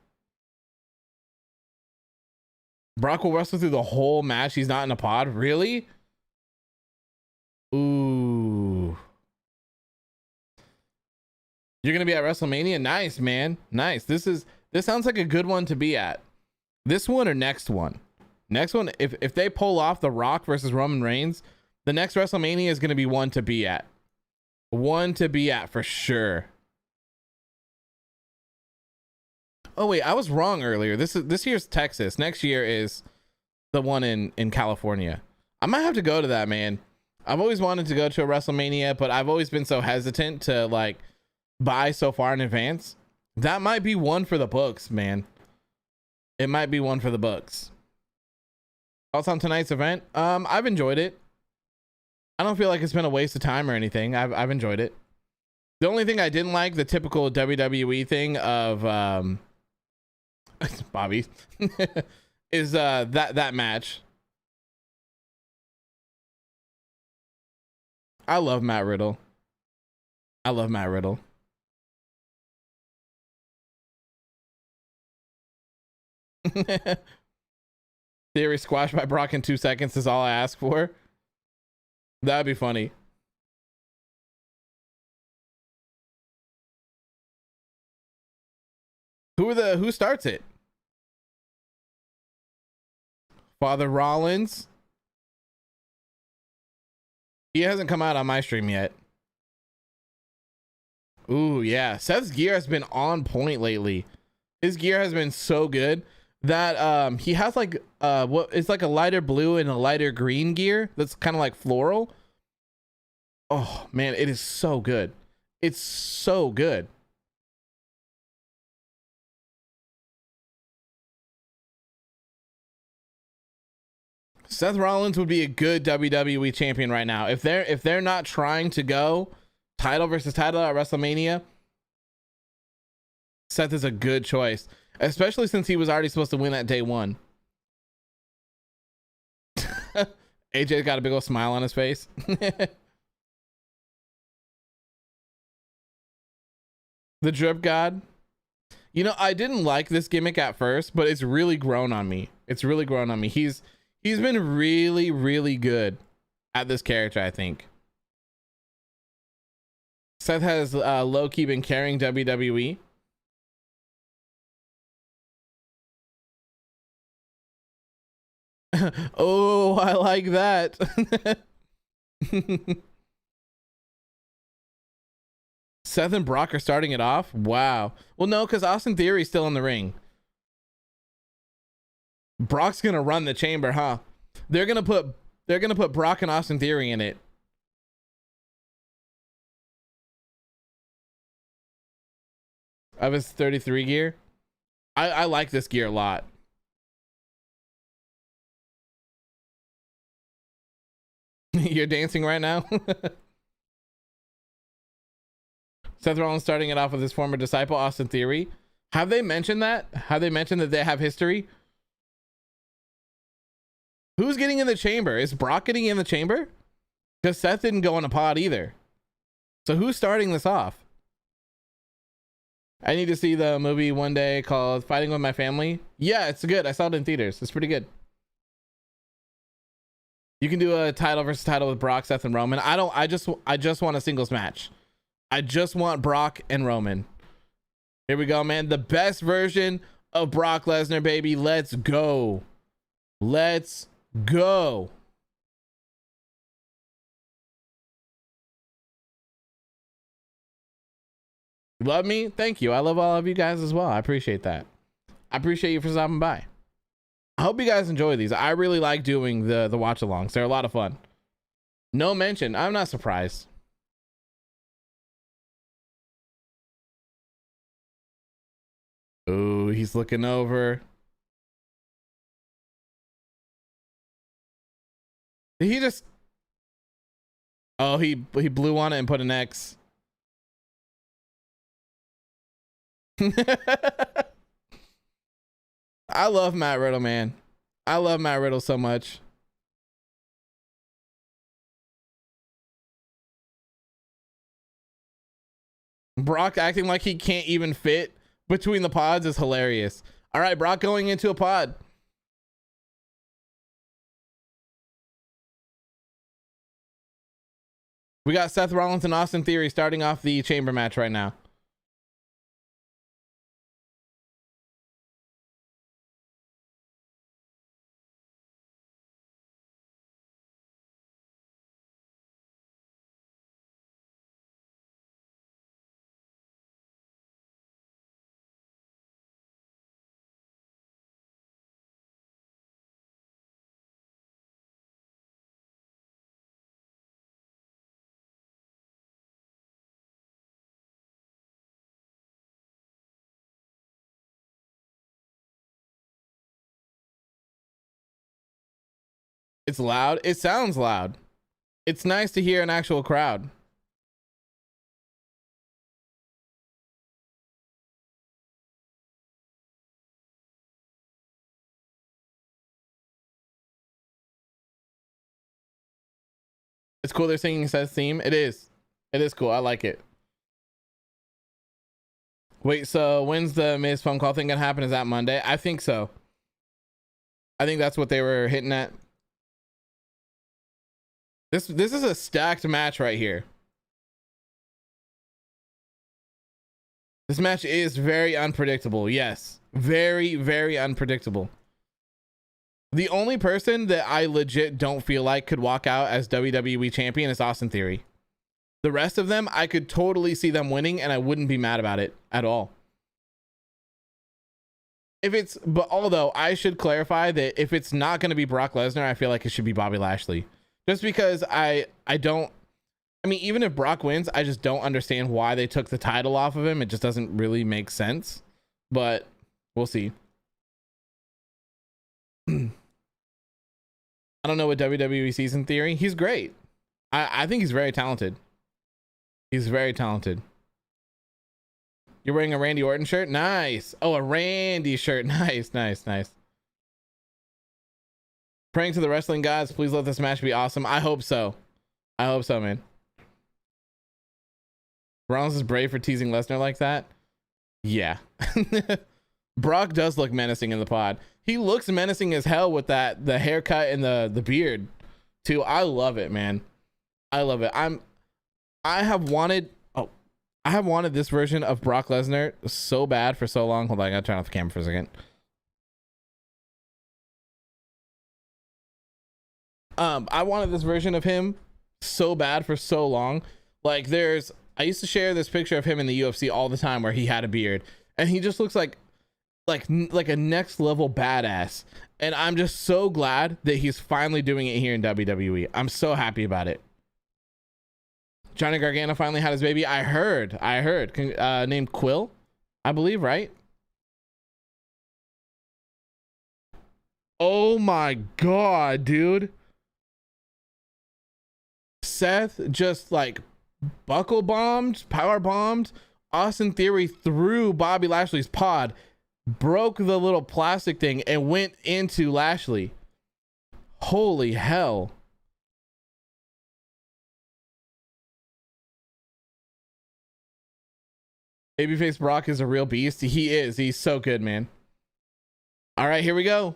Brock will wrestle through the whole match. He's not in a pod. Really? Ooh. You're gonna be at WrestleMania? Nice, man. Nice. This sounds like a good one to be at. This one or next one? Next one, if they pull off The Rock versus Roman Reigns, the next WrestleMania is gonna be one to be at. One to be at for sure. Oh wait, I was wrong earlier. This year's Texas. Next year is the one in California. I might have to go to that, man. I've always wanted to go to a WrestleMania, but I've always been so hesitant to like buy so far in advance. That might be one for the books, man. It might be one for the books. Thoughts on tonight's event? I've enjoyed it. I don't feel like it's been a waste of time or anything. I've enjoyed it. The only thing I didn't like, the typical WWE thing of Bobby is that match. I love Matt Riddle. Theory squashed by Brock in 2 seconds is all I ask for. That'd be funny. Who starts it? Father Rollins. He hasn't come out on my stream yet. Ooh, yeah. Seth's gear has been on point lately. His gear has been so good that he has like what it's like a lighter blue and a lighter green gear that's kind of like floral. Oh man, it is so good. It's so good. Seth Rollins would be a good WWE champion right now. If they're not trying to go title versus title at WrestleMania, Seth is a good choice, especially since he was already supposed to win at day one. AJ's got a big old smile on his face. The drip god. You know, I didn't like this gimmick at first, but it's really grown on me. It's really grown on me. He's been really, really good at this character, I think. Seth has low-key been carrying WWE. Oh, I like that. Seth and Brock are starting it off. Wow. Well, no, because Austin Theory's still in the ring. Brock's gonna run the chamber, huh? They're gonna put Brock and Austin Theory in it. Of his 33 gear. I like this gear a lot. You're dancing right now. Seth Rollins starting it off with his former disciple Austin Theory. Have they mentioned that? Have they mentioned that they have history? Who's getting in the chamber? Is Brock getting in the chamber? Because Seth didn't go on a pod either. So who's starting this off? I need to see the movie one day called Fighting with My Family. Yeah, it's good. I saw it in theaters. It's pretty good. You can do a title versus title with Brock, Seth, and Roman. I just want a singles match. I just want Brock and Roman. Here we go, man. The best version of Brock Lesnar, baby. Let's go. Let's go. Love me? Thank you. I love all of you guys as well. I appreciate that. I appreciate you for stopping by. I hope you guys enjoy these. I really like doing the watch alongs. They're a lot of fun. No mention. I'm not surprised. Oh, he's looking over. Did he just... Oh, he blew on it and put an X. I love Matt Riddle, man. I love Matt Riddle so much. Brock acting like he can't even fit between the pods is hilarious. All right, Brock going into a pod. We got Seth Rollins and Austin Theory starting off the chamber match right now. It's loud. It sounds loud. It's nice to hear an actual crowd. It's cool they're singing Seth's theme. It is. It is cool. I like it. Wait, so when's the Miz phone call thing gonna happen? Is that Monday? I think so. I think that's what they were hitting at. This is a stacked match right here. This match is very unpredictable. Yes. Very, very unpredictable. The only person that I legit don't feel like could walk out as WWE champion is Austin Theory. The rest of them, I could totally see them winning and I wouldn't be mad about it at all. But although I should clarify that if it's not going to be Brock Lesnar, I feel like it should be Bobby Lashley. Just because I mean, even if Brock wins, I just don't understand why they took the title off of him. It just doesn't really make sense, but we'll see. I don't know what WWE sees in Theory. He's great. I think he's very talented. He's very talented. You're wearing a Randy Orton shirt? Nice. Oh, a Randy shirt. Nice, nice, nice. Praying to the wrestling gods, please let this match be awesome. I hope so. I hope so, man. Rollins is brave for teasing Lesnar like that. Yeah. Brock does look menacing in the pod. He looks menacing as hell with that, the haircut and the beard too. I love it, man. I love it. I have wanted this version of Brock Lesnar so bad for so long. Hold on, I gotta turn off the camera for a second. I wanted this version of him so bad for so long. Like I used to share this picture of him in the UFC all the time where he had a beard and he just looks like a next level badass. And I'm just so glad that he's finally doing it here in WWE. I'm so happy about it. Johnny Gargano finally had his baby. I heard, named Quill, I believe, right? Oh my God, dude. Seth just like buckle bombed, power bombed Austin Theory through Bobby Lashley's pod, broke the little plastic thing and went into Lashley. Holy hell. Babyface Brock is a real beast. He is. He's so good, man. All right, here we go.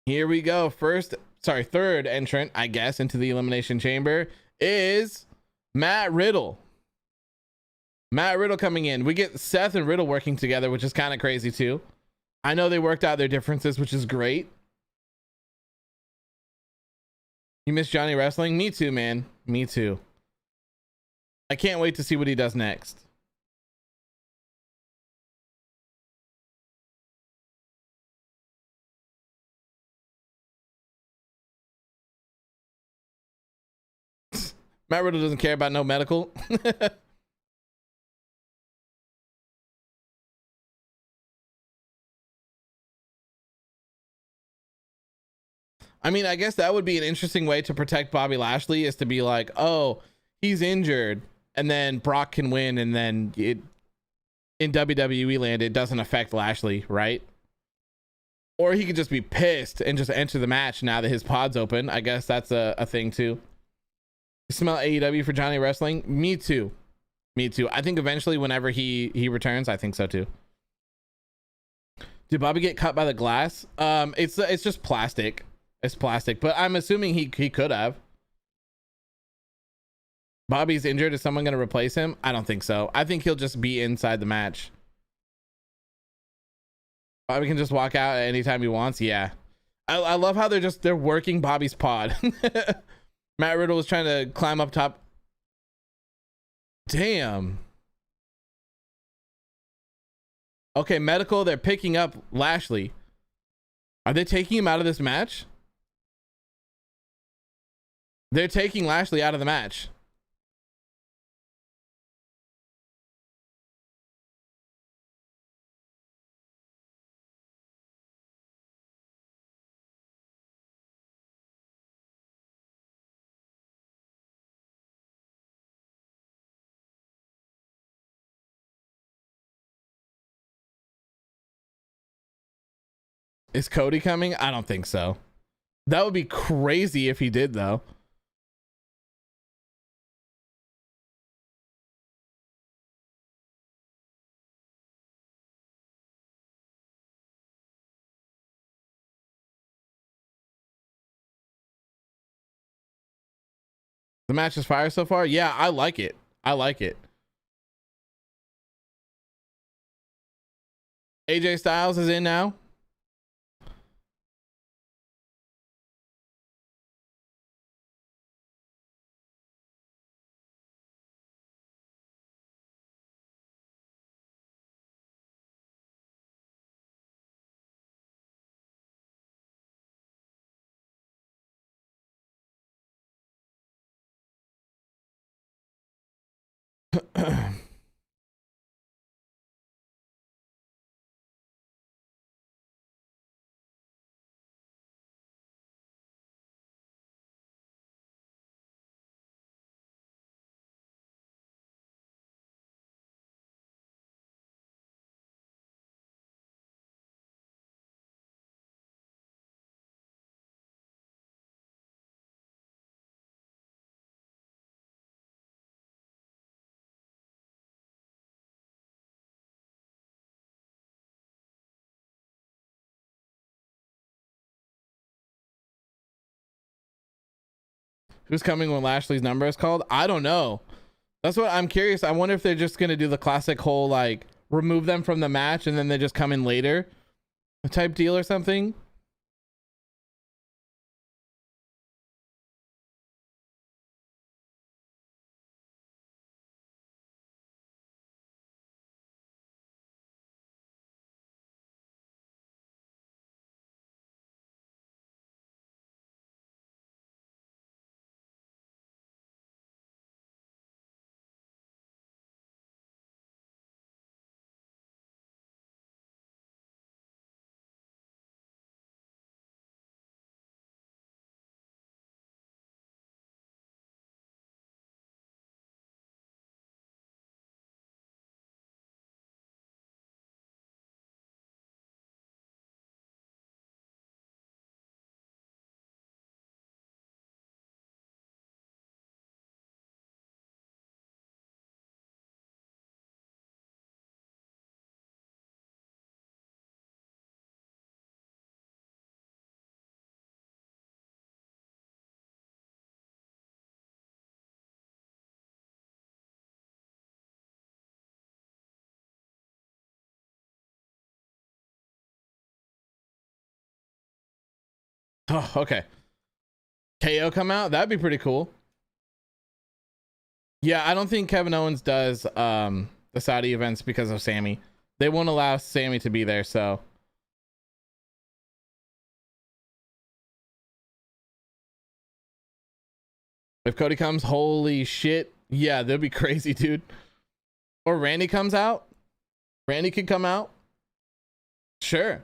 Here we go. Third entrant, I guess, into the Elimination Chamber is Matt Riddle. Matt Riddle coming in. We get Seth and Riddle working together, which is kind of crazy too. I know they worked out their differences, which is great. You miss Johnny wrestling? Me too, man. Me too. I can't wait to see what he does next. Matt Riddle doesn't care about no medical. I mean, I guess that would be an interesting way to protect Bobby Lashley, is to be like, oh, he's injured, and then Brock can win, and then in WWE land, it doesn't affect Lashley, right? Or he could just be pissed and just enter the match now that his pod's open. I guess that's a thing too. You smell AEW for Johnny wrestling? Me too. Me too. I think eventually whenever he returns, I think so too. Did Bobby get cut by the glass? It's just plastic. It's plastic, but I'm assuming he could have. Bobby's injured. Is someone going to replace him? I don't think so. I think he'll just be inside the match. Bobby can just walk out at any time he wants. Yeah. I love how they're working Bobby's pod. Matt Riddle was trying to climb up top. Damn. Okay, medical. They're picking up Lashley. Are they taking him out of this match? They're taking Lashley out of the match. Is Cody coming? I don't think so. That would be crazy if he did, though. The match is fire so far. Yeah, I like it. I like it. AJ Styles is in now. Who's coming when Lashley's number is called? I don't know. That's what I'm curious. I wonder if they're just gonna do the classic whole like remove them from the match and then they just come in later type deal or something. Oh, okay. KO come out? That'd be pretty cool. Yeah, I don't think Kevin Owens does the Saudi events because of Sammy. They won't allow Sammy to be there, so if Cody comes, holy shit. Yeah, that'd be crazy, dude. Or Randy comes out. Randy could come out. Sure.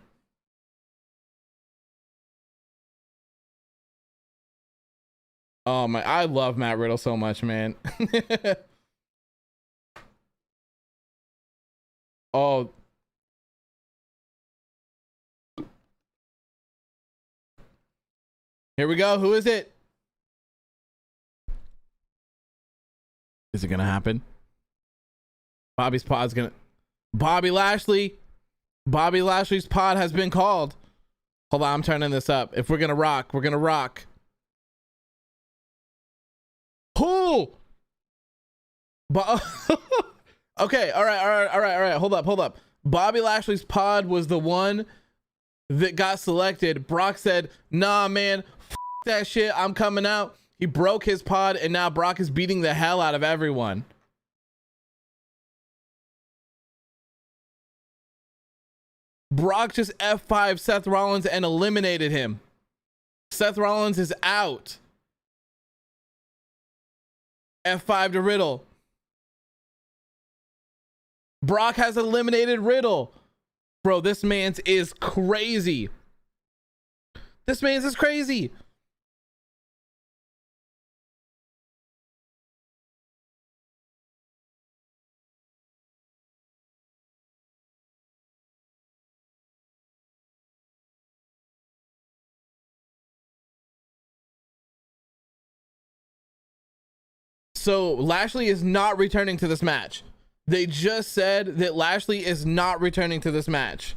Oh my, I love Matt Riddle so much, man. Oh, here we go. Who is it? Is it gonna happen? Bobby's pod's gonna Bobby Lashley. Bobby Lashley's pod has been called. Hold on, I'm turning this up. If we're gonna rock, we're gonna rock. Who? Okay, all right. Hold up. Bobby Lashley's pod was the one that got selected. Brock said, nah, man, that shit. I'm coming out. He broke his pod, and now Brock is beating the hell out of everyone. Brock just F5 Seth Rollins and eliminated him. Seth Rollins is out. F5 to Riddle. Brock has eliminated Riddle. Bro, this man's is crazy. This man's is crazy. So Lashley is not returning to this match. They just said that Lashley is not returning to this match.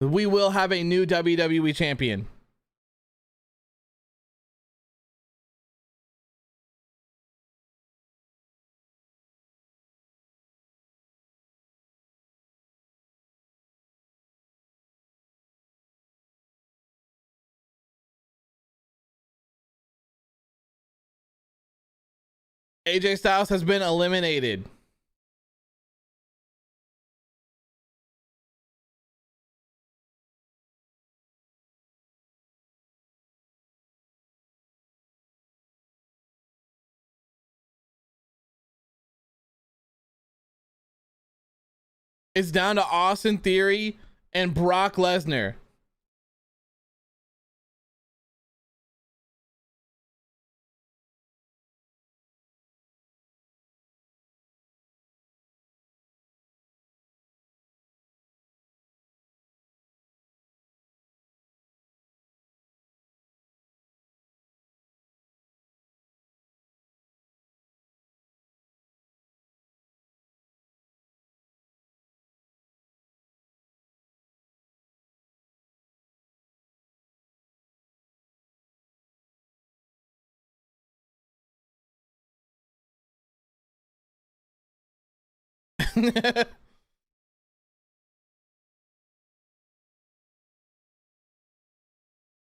We will have a new WWE champion. AJ Styles has been eliminated. It's down to Austin Theory and Brock Lesnar.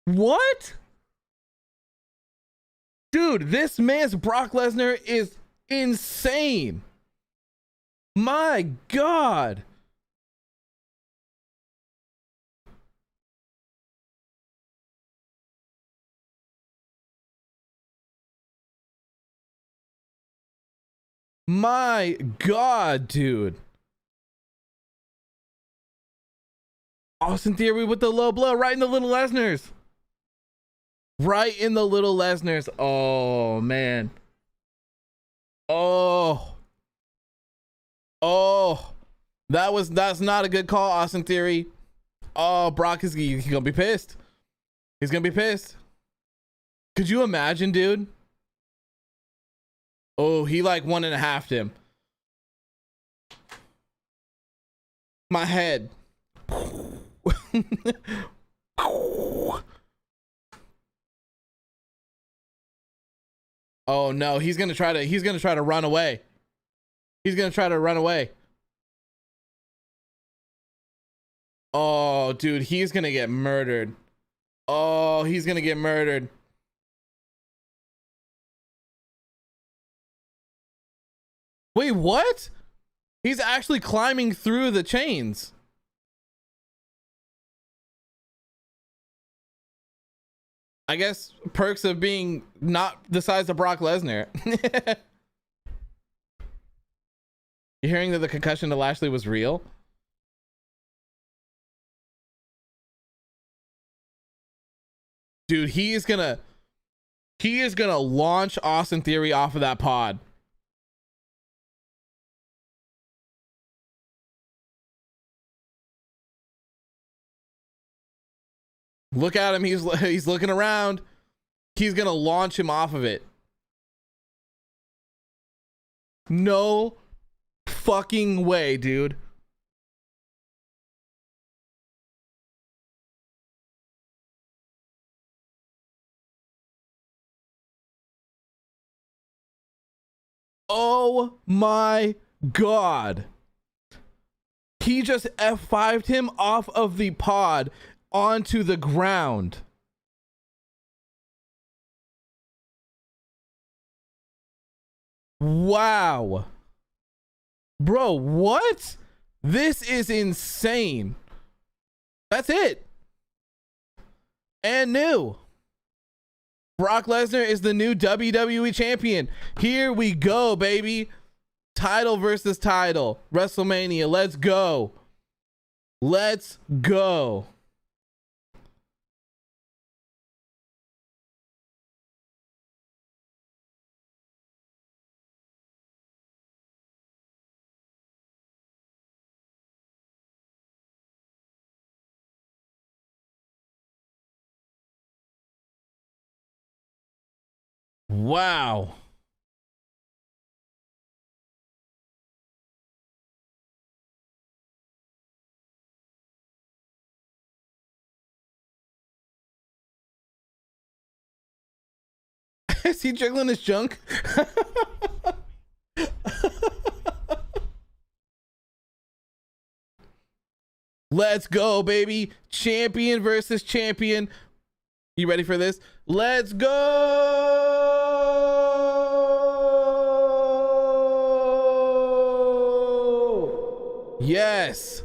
What? Dude, this man's Brock Lesnar is insane. My God. My God, dude. Austin Theory with the low blow right in the little Lesnar's. Right in the little Lesnar's. Oh, man. Oh. Oh. That's not a good call, Austin Theory. Oh, Brock is he's gonna be pissed. He's gonna be pissed. Could you imagine, dude? Oh, he like 1.5'd him. My head. Oh no, he's gonna try to run away. He's gonna try to run away. Oh, dude, he's gonna get murdered. Oh, he's gonna get murdered. Wait, what? He's actually climbing through the chains. I guess perks of being not the size of Brock Lesnar. You're hearing that the concussion to Lashley was real? Dude, he is gonna launch Austin Theory off of that pod. Look at him. He's looking around. He's gonna launch him off of it. No fucking way, dude. Oh my God. He just F5'd him off of the pod onto the ground. Wow. Bro, what? This is insane. That's it. And new. Brock Lesnar is the new WWE champion. Here we go, baby. Title versus title. WrestleMania. Let's go. Let's go. Wow. Is he jiggling his junk? Let's go, baby. Champion versus champion. You ready for this? Let's go. Yes.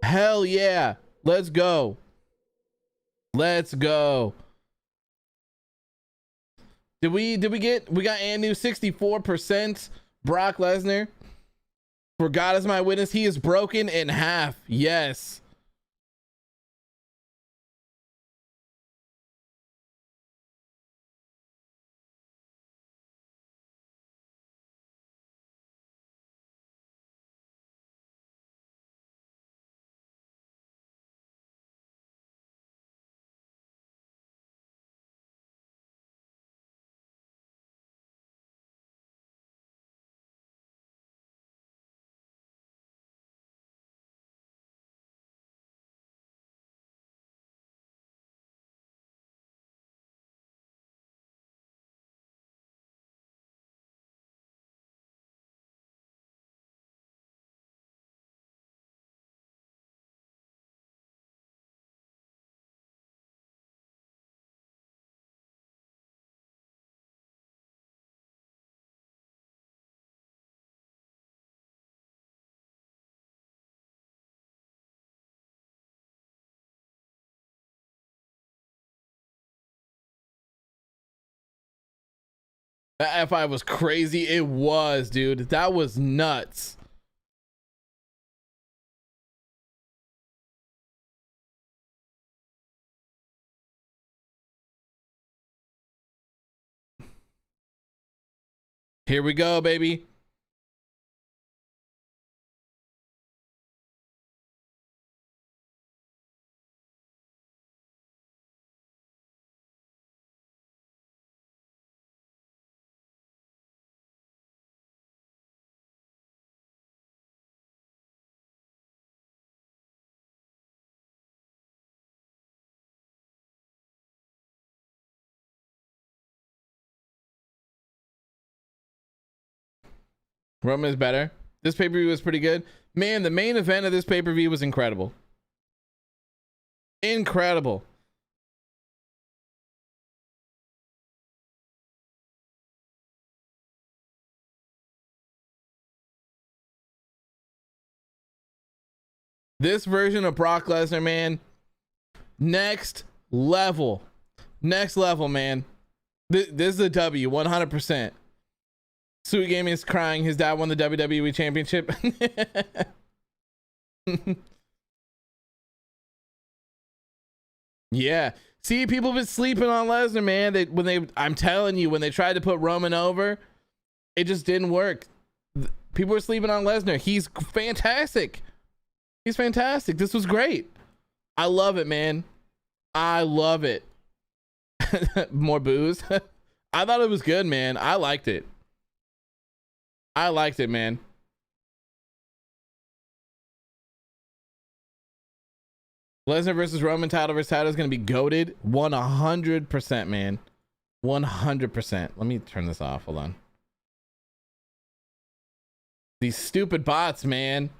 Hell yeah. Let's go. Let's go. We got Anu 64%. Brock Lesnar. For God is my witness, he is broken in half. Yes. That F5 was crazy. It was, dude. That was nuts. Here we go, baby. Roman is better. This pay-per-view was pretty good. Man, the main event of this pay-per-view was incredible. Incredible. This version of Brock Lesnar, man, next level. Next level, man. This is a W, 100%. Sweet Gaming is crying. His dad won the WWE Championship. Yeah. See, people have been sleeping on Lesnar, man. I'm telling you, when they tried to put Roman over, it just didn't work. People were sleeping on Lesnar. He's fantastic. He's fantastic. This was great. I love it, man. I love it. More booze. I thought it was good, man. I liked it. I liked it, man. Lesnar versus Roman, title versus title, is going to be goated 100%, man. 100%. Let me turn this off. Hold on. These stupid bots, man.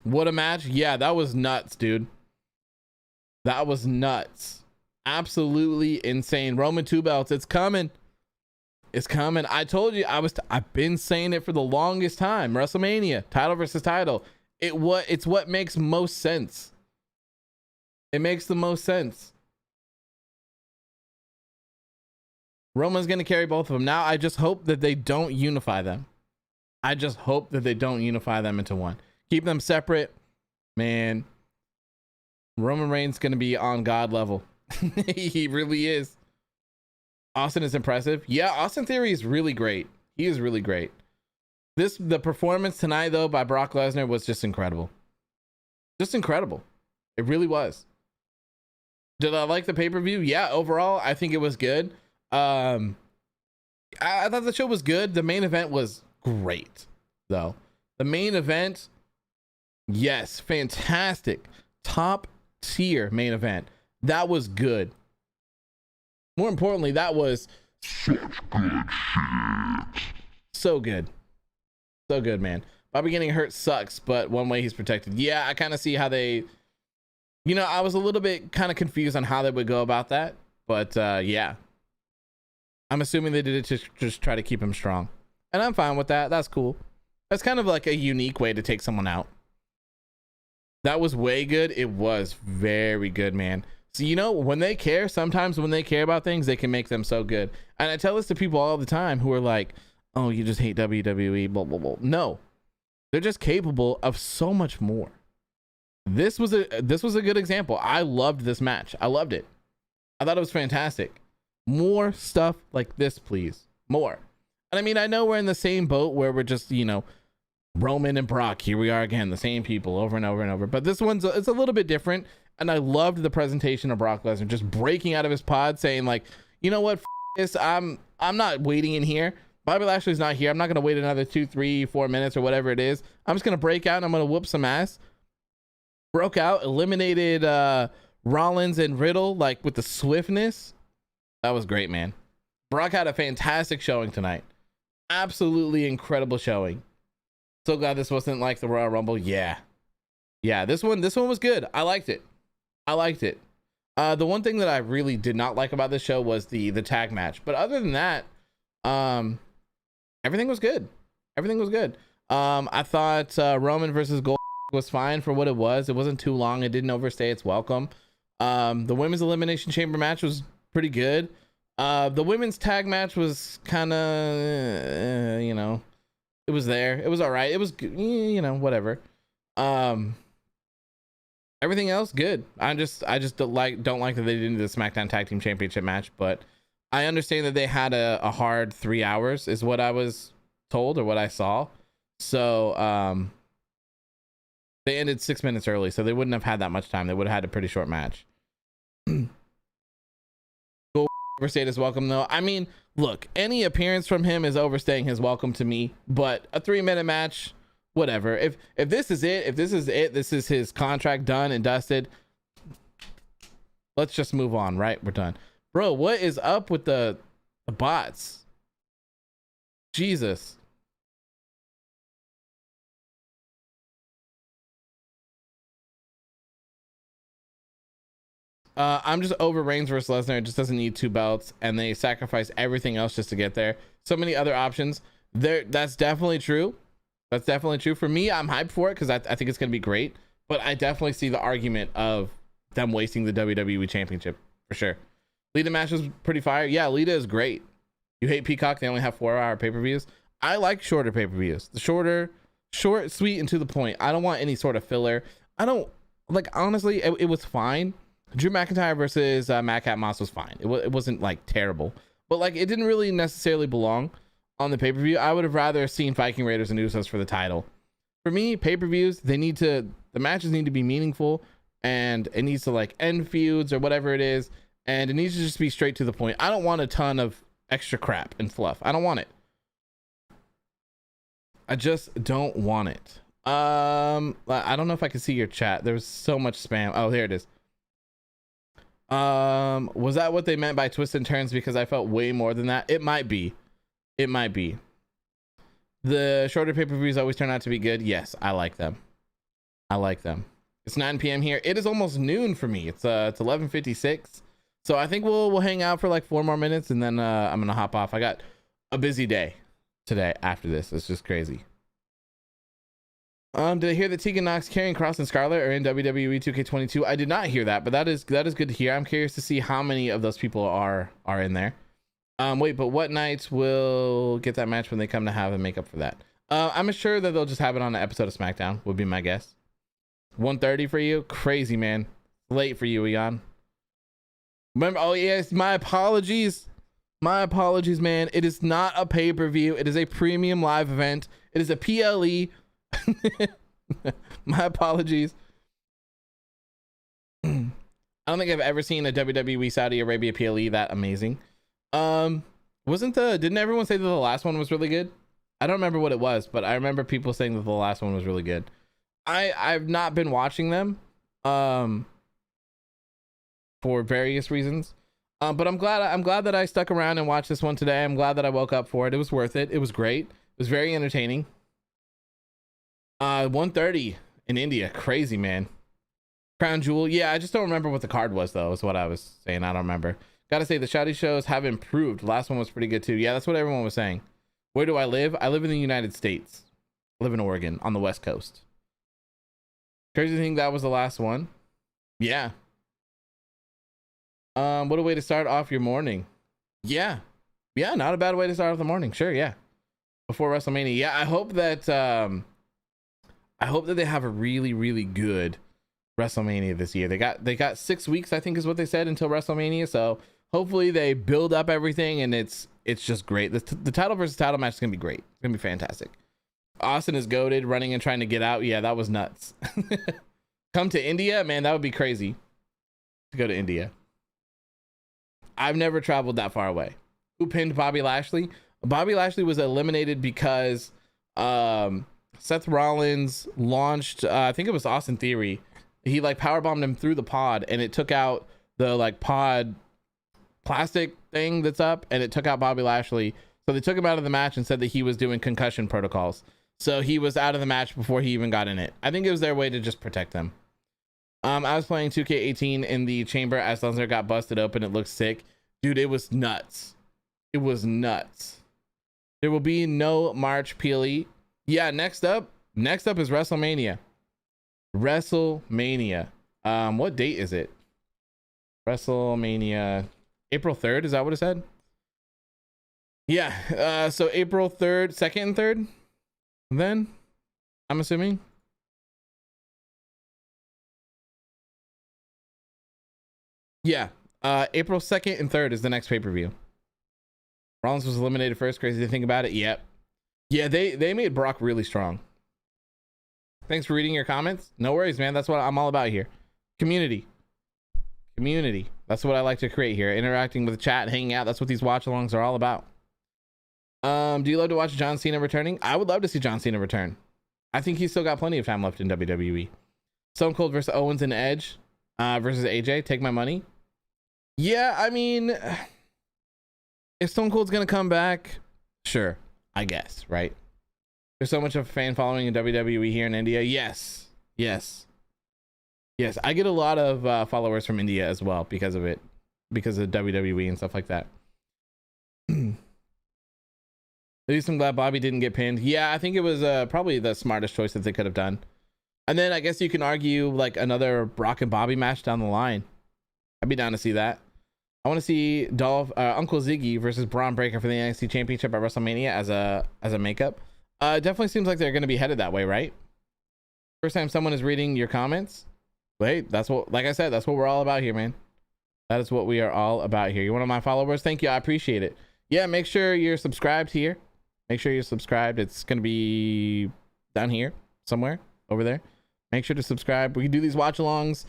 What a match. Yeah, that was nuts, dude. That was nuts. Absolutely insane. Roman 2 belts. It's coming. It's coming. I told you, I've been saying it for the longest time. WrestleMania, title versus title. It's what makes most sense. It makes the most sense. Roman's going to carry both of them. Now I just hope that they don't unify them. I just hope that they don't unify them into one. Keep them separate. Man, Roman Reigns going to be on God level. He really is. Austin is impressive. Yeah, Austin Theory is really great. He is really great. The performance tonight, though, by Brock Lesnar was just incredible. Just incredible. It really was. Did I like the pay-per-view? Yeah, overall, I think it was good. I thought the show was good. The main event was great, though. The main event, yes, fantastic. Top tier main event. That was good. More importantly, that was such good shit. So good. So good, man. Bobby getting hurt sucks, but one way he's protected. Yeah, I kind of see how they, I was a little bit kind of confused on how they would go about that. But yeah, I'm assuming they did it to just try to keep him strong. And I'm fine with that. That's cool. That's kind of like a unique way to take someone out. That was way good. It was very good, man. So, when they care, sometimes when they care about things, they can make them so good. And I tell this to people all the time who are like, oh, you just hate WWE, blah, blah, blah. No, they're just capable of so much more. This was a good example. I loved this match. I loved it. I thought it was fantastic. More stuff like this, please. More. And I mean, I know we're in the same boat where we're just, Roman and Brock, here we are again, the same people over and over and over. But this one's it's a little bit different. And I loved the presentation of Brock Lesnar just breaking out of his pod saying like, you know what, this, I'm not waiting in here. Bobby Lashley's not here. I'm not going to wait another 2, 3, 4 minutes or whatever it is. I'm just going to break out and I'm going to whoop some ass. Broke out, eliminated Rollins and Riddle like with the swiftness. That was great, man. Brock had a fantastic showing tonight. Absolutely incredible showing. So glad this wasn't like the Royal Rumble. Yeah, this one was good. I liked it. The one thing that I really did not like about this show was the tag match, but other than that, everything was good. I thought Roman versus Goldberg was fine for what it was. It wasn't too long. It didn't overstay its welcome. The women's elimination chamber match was pretty good. The women's tag match was kind of, it was there. It was all right. It was, whatever. Everything else good. I just don't like that they didn't do the SmackDown Tag Team Championship match, but I understand that they had a hard 3 hours is what I was told or what I saw. So they ended 6 minutes early, so they wouldn't have had that much time. They would have had a pretty short match. Goldberg overstayed his welcome though. I mean, look, any appearance from him is overstaying his welcome to me, but a 3-minute match, whatever. If this is it, this is his contract done and dusted, let's just move on, right? We're done. Bro, what is up with the bots? Jesus. I'm just over Reigns versus Lesnar. It just doesn't need 2 belts, and they sacrifice everything else just to get there. So many other options there. That's definitely true. That's definitely true. For me, I'm hyped for it because I think it's going to be great, but I definitely see the argument of them wasting the WWE Championship for sure. Lita match was pretty fire. Yeah, Lita is great. You hate Peacock, they only have 4-hour pay-per-views. I like shorter pay-per-views. The short, sweet, and to the point. I don't want any sort of filler. I don't, like, honestly, it was fine. Drew McIntyre versus Madcap Moss was fine. It wasn't like terrible, but like it didn't really necessarily belong on the pay-per-view. I would have rather seen Viking Raiders and Usos for the title. For me, pay-per-views, the matches need to be meaningful, and it needs to like end feuds or whatever it is, and it needs to just be straight to the point. I don't want a ton of extra crap and fluff. I don't want it. I just don't want it. I don't know if I can see your chat. There was so much spam. Oh, here it is. Was that what they meant by twists and turns? Because I felt way more than that. It might be. The shorter pay-per-views always turn out to be good. Yes, I like them. It's 9 p.m. here. It is almost noon for me. It's 11:56. So I think we'll hang out for like 4 more minutes, and then I'm gonna hop off. I got a busy day today after this. It's just crazy. Did I hear that Tegan Nox, Karrion Kross, and Scarlett are in WWE 2K22? I did not hear that, but that is good to hear. I'm curious to see how many of those people are in there. Wait, but what nights will get that match when they come to have a makeup for that? I'm sure that they'll just have it on an episode of SmackDown, would be my guess. 1:30 for you? Crazy, man. Late for you, Eon. Remember, oh yes, my apologies, man. It is not a pay-per-view. It is a premium live event. It is a PLE. My apologies. I don't think I've ever seen a WWE Saudi Arabia PLE that amazing. Didn't everyone say that the last one was really good? I don't remember what it was, but I remember people saying that the last one was really good. I've not been watching them for various reasons, but I'm glad that I stuck around and watched this one today. I'm glad that I woke up for it. It was worth it. It was great. It was very entertaining. 1:30 in India. Crazy, man. Crown Jewel. Yeah, I just don't remember what the card was though, is what I was saying. I don't remember. Gotta say the Saudi shows have improved. Last one was pretty good too. Yeah, that's what everyone was saying. Where do I live? I live in the United States. I live in Oregon on the West Coast. Crazy thing that was the last one. Yeah. What a way to start off your morning. Yeah, not a bad way to start off the morning. Sure, yeah. Before WrestleMania. Yeah, I hope that they have a really, really good WrestleMania this year. They got 6 weeks, I think is what they said, until WrestleMania. So hopefully they build up everything and it's just great. The title versus title match is gonna be great. It's gonna be fantastic. Austin is goated, running and trying to get out. Yeah, that was nuts. Come to India, man, that would be crazy to go to India. I've never traveled that far away. Who pinned Bobby Lashley? Bobby Lashley was eliminated because Seth Rollins launched, I think it was Austin Theory. He like powerbombed him through the pod, and it took out the like pod plastic thing that's up, and it took out Bobby Lashley. So they took him out of the match and said that he was doing concussion protocols. So he was out of the match before he even got in it. I think it was their way to just protect them. I was playing 2K18 in the chamber as Lesnar got busted open. It looked sick. Dude, it was nuts. It was nuts. There will be no March PLE. Yeah, next up is WrestleMania. What date is it? WrestleMania April 3rd, is that what it said? Yeah, so April 3rd, 2nd and 3rd, then I'm assuming. Yeah, April 2nd and 3rd is the next pay-per-view. Rollins was eliminated first. Crazy to think about it. Yep. Yeah, they made Brock really strong. Thanks for reading your comments. No worries, man. That's what I'm all about here. Community. That's what I like to create here. Interacting with the chat, hanging out. That's what these watch-alongs are all about. Do you love to watch John Cena returning? I would love to see John Cena return. I think he's still got plenty of time left in WWE. Stone Cold versus Owens and Edge versus AJ. Take my money. Yeah, I mean, if Stone Cold's gonna come back, sure, I guess, right? There's so much of a fan following in WWE here in India. Yes. I get a lot of followers from India as well because of it, because of WWE and stuff like that. At least I'm glad Bobby didn't get pinned. Yeah, I think it was probably the smartest choice that they could have done. And then I guess you can argue like another Brock and Bobby match down the line. I'd be down to see that. I want to see Uncle Ziggy versus Braun Breaker for the NXT Championship at WrestleMania as a makeup. Definitely seems like they're going to be headed that way, right? First time someone is reading your comments. Wait, that's what, like I said, that's what we're all about here, man. That is what we are all about here. You're one of my followers. Thank you. I appreciate it. Yeah, make sure you're subscribed here. Make sure you're subscribed. It's going to be down here somewhere over there. Make sure to subscribe. We can do these watch-alongs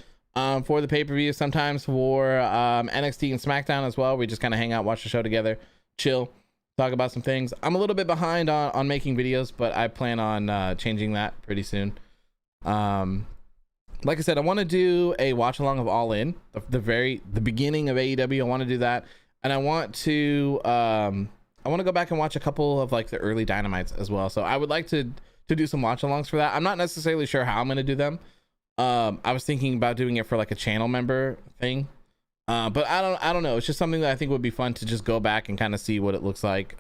for the pay-per-view, sometimes for NXT and SmackDown as well. We just kind of hang out, watch the show together, chill, talk about some things. I'm a little bit behind on making videos, but I plan on changing that pretty soon. Like I said, I want to do a watch along of All In, the beginning of AEW. I want to do that, and I want to go back and watch a couple of like the early Dynamites as well. So I would like to do some watch alongs for that. I'm not necessarily sure how I'm going to do them. I was thinking about doing it for like a channel member thing, but I don't know. It's just something that I think would be fun to just go back and kind of see what it looks like.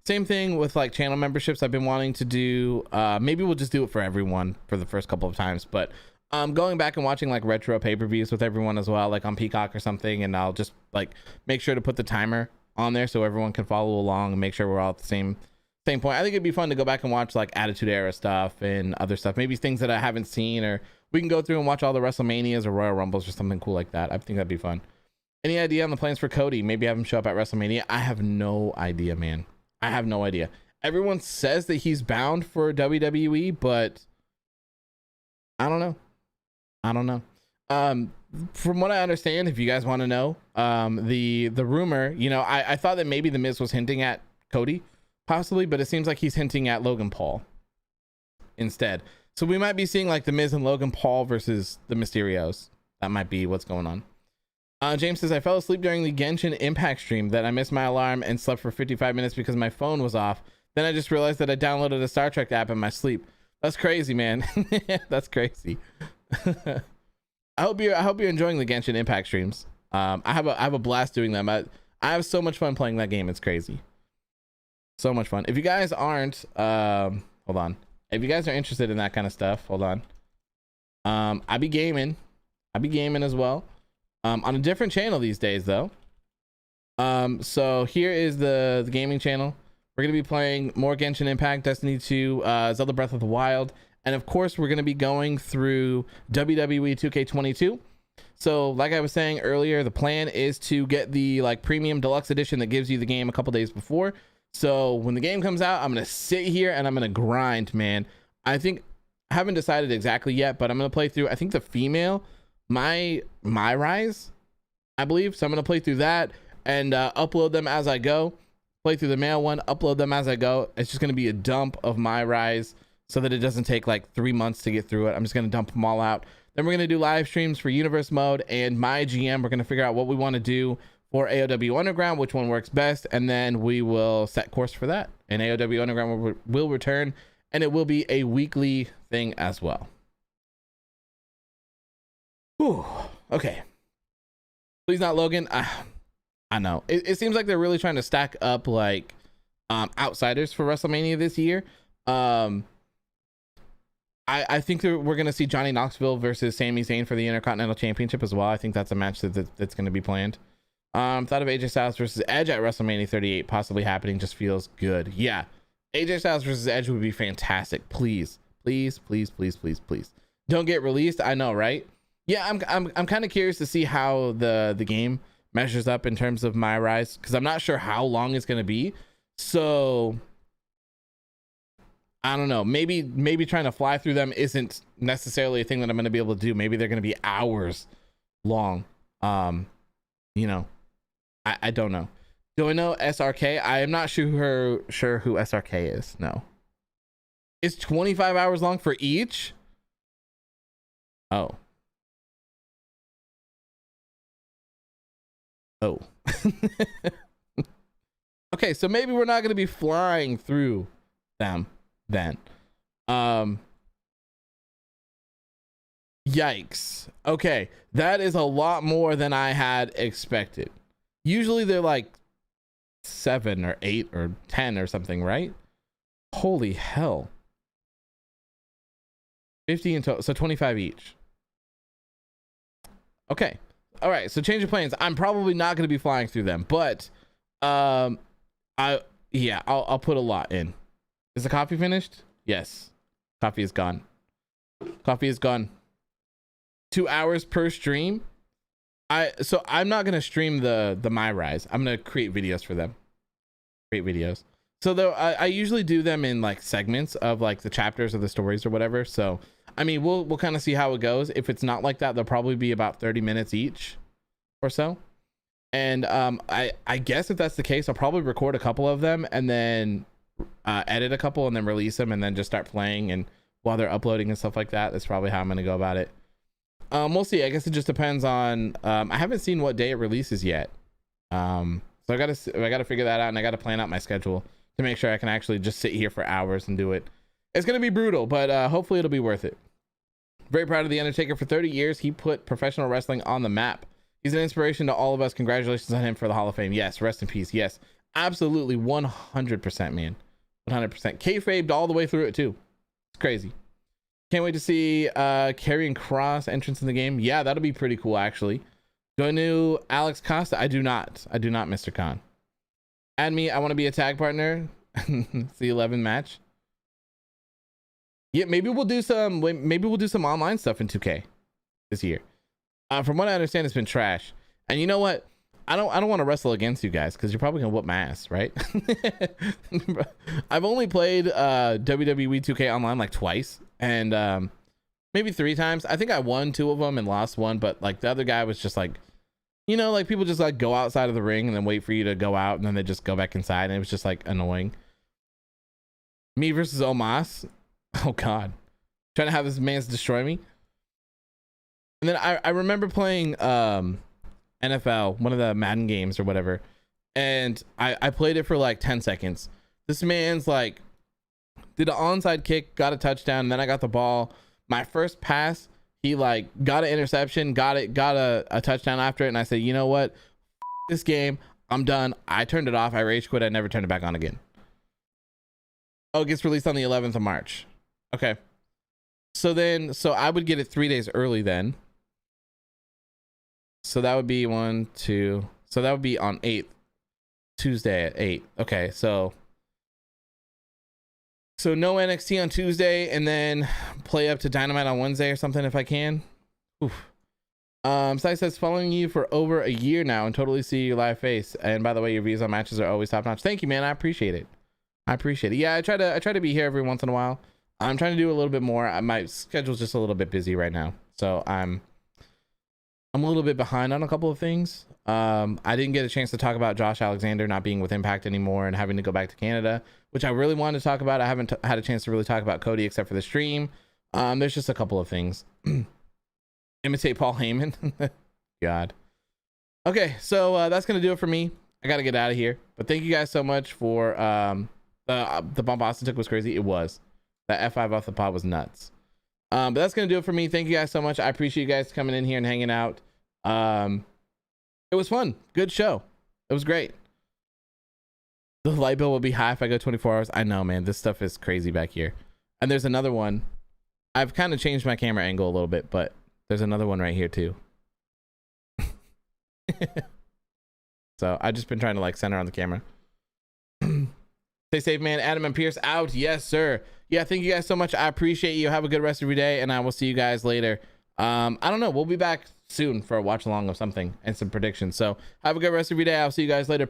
Same thing with like channel memberships. I've been wanting to do. Maybe we'll just do it for everyone for the first couple of times, but going back and watching like retro pay-per-views with everyone as well, like on Peacock or something, and I'll just like make sure to put the timer on there so everyone can follow along and make sure we're all at the same point. I think it'd be fun to go back and watch like Attitude Era stuff and other stuff, maybe things that I haven't seen, or we can go through and watch all the WrestleManias or Royal Rumbles or something cool like that. I think that'd be fun. Any idea on the plans for Cody? Maybe have him show up at WrestleMania. I have no idea, man. I have no idea. Everyone says that he's bound for WWE, but I don't know. From what I understand, if you guys want to know, the rumor, you know, I thought that maybe the Miz was hinting at Cody possibly, but it seems like he's hinting at Logan Paul instead. So we might be seeing like the Miz and Logan Paul versus the Mysterios. That might be what's going on. James says, I fell asleep during the Genshin Impact stream that I missed my alarm and slept for 55 minutes because my phone was off. Then I just realized that I downloaded a Star Trek app in my sleep. That's crazy, man. That's crazy. I hope you're enjoying the Genshin Impact streams. I have a blast doing them. I have so much fun playing that game. It's crazy. So much fun. If you guys aren't, hold on. If you guys are interested in that kind of stuff, hold on. I be gaming as well. On a different channel these days though. So here is the gaming channel. We're gonna be playing more Genshin Impact, Destiny 2, Zelda Breath of the Wild, and of course we're gonna be going through WWE 2K22. So like I was saying earlier, the plan is to get the like premium deluxe edition that gives you the game a couple days before. So when the game comes out, I'm gonna sit here and I'm gonna grind, man. I haven't decided exactly yet, but I'm gonna play through, I think, the female my Rise, I believe. So I'm gonna play through that and upload them as I go. Play through the male one, upload them as I go. It's just gonna be a dump of my Rise so that it doesn't take like 3 months to get through it. I'm just gonna dump them all out. Then we're gonna do live streams for Universe Mode and my GM. We're gonna figure out what we want to do for AOW Underground, which one works best, and then we will set course for that. And AOW Underground will return, and it will be a weekly thing as well. Whew. Okay. Please not Logan. I know. It seems like they're really trying to stack up like outsiders for WrestleMania this year. I I think that we're gonna see Johnny Knoxville versus Sami Zayn for the Intercontinental Championship as well. I think that's a match that's gonna be planned. Thought of AJ Styles versus Edge at WrestleMania 38 possibly happening. Just feels good. Yeah, AJ Styles versus Edge would be fantastic. Please, please, please, please, please, please don't get released. I know, right? Yeah, I'm kind of curious to see how the game measures up in terms of My Rise, because I'm not sure how long it's gonna be. So I don't know. Maybe trying to fly through them isn't necessarily a thing that I'm gonna be able to do. Maybe they're gonna be hours long. You know, I don't know. Do I know SRK? I am not sure who SRK is. No. It's 25 hours long for each? Oh. Oh. Okay, so maybe we're not going to be flying through them then. Yikes. Okay, that is a lot more than I had expected. Usually they're like 7 or 8 or 10 or something, right? Holy hell. 50 in total, so 25 each. Okay. All right, so change of plans. I'm probably not going to be flying through them, but I'll put a lot in. Is the coffee finished? Yes. Coffee is gone. Coffee is gone. 2 hours per stream. So I'm not gonna stream the My Rise. I'm gonna create videos for them. Create videos. So though I usually do them in like segments of like the chapters of the stories or whatever. So I mean we'll kind of see how it goes. If it's not like that, they'll probably be about 30 minutes each or so. And I guess if that's the case, I'll probably record a couple of them and then edit a couple and then release them and then just start playing, and while they're uploading and stuff like that. That's probably how I'm gonna go about it. We'll see. I guess it just depends on I haven't seen what day it releases yet, so I gotta figure that out, and I gotta plan out my schedule to make sure I can actually just sit here for hours and do it. It's gonna be brutal, but hopefully it'll be worth it. Very proud of the Undertaker. For 30 years he put professional wrestling on the map. He's an inspiration to all of us. Congratulations on him for the Hall of Fame. Yes, rest in peace. Yes, absolutely, 100%, man. 100%. Kayfabed all the way through it too. It's crazy. Can't wait to see Karrion Kross entrance in the game. Yeah, that'll be pretty cool, actually. Do I know Alex Costa? I do not, Mr. Khan. Add me. I want to be a tag partner. It's the 11th match. Yeah, maybe we'll do some online stuff in 2K this year. From what I understand, it's been trash. And you know what? I don't want to wrestle against you guys because you're probably gonna whoop my ass, right? I've only played WWE 2K online like twice, and maybe 3 times. I think I won 2 of them and lost 1, but like the other guy was just like, you know, like people just like go outside of the ring and then wait for you to go out, and then they just go back inside, and it was just like annoying. Me versus Omos. Oh god, trying to have this man's destroy me. And then I remember playing NFL, one of the Madden games or whatever, and I played it for like 10 seconds. This man's like did an onside kick, got a touchdown, and then I got the ball. My first pass, he like got an interception, got a touchdown after it, and I said, you know what, this game, I'm done. I turned it off. I rage quit. I never turned it back on again. Oh, it gets released on the 11th of March. Okay, so I would get it 3 days early then. So that would be 1, 2. So that would be on 8th, Tuesday at 8. Okay, so no NXT on Tuesday, and then play up to Dynamite on Wednesday or something if I can. Oof. Sai says, following you for over a year now and totally see your live face. And by the way, your views on matches are always top notch. Thank you, man. I appreciate it. Yeah, I try to be here every once in a while. I'm trying to do a little bit more. My schedule's just a little bit busy right now, so I'm a little bit behind on a couple of things. I didn't get a chance to talk about Josh Alexander not being with Impact anymore and having to go back to Canada, which I really wanted to talk about. I haven't had a chance to really talk about Cody except for the stream. There's just a couple of things. Imitate Paul Heyman. God. Okay, so that's gonna do it for me. I gotta get out of here, but thank you guys so much for the bump Austin took was crazy. It was. That F5 off the pod was nuts. But that's gonna do it for me. Thank you guys so much. I appreciate you guys coming in here and hanging out. It was fun. Good show. It was great. The light bill will be high if I go 24 hours. I know, man. This stuff is crazy back here. And there's another one. I've kind of changed my camera angle a little bit, but there's another one right here too. So I've just been trying to like center on the camera. Stay safe, man. Adam and Pierce out. Yes, sir. Yeah, thank you guys so much. I appreciate you. Have a good rest of your day, and I will see you guys later. I don't know. We'll be back soon for a watch along of something and some predictions. So have a good rest of your day. I'll see you guys later. Peace.